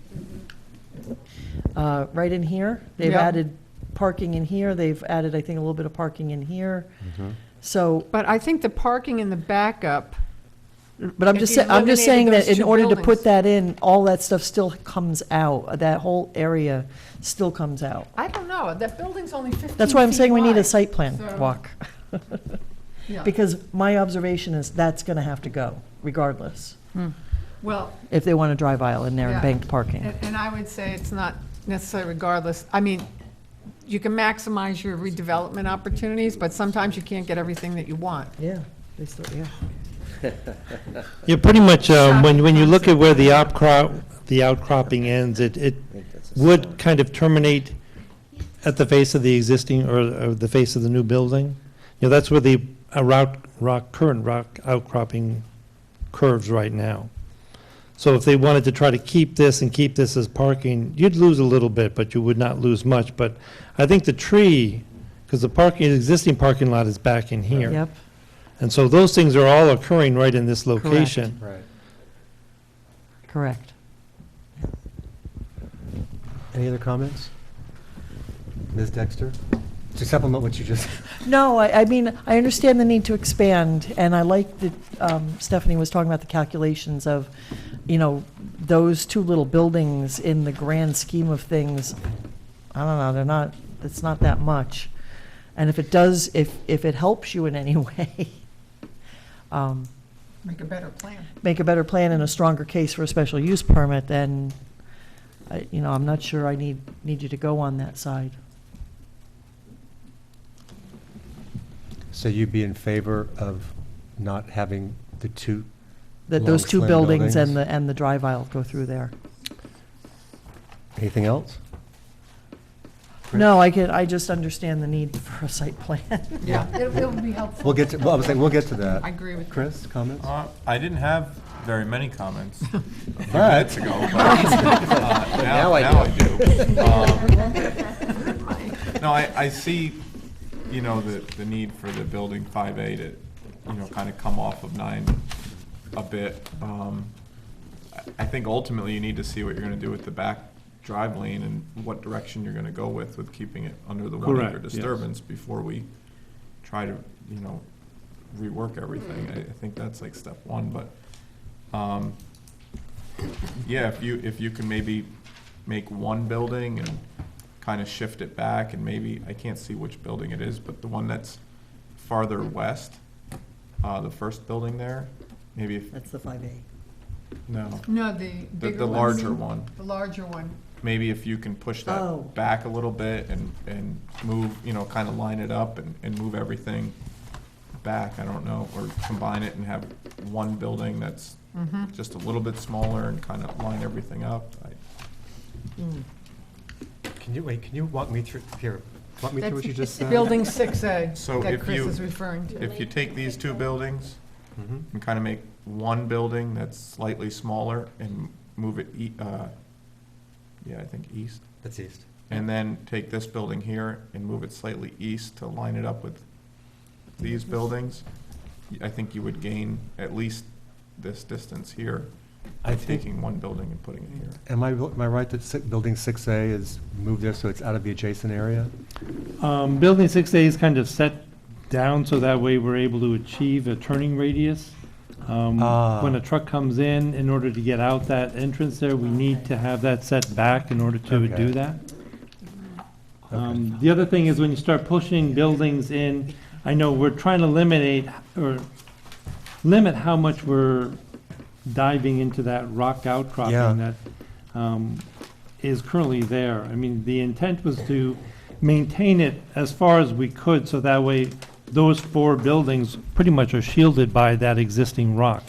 Right in here, they've Yep. added parking in here, they've added, I think, a little bit of parking in here. So, But I think the parking in the backup, but I'm If just, you I'm just saying eliminated that those in two order to buildings. put that in, all that stuff still comes out. That whole area still comes out. I don't know, that building's only 15 That's why I'm feet saying we need a wide, site plan so- walk. Yeah. Because my observation is that's going to have to go regardless, Well, if they want to drive aisle in there and Yeah. banked parking. and I would say it's not necessarily regardless. I mean, you can maximize your redevelopment opportunities, but sometimes you can't get everything that you want. Yeah, they still, yeah. Yeah, pretty much, when you look at where the outcropping ends, it would kind of terminate at the face of the existing, or the face of the new building. That's where the current rock outcropping curves right now. So if they wanted to try to keep this and keep this as parking, you'd lose a little bit, but you would not lose much. But I think the tree, because the existing parking lot is back in here. Yep. And so those things are all occurring right in this location. Right. Correct. Any other comments? Ms. Dexter? To supplement what you just, No, I mean, I understand the need to expand, and I like that Stephanie was talking about the calculations of, those two little buildings in the grand scheme of things. I don't know, it's not that much. And if it does, if it helps you in any way, Make a better plan. make a better plan and a stronger case for a special use permit, then, I'm not sure I need you to go on that side. so you'd be in favor of not having the two That long, those two slim buildings and buildings? the drive aisle go through there. Anything else? Chris? No, I just understand the need for a site plan. Yeah, it'll be helpful. We'll get to, well, I was saying, we'll get to that. I agree with you. Chris, comments? I didn't have very many comments a few But- minutes ago, but now I do. No, I see, you know, the need for the building 5A to, you know, kind of come off of 9 a bit. I think ultimately you need to see what you're gonna do with the back drive lane and what direction you're gonna go with keeping it under the 1 acre Correct, yes. disturbance before we try to, you know, rework everything. I think that's like step 1, but, yeah, if you can maybe make one building and kind of shift it back, and maybe, I can't see which building it is, but the one that's farther west, the first building there, maybe if, That's the 5A. no, No, the bigger the ones? larger one. The larger one. Maybe if you can push Oh. that back a little bit and move, you know, kind of line it up and move everything back, I don't know, or combine it and have one building that's just a little bit smaller and kind of line everything up. Can you walk me through, walk me through what you just said? Building 6A So that if Chris you- is referring to. If you take these two buildings Mhm. and kind of make one building that's slightly smaller and move it, I think east, That's east. and then take this building here and move it slightly east to line it up with these buildings, I think you would gain at least this distance here I by think, taking one building and putting it here. am I right that building 6A is moved there so it's out of the adjacent area? Building 6A is kind of set down so that way we're able to achieve a turning radius. When a truck comes in order to get out that entrance there, we need to have that set back in order to Okay. do that. The other thing is when you start pushing buildings in, I know we're trying to limit how much we're diving into that rock Yeah. outcropping that is currently there. I mean, the intent was to maintain it as far as we could, so that way those 4 buildings pretty much are shielded by that existing rock.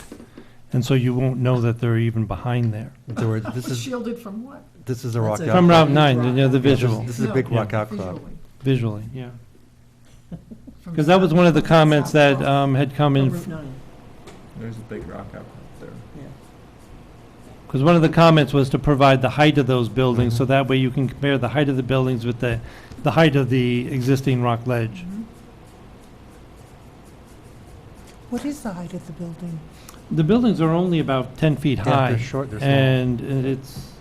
And so you won't know that they're even behind there. In other words, this is, Shielded from what? this is a rock That's a- outcrop. From Route 9, rock you know, the visual. This is a big No, rock outcrop. Visually. Visually, yeah. From Because that was one of the south- comments that had come Oh, in, Route 9, There's a big rock out there. yeah. because one of the comments was to provide the height of those buildings, so that way you can compare the height of the buildings with the height of the existing rock ledge. What is the height of the building? The buildings are only about 10 feet Yeah, high. they're short, they're small. And it's,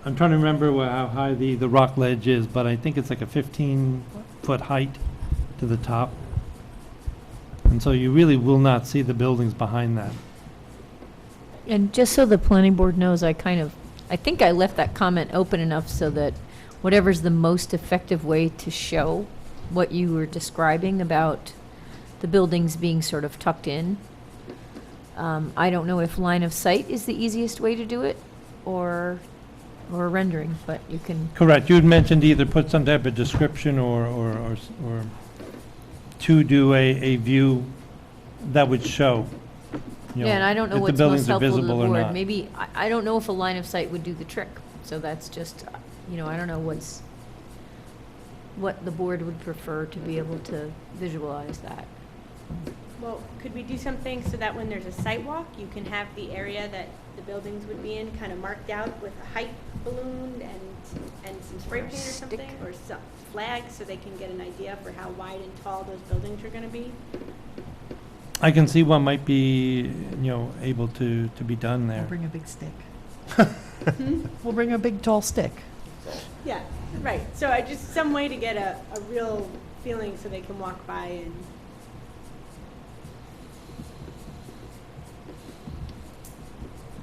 I'm trying to remember how high the rock ledge is, but I think it's like a 15-foot height to the top. And so you really will not see the buildings behind that. And just so the planning board knows, I think I left that comment open enough so that whatever's the most effective way to show what you were describing about the buildings being sort of tucked in. I don't know if line of sight is the easiest way to do it, or rendering, but you can, Correct. You had mentioned either put some type of description or to do a view that would show, you yeah, and I don't know if the what's most buildings are helpful to the visible or board. not. Maybe, I don't know if a line of sight would do the trick, so that's just, I don't know what the board would prefer to be able to visualize that. Well, could we do something so that when there's a site walk, you can have the area that the buildings would be in kind of marked out with a height balloon and some spray paint or something, or some flags, so they can get an idea for how wide and tall those buildings are going to be? I can see what might be, able to be done We'll there. bring a big stick. We'll bring a big tall stick. Yeah, right. So I just, some way to get a real feeling so they can walk by and.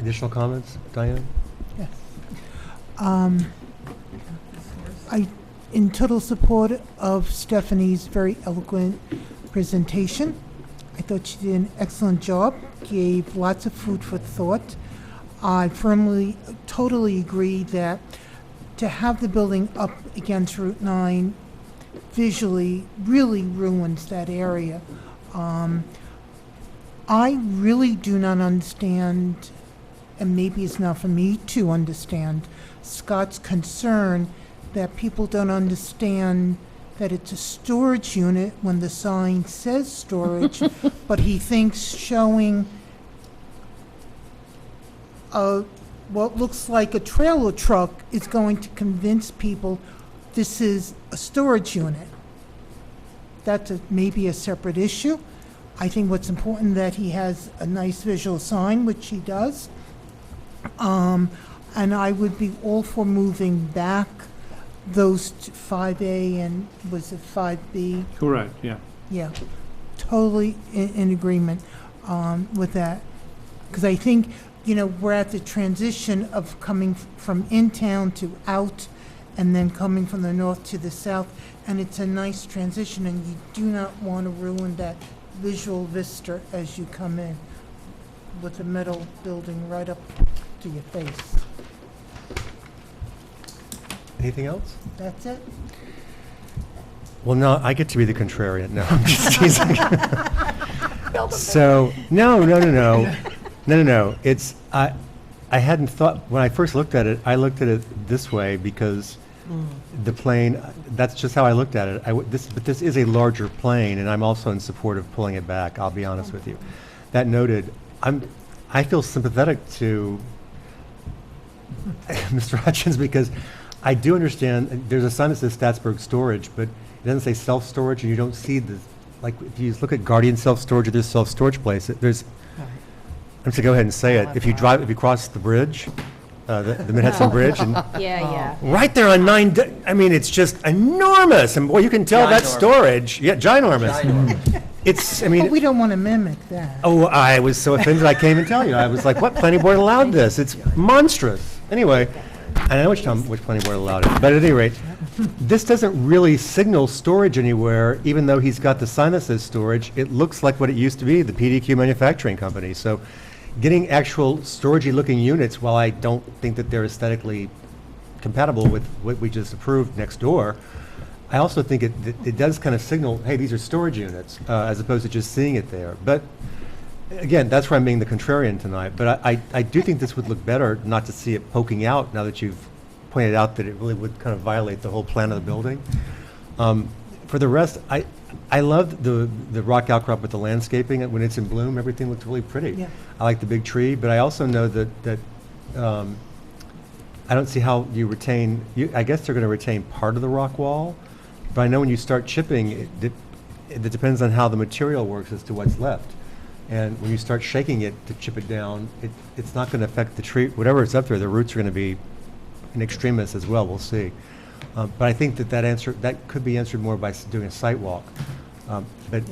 Additional comments, Diane? Yes. In total support of Stephanie's very eloquent presentation. I thought she did an excellent job, gave lots of food for thought. I totally agree that to have the building up against Route 9 visually really ruins that area. I really do not understand, and maybe it's not for me to understand, Scott's concern that people don't understand that it's a storage unit when the sign says storage, but he thinks showing what looks like a trailer truck is going to convince people this is a storage unit. That's maybe a separate issue. I think what's important that he has a nice visual sign, which he does. And I would be all for moving back those 5A and was it 5B? Correct, yeah. Yeah, totally in agreement with that. Because I think, we're at the transition of coming from in town to out and then coming from the north to the south. And it's a nice transition, and you do not want to ruin that visual vista as you come in with the metal building right up to your face. Anything else? That's it? Well, no, I get to be the contrarian. No, I'm just teasing. So, no. It's, I hadn't thought, when I first looked at it, I looked at it this way because the plane, that's just how I looked at it. But this is a larger plane, and I'm also in support of pulling it back, I'll be honest with you. That noted, I feel sympathetic to Mr. Hutchins because I do understand, there's a sign that says STAATSBURG storage, but it doesn't say self-storage, and you don't see the, like, if you look at Guardian self-storage or this self-storage place, there's, I'm just gonna go ahead and say it, if you cross the bridge, the Manhattan Bridge, and Yeah. right there on I mean, it's just enormous, and boy, you can tell that's storage. Yeah, ginormous. It's, I But mean, we don't want to mimic that. oh, I was so offended I can't even tell you. I was like, what planning board allowed this? It's monstrous. Anyway, I know which planning board allowed it, but at any rate, this doesn't really signal storage anywhere, even though he's got the sign that says storage. It looks like what it used to be, the PDQ Manufacturing Company. So getting actual storagey looking units, while I don't think that they're aesthetically compatible with what we just approved next door, I also think it does kind of signal, hey, these are storage units, as opposed to just seeing it there. But again, that's where I'm being the contrarian tonight. But I do think this would look better not to see it poking out now that you've pointed out that it really would kind of violate the whole plan of the building. For the rest, I love the rock outcrop with the landscaping. When it's in bloom, everything looks really pretty. Yeah. I like the big tree, but I also know that I don't see how you retain, I guess they're going to retain part of the rock wall, but I know when you start chipping, it depends on how the material works as to what's left. And when you start shaking it to chip it down, it's not going to affect the tree. Whatever is up there, the roots are going to be in extremis as well. We'll see. But I think that could be answered more by doing a site walk. But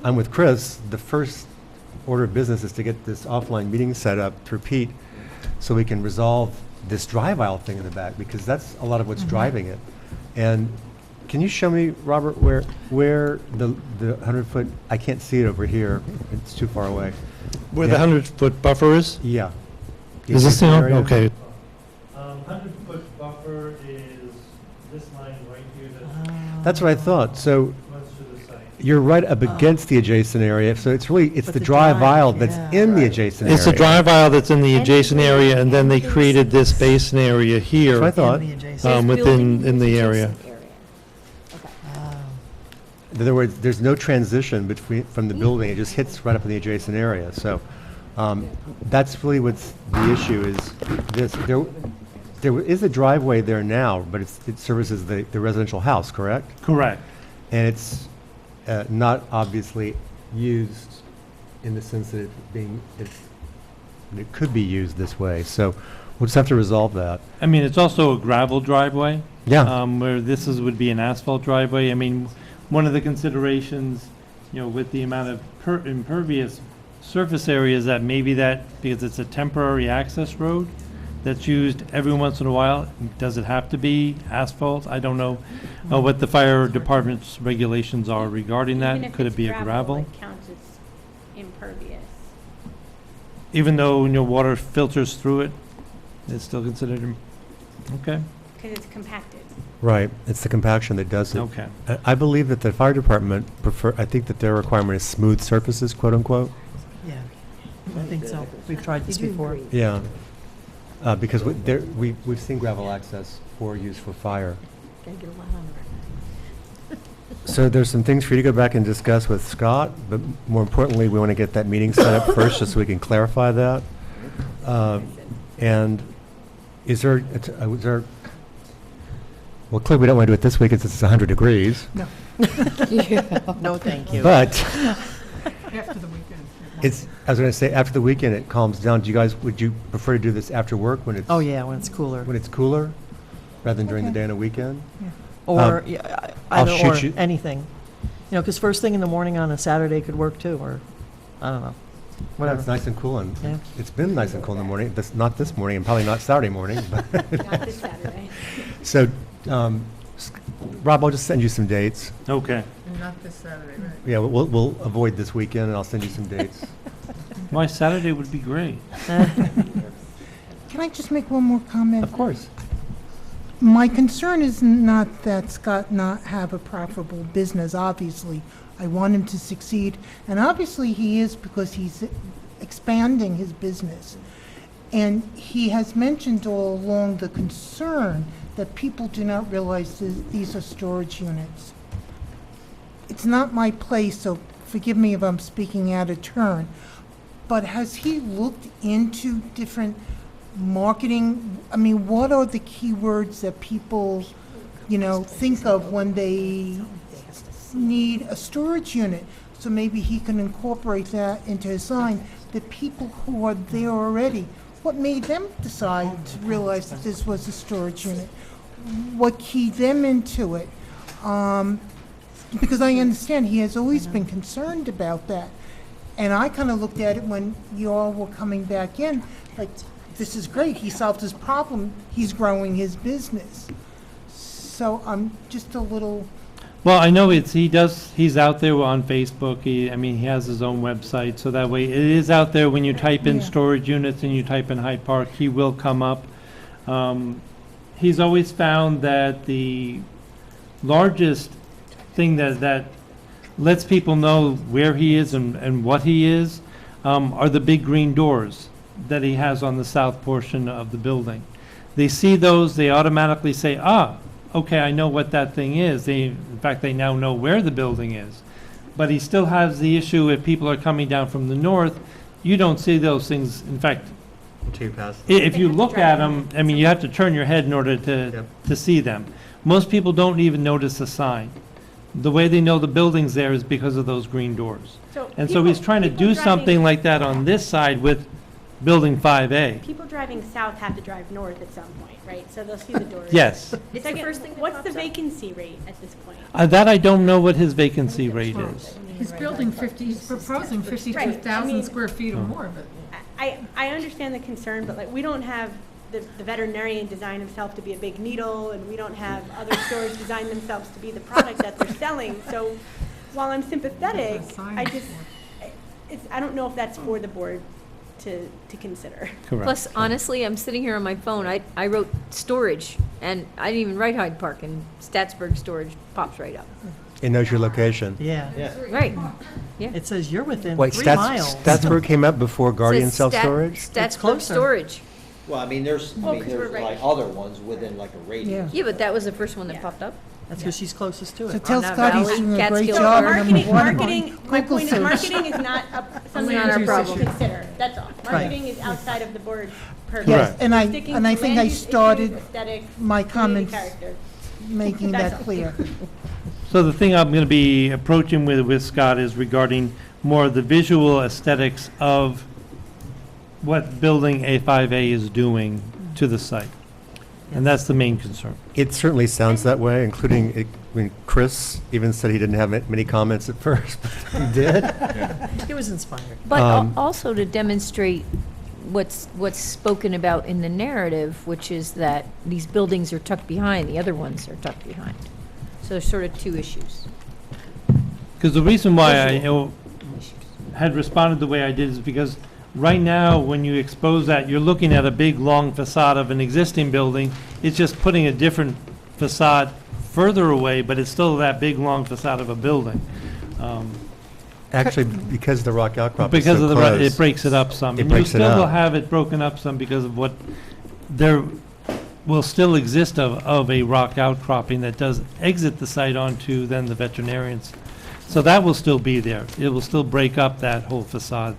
I'm with Chris. The first order of business is to get this offline meeting set up through Pete so we can resolve this drive aisle thing in the back, because that's a lot of what's driving it. And can you show me, Robert, where the 100-foot, I can't see it over here, it's too far away. Where the 100-foot buffer is? Yeah. Is this the, area? okay. 100-foot buffer is this line right here. That's what I thought. So Runs to the site. you're right up against the adjacent area, so it's the drive aisle that's in the adjacent area. It's the drive aisle that's in the adjacent area, and then they created this basin area here. That's what I thought. In the area. In other words, there's no transition from the building, it just hits right up in the adjacent area. So that's really what's the issue is this. There is a driveway there now, but it services the residential house, correct? Correct. And it's not obviously used in the sense that it could be used this way. So we'll just have to resolve that. I mean, it's also a gravel driveway. Yeah. Where this would be an asphalt driveway. I mean, one of the considerations, with the amount of impervious surface area is that maybe because it's a temporary access road that's used every once in a while, does it have to be asphalt? I don't know what the fire department's regulations are regarding Even that. if Could it's it be a gravel? It counts as impervious. Even though, water filters through it, it's still considered, okay. Because it's compacted. Right, it's the compaction that does it. Okay. I believe that the fire department I think that their requirement is smooth surfaces, quote unquote. Yeah, I think so. We've tried this before. Yeah, because we've seen gravel access for use for fire. Gotta get a lot on the record. So there's some things for you to go back and discuss with Scott, but more importantly, we want to get that meeting set up first just so we can clarify that. And is there Well, clearly, we don't want to do it this week, it's 100 degrees. No. No, thank you. But After the weekend. I was going to say, after the weekend, it calms down. Would you prefer to do this after work when it's? Oh, yeah, when it's cooler. When it's cooler, rather than during the day on a weekend? Or, I'll either shoot or, you- anything. You know, because first thing in the morning on a Saturday could work too, or, I don't know, Well, whatever. it's nice and cool, and Yeah. it's been nice and cool in the morning. Not this morning, and probably not Saturday morning. But Not this Saturday. So, Rob, I'll just send you some dates. Okay. Not this Saturday, right? Yeah, we'll avoid this weekend, and I'll send you some dates. My Saturday would be great. Can I just make one more comment? Of course. My concern is not that Scott not have a profitable business, obviously. I want him to succeed, and obviously he is, because he's expanding his business. And he has mentioned all along the concern that people do not realize these are storage units. It's not my place, so forgive me if I'm speaking out of turn, but has he looked into different marketing? I mean, what are the keywords that people, think of when they need a storage unit? So maybe he can incorporate that into his sign, the people who are there already. What made them decide to realize that this was a storage unit? What keyed them into it? Because I understand he has always been concerned about that. And I kind of looked at it when you all were coming back in, like, this is great, he solved his problem, he's growing his business. So I'm just a little, Well, I know he's out there on Facebook. He has his own website, so that way it is out there. When you type in storage units and you type in Hyde Park, he will come up. He's always found that the largest thing that lets people know where he is and what he is are the big green doors that he has on the south portion of the building. They see those, they automatically say, okay, I know what that thing is. In fact, they now know where the building is. But he still has the issue if people are coming down from the north, you don't see those things. In fact, Until you pass. if you look at them, you have to turn your head in order to see them. Most people don't even notice the sign. The way they know the building's there is because of those green doors. And so he's trying to do something like that on this side with Building 5A. People driving south have to drive north at some point, right? So they'll see the doors. Yes. It's the first thing that What's pops the up. vacancy rate at this point? That I don't know what his vacancy rate is. He's building he's proposing 52,000 square feet or more, but. I understand the concern, but we don't have the veterinarian design himself to be a big needle, and we don't have other stores design themselves to be the product that they're selling. So while I'm sympathetic, I don't know if that's for the board to consider. Correct. Plus, honestly, I'm sitting here on my phone, I wrote storage, and I didn't even write Hyde Park, and STAATSBURG storage pops right up. It knows your location. Yeah. Right, yeah. It says you're within Wait, 3 miles. STAATSBURG came up before Guardian Says Self-Storage? STAATSBURG closer. storage. Well, there's, Well, 'cause we're right. other ones within like a radius. Yeah, but that was the first one that popped up. That's because she's closest to so it. tell that Scott he's valley, doing a great Catskill job. Park. and I'm Marketing, my Google point is, search. marketing is not something not our that problem. you should consider. That's all. Marketing is outside of the board's purview. Yes, and I Sticking and I to think land I use issues, started aesthetics, my community comments character. making That's that all. clear. So the thing I'm going to be approaching with Scott is regarding more of the visual aesthetics of what Building A5A is doing to the site. And that's the main concern. It certainly sounds that way, including, Chris even said he didn't have many comments at first, but he did. He was inspired. But also to demonstrate what's spoken about in the narrative, which is that these buildings are tucked behind, the other ones are tucked behind. So there's sort of two issues. Because the reason why I had responded the way I did is because right now, when you expose that, you're looking at a big, long facade of an existing building. It's just putting a different facade further away, but it's still that big, long facade of a building. Actually, because the rock outcrop is Because so of close, it breaks it up some. It And you breaks it still will up. have it broken up some because of what there will still exist of a rock outcropping that does exit the site onto then the veterinarians. So that will still be there. It will still break up that whole facade.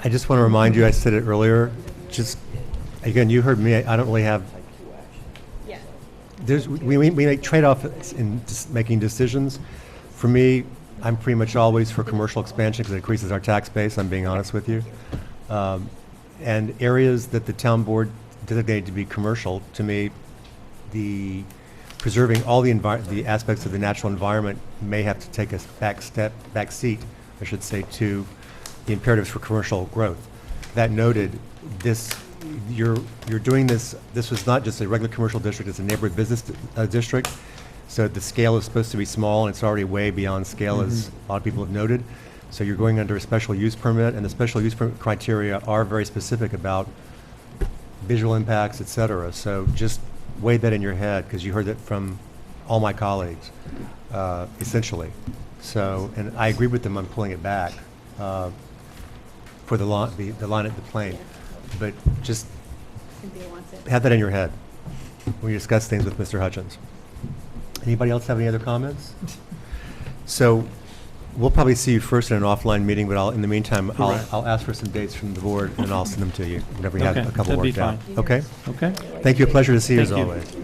I just want to remind you, I said it earlier, just, again, you heard me, I don't really have Yeah. we make trade-offs in making decisions. For me, I'm pretty much always for commercial expansion because it increases our tax base, I'm being honest with you. And areas that the town board designated to be commercial, to me, preserving all the aspects of the natural environment may have to take a back seat, I should say, to the imperatives for commercial growth. That noted, you're doing this was not just a regular commercial district, it's a neighborhood business district. So the scale is supposed to be small, and it's already way beyond scale, as a lot of people have noted. So you're going under a special use permit, and the special use permit criteria are very specific about visual impacts, et cetera. So just weigh that in your head, because you heard that from all my colleagues, essentially. So, and I agree with them on pulling it back for the line at the plane. But just have that in your head when you discuss things with Mr. Hutchins. Anybody else have any other comments? So we'll probably see you first in an offline meeting, but in the meantime, I'll ask for some dates from the board, and I'll send them to you whenever you have a couple worked out. Okay? Okay. Thank you. A pleasure to see you as Thank you. always.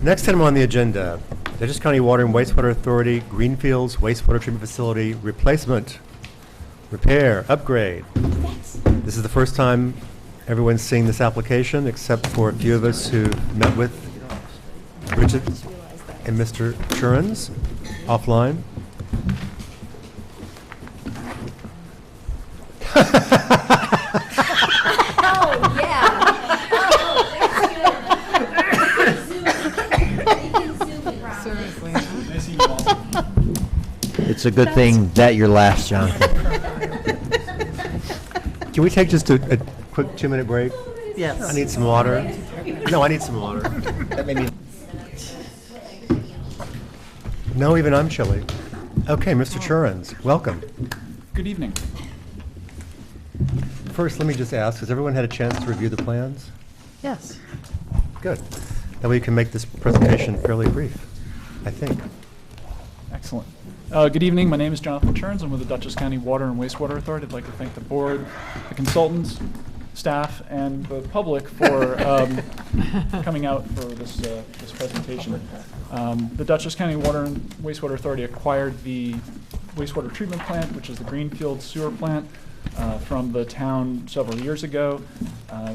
Next item on the agenda, Dutchess County Water and Wastewater Authority, Greenfields Wastewater Treatment Facility Replacement, Repair, Upgrade. This is the first time everyone's seeing this application, except for a few of us who met with Bridget and Mr. Churns offline. Oh, yeah. Seriously. It's a good thing that you're last, Jonathan. Can we take just a quick 2-minute break? Yes. I need some water. No, I need some water. That made me... No, even I'm chilly. Okay, Mr. Churns, welcome. Good evening. First, let me just ask, has everyone had a chance to review the plans? Yes. Good. That way you can make this presentation fairly brief, I think. Excellent. Good evening. My name is Jonathan Churns. I'm with the Dutchess County Water and Wastewater Authority. I'd like to thank the board, the consultants, staff, and the public for coming out for this presentation. The Dutchess County Water and Wastewater Authority acquired the wastewater treatment plant, which is the Greenfield sewer plant, from the town several years ago.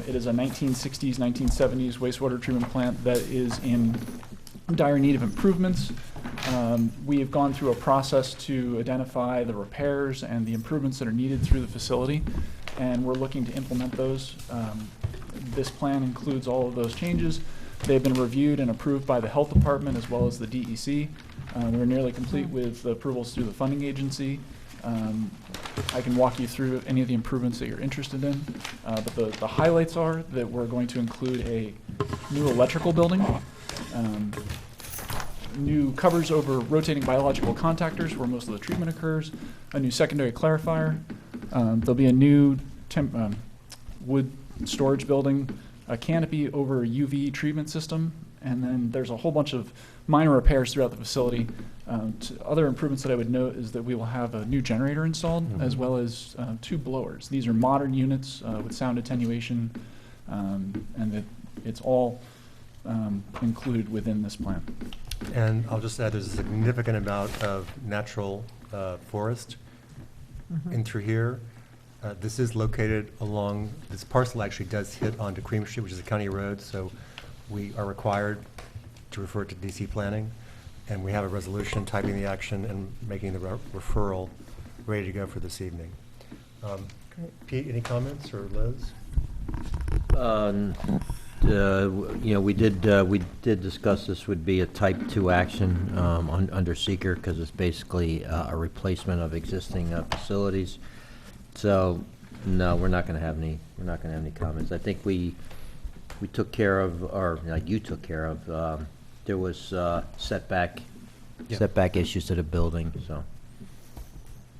It is a 1960s, 1970s wastewater treatment plant that is in dire need of improvements. We have gone through a process to identify the repairs and the improvements that are needed through the facility, and we're looking to implement those. This plan includes all of those changes. They've been reviewed and approved by the Health Department as well as the DEC. We're nearly complete with the approvals through the funding agency. I can walk you through any of the improvements that you're interested in, but the highlights are that we're going to include a new electrical building, new covers over rotating biological contactors where most of the treatment occurs, a new secondary clarifier. There'll be a new wood storage building, a canopy over a UV treatment system, and then there's a whole bunch of minor repairs throughout the facility. Other improvements that I would note is that we will have a new generator installed, as well as 2 blowers. These are modern units with sound attenuation, and that it's all included within this plan. And I'll just add, there's a significant amount of natural forest in through here. This is located along, this parcel actually does hit onto Cream Street, which is a county road, so we are required to refer to DC planning, and we have a resolution typing the action and making the referral ready to go for this evening. Pete, any comments, or Liz? You know, we did discuss this would be a type 2 action under seeker, because it's basically a replacement of existing facilities. So no, we're not going to have any comments. I think we took care of, or like you took care of. There was setback issues to the building. So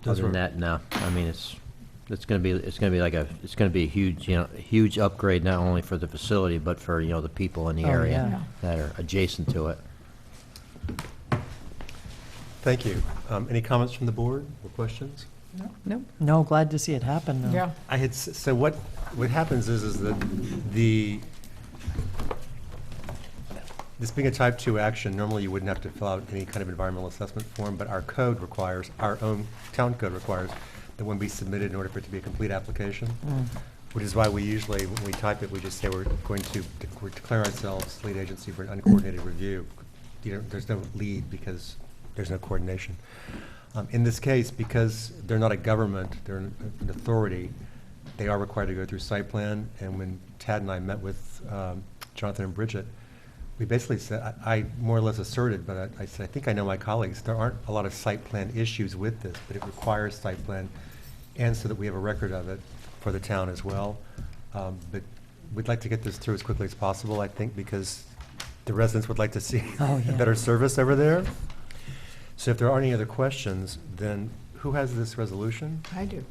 other than that, no. I mean, it's going to be a huge upgrade, not only for the facility but for the people in the area that are adjacent to it. Thank you. Any comments from the board or questions? Nope. No, glad to see it happen, though. Yeah. So what happens is that the This being a type 2 action, normally you wouldn't have to fill out any kind of environmental assessment form, but our code requires, our own town code requires that one be submitted in order for it to be a complete application, which is why we usually, when we type it, we just say we're declare ourselves lead agency for an uncoordinated review. You know, there's no lead because there's no coordination. In this case, because they're not a government, they're an authority, they are required to go through site plan, and when Tad and I met with Jonathan and Bridget, we basically said, I more or less asserted, but I said, I think I know my colleagues, there aren't a lot of site plan issues with this, but it requires site plan, and so that we have a record of it for the town as well. But we'd like to get this through as quickly as possible, I think, because the residents would like to see a better service over there. So if there aren't any other questions, then who has this resolution? I do.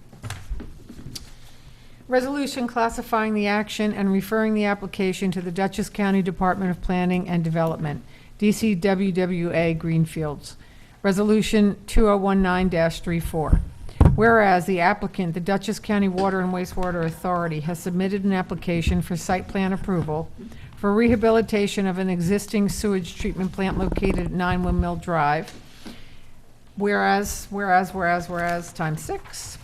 Resolution classifying the action and referring the application to the Dutchess County Department of Planning and Development, DCWWA Greenfields. Resolution 2019-34. Whereas the applicant, the Dutchess County Water and Wastewater Authority, has submitted an application for site plan approval for rehabilitation of an existing sewage treatment plant located at 9 Windmill Drive. Whereas, times 6.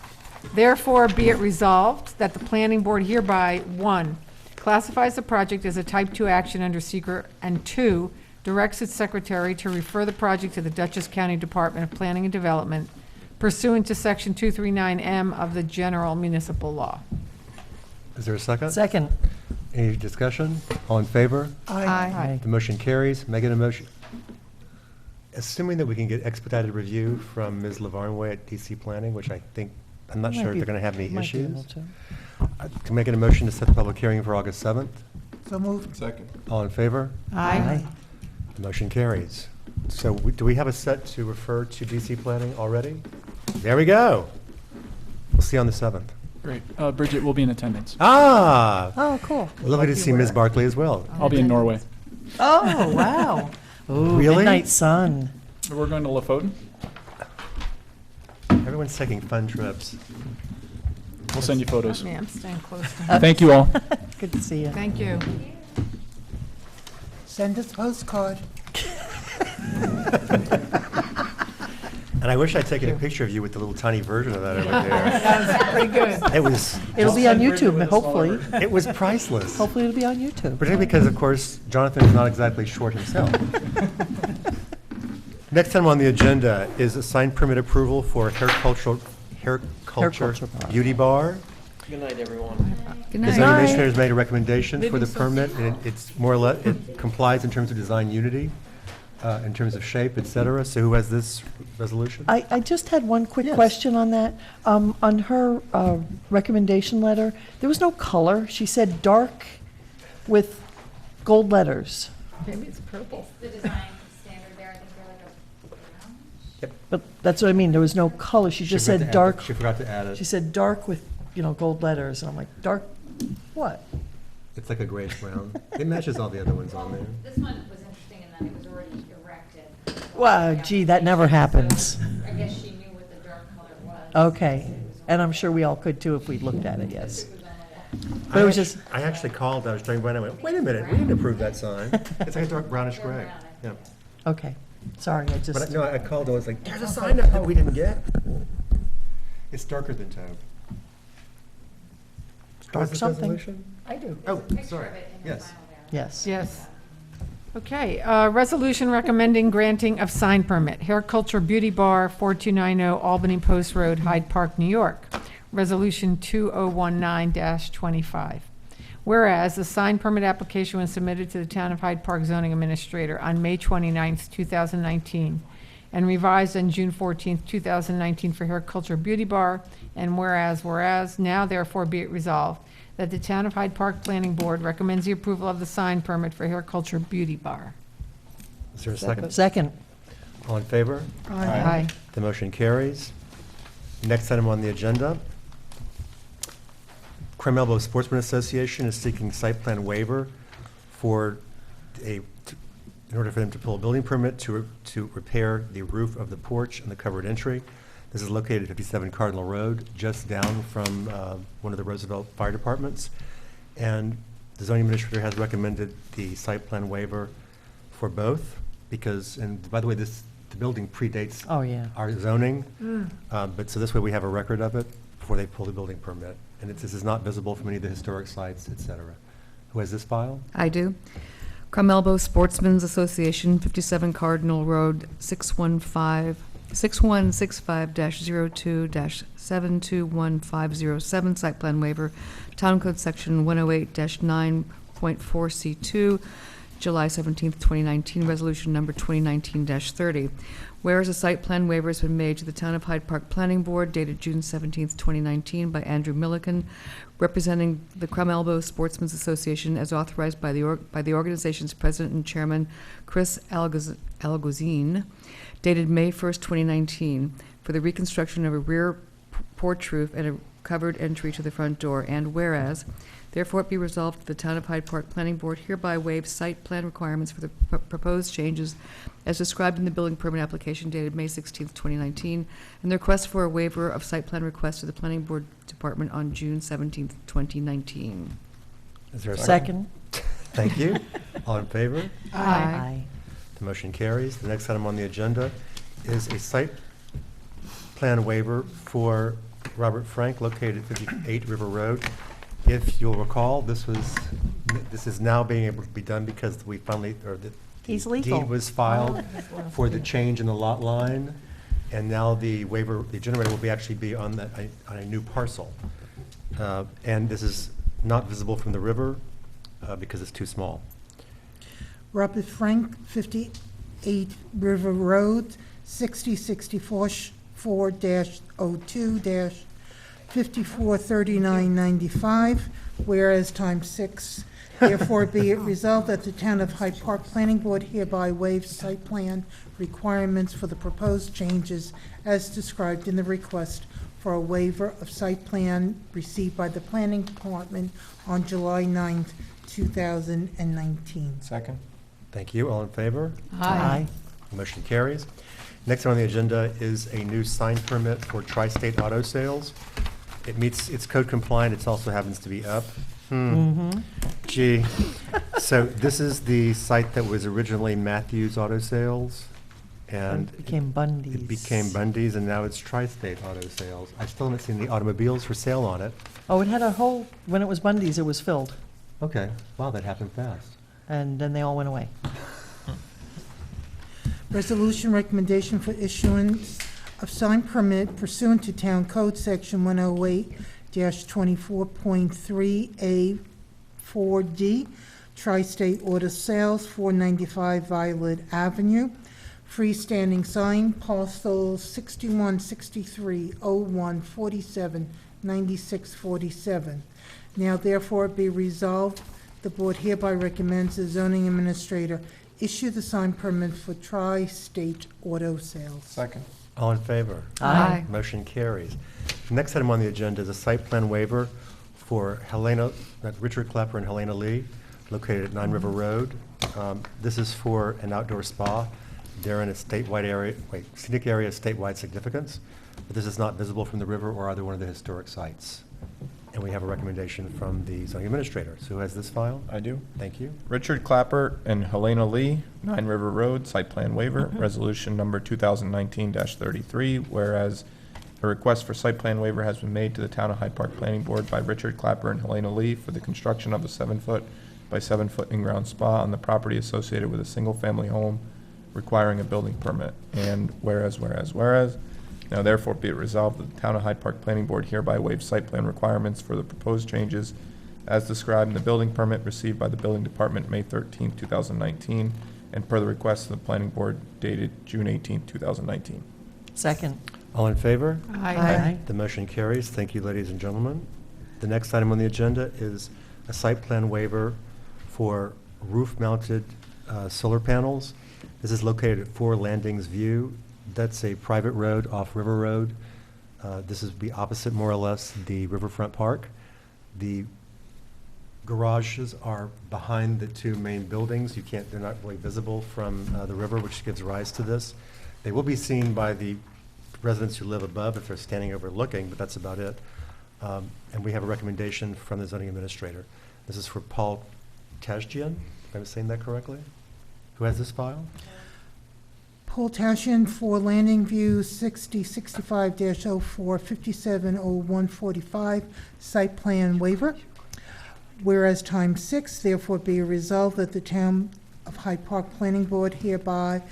Therefore, be it resolved that the planning board hereby, 1, classifies the project as a type 2 action under seeker, and 2, directs its secretary to refer the project to the Dutchess County Department of Planning and Development pursuant to section 239M of the general municipal law. Is there a second? Second. Any discussion? All in favor? Aye. The motion carries. Megan, a motion. Assuming that we can get expedited review from Ms. Lavarnway at DC Planning, which I think, I'm not sure if they're going to have any issues. To make it a motion to set the public hearing for August 7th. So moved. Second. All in favor? Aye. The motion carries. So do we have a set to refer to DC Planning already? There we go. We'll see you on the 7th. Great. Bridget will be in attendance. Ah! Oh, cool. Lovely to see Ms. Barkley as well. I'll be in Norway. Oh, wow. Ooh, Really? midnight sun. We're going to Lofoten. Everyone's taking fun trips. We'll send you photos. Me, I'm staying close to him. Thank you all. Good to see you. Thank you. Send us a postcard. And I wish I'd taken a picture of you with the little tiny version of that over there. That was pretty good. It was, It'll be on YouTube, hopefully. it was priceless. Hopefully it'll be on YouTube. Particularly because, of course, Jonathan is not exactly short himself. Next item on the agenda is a sign permit approval for Hairculture Beauty Bar. Good night, everyone. Good The night. zoning administrator has made a recommendation for the permit, and it's more or less, it complies in terms of design unity, in terms of shape, et cetera. So who has this resolution? I just had one quick Yes. question on that. On her recommendation letter, there was no color. She said dark with gold letters. Maybe it's purple. The design standard there, I think they're like a brown. But that's what I mean, there was no color. She just forgot to said add dark. that. She forgot to add it. She said dark with, gold letters. And I'm like, dark what? It's like a grayish brown. It matches all the other ones on there. This one was interesting in that it was already erected. Wow, gee, that never happens. I guess she knew what the dark color was. Okay. And I'm sure we all could too if we looked at it, yes. But it was just, I actually called, I was driving by and I went, wait a minute, we didn't approve that sign. It's like a dark brownish gray. Yeah. okay. Sorry, I But just, no, I called, I was like, there's a sign up that we didn't get. It's darker than taupe. dark something. Resolution? I do. Oh, sorry. Yes. Yes. Yes. Okay, resolution recommending granting of sign permit, Hair Culture Beauty Bar, 4290 Albany Post Road, Hyde Park, New York. Resolution 2019-25. Whereas the sign permit application was submitted to the Town of Hyde Park Zoning Administrator on May 29th, 2019, and revised on June 14th, 2019 for Hair Culture Beauty Bar, and whereas, now therefore be it resolved that the Town of Hyde Park Planning Board recommends the approval of the sign permit for Hair Culture Beauty Bar. Is there a second? Second. All in favor? Aye. The motion carries. Next item on the agenda. Creme Elbow Sportsman Association is seeking site plan waiver for in order for them to pull a building permit to repair the roof of the porch and the covered entry. This is located at 57 Cardinal Road, just down from one of the Roosevelt Fire Departments. And the zoning administrator has recommended the site plan waiver for both, because, and by the way, the building predates Oh, yeah. our zoning, but so this way we have a record of it before they pull the building permit. And this is not visible from any of the historic sites, et cetera. Who has this file? I do. Crumelbo Sportsmen's Association, 57 Cardinal Road, 6165-02-721-507, site plan waiver, Town Code Section 108-9.4C2, July 17th, 2019, resolution number 2019-30. Whereas a site plan waiver has been made to the Town of Hyde Park Planning Board dated June 17th, 2019 by Andrew Milliken, representing the Crumelbo Sportsmen's Association as authorized by the organization's president and chairman, Chris Algozine, dated May 1st, 2019, for the reconstruction of a rear porch roof and a covered entry to the front door. And whereas, therefore it be resolved that the Town of Hyde Park Planning Board hereby waives site plan requirements for the proposed changes as described in the building permit application dated May 16th, 2019, and the request for a waiver of site plan request to the Planning Board Department on June 17th, 2019. Is there a Second. Thank you. All in favor? Aye. The motion carries. The next item on the agenda is a site plan waiver for Robert Frank, located at 58 River Road. If you'll recall, this is now being able to be done because we finally, or the He's legal. deed was filed for the change in the lot line, and now the waiver, the generator will be actually be on a new parcel. And this is not visible from the river because it's too small. Robert Frank, 58 River Road, 6064-02-543995, whereas times 6. Therefore, be it resolved that the Town of Hyde Park Planning Board hereby waives site plan requirements for the proposed changes as described in the request for a waiver of site plan received by the Planning Department on July 9th, 2019. Second. Thank you. All in favor? Aye. Motion carries. Next on the agenda is a new sign permit for Tri-State Auto Sales. It meets, it's code compliant, it also happens to be up. Gee. So this is the site that was originally Matthews Auto Sales, and It became Bundy's. it became Bundy's, and now it's Tri-State Auto Sales. I still haven't seen the automobiles for sale on it. Oh, it had a whole, when it was Bundy's, it was filled, Okay, wow, that happened fast. and then they all went away. Resolution recommendation for issuance of sign permit pursuant to Town Code Section 108-24.3A4D, Tri-State Auto Sales, 495 Violet Avenue. Freestanding sign, parcel 6163-01-47-9647. Now therefore be resolved, the board hereby recommends the zoning administrator issue the sign permit for Tri-State Auto Sales. Second. All in favor? Aye. Motion carries. Next item on the agenda is a site plan waiver for Richard Klepper and Helena Lee, located at 9 River Road. This is for an outdoor spa. They're in a statewide area, scenic area of statewide significance, but this is not visible from the river or either one of the historic sites. And we have a recommendation from the zoning administrator. So who has this file? I do. Thank you. Richard Clapper and Helena Lee, 9 River Road, site plan waiver, resolution number 2019-33, whereas a request for site plan waiver has been made to the Town of Hyde Park Planning Board by Richard Clapper and Helena Lee for the construction of a 7-foot by 7-foot in-ground spa on the property associated with a single-family home requiring a building permit. And whereas, now therefore be it resolved that the Town of Hyde Park Planning Board hereby waives site plan requirements for the proposed changes as described in the building permit received by the Building Department May 13, 2019, and per the request of the Planning Board dated June 18, 2019. Second. All in favor? Aye. The motion carries. Thank you, ladies and gentlemen. The next item on the agenda is a site plan waiver for roof-mounted solar panels. This is located at 4 Landings View. That's a private road off River Road. This is be opposite, more or less, the Riverfront Park. The garages are behind the 2 main buildings. They're not really visible from the river, which gives rise to this. They will be seen by the residents who live above if they're standing overlooking, but that's about it. And we have a recommendation from the zoning administrator. This is for Paul Tajjian, if I'm saying that correctly? Who has this file? Paul Tashin for Landing View 6065-04, 570145, site plan waiver. Whereas time 6, therefore be resolved that the Town of Hyde Park Planning Board hereby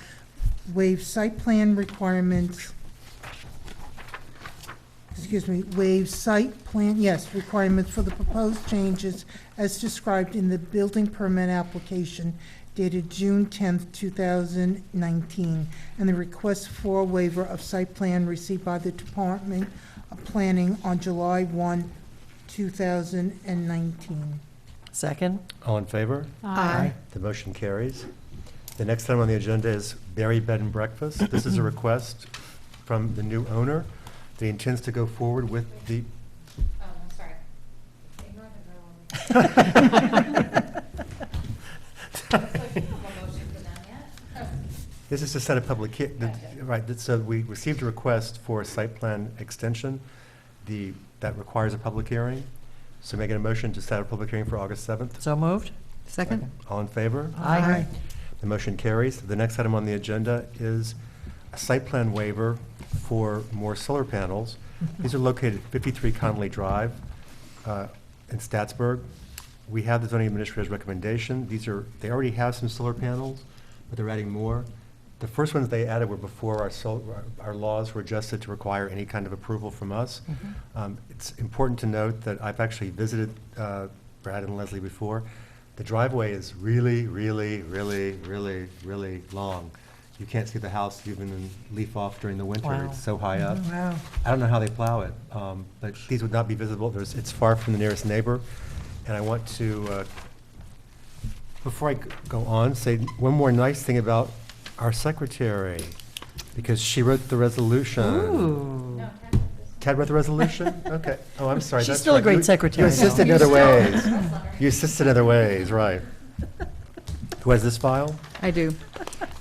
waive site plan requirements, waive site plan, requirements for the proposed changes as described in the building permit application dated June 10th, 2019, and the request for waiver of site plan received by the Department of Planning on July 1, 2019. Second? All in favor? Aye. The motion carries. The next item on the agenda is Berry Bed and Breakfast. This is a request from the new owner that he intends to go forward with the... Oh, I'm sorry. Ignore the This is to set a public, right, so we received a request for a site plan extension that requires a public hearing. So making a motion to set a public hearing for August 7th. So moved. Second? All in favor? Aye. The motion carries. The next item on the agenda is a site plan waiver for more solar panels. These are located at 53 Connolly Drive in STAATSBURG. We have the zoning administrator's recommendation. They already have some solar panels, but they're adding more. The first ones they added were before our laws were adjusted to require any kind of approval from us. It's important to note that I've actually visited Brad and Leslie before. The driveway is really, really, really, really, really long. You can't see the house even leaf off during the winter. Wow. It's so high up. Wow. I don't know how they plow it, but these would not be visible. It's far from the nearest neighbor. And I want to, before I go on, say one more nice thing about our secretary, because she wrote the resolution. Ooh. Ted wrote the resolution? Okay. Oh, I'm sorry. She's that's still a right. great You secretary. assisted in other ways. You assisted in other ways, right. Who has this file? I do.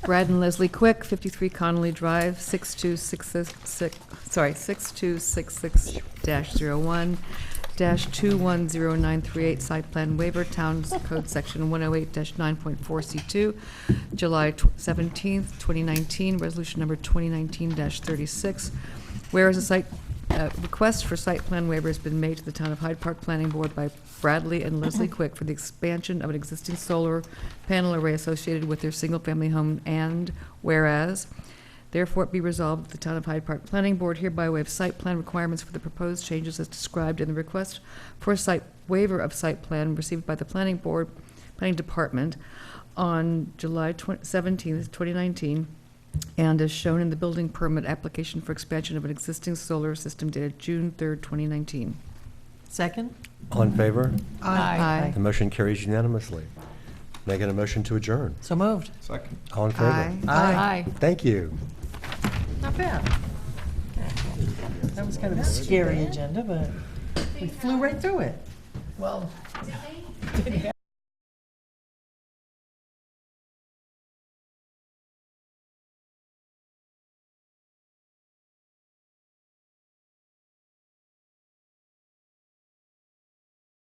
Brad and Leslie Quick, 53 Connolly Drive, 6266-01-210938, site plan waiver, Town's Code Section 108-9.4C2, July 17th, 2019, resolution number 2019-36. Whereas a site request for site plan waiver has been made to the Town of Hyde Park Planning Board by Bradley and Leslie Quick for the expansion of an existing solar panel array associated with their single-family home, and whereas, therefore it be resolved that the Town of Hyde Park Planning Board hereby waive site plan requirements for the proposed changes as described in the request for a site waiver of site plan received by the Planning Department on July 17th, 2019, and as shown in the building permit application for expansion of an existing solar system dated June 3rd, 2019. Second? All in favor? Aye. The motion carries unanimously. Making a motion to adjourn. So moved. Second. All in favor? Aye. Aye. Thank you. Not bad. That was kind of a scary agenda, but we flew right through it. Well,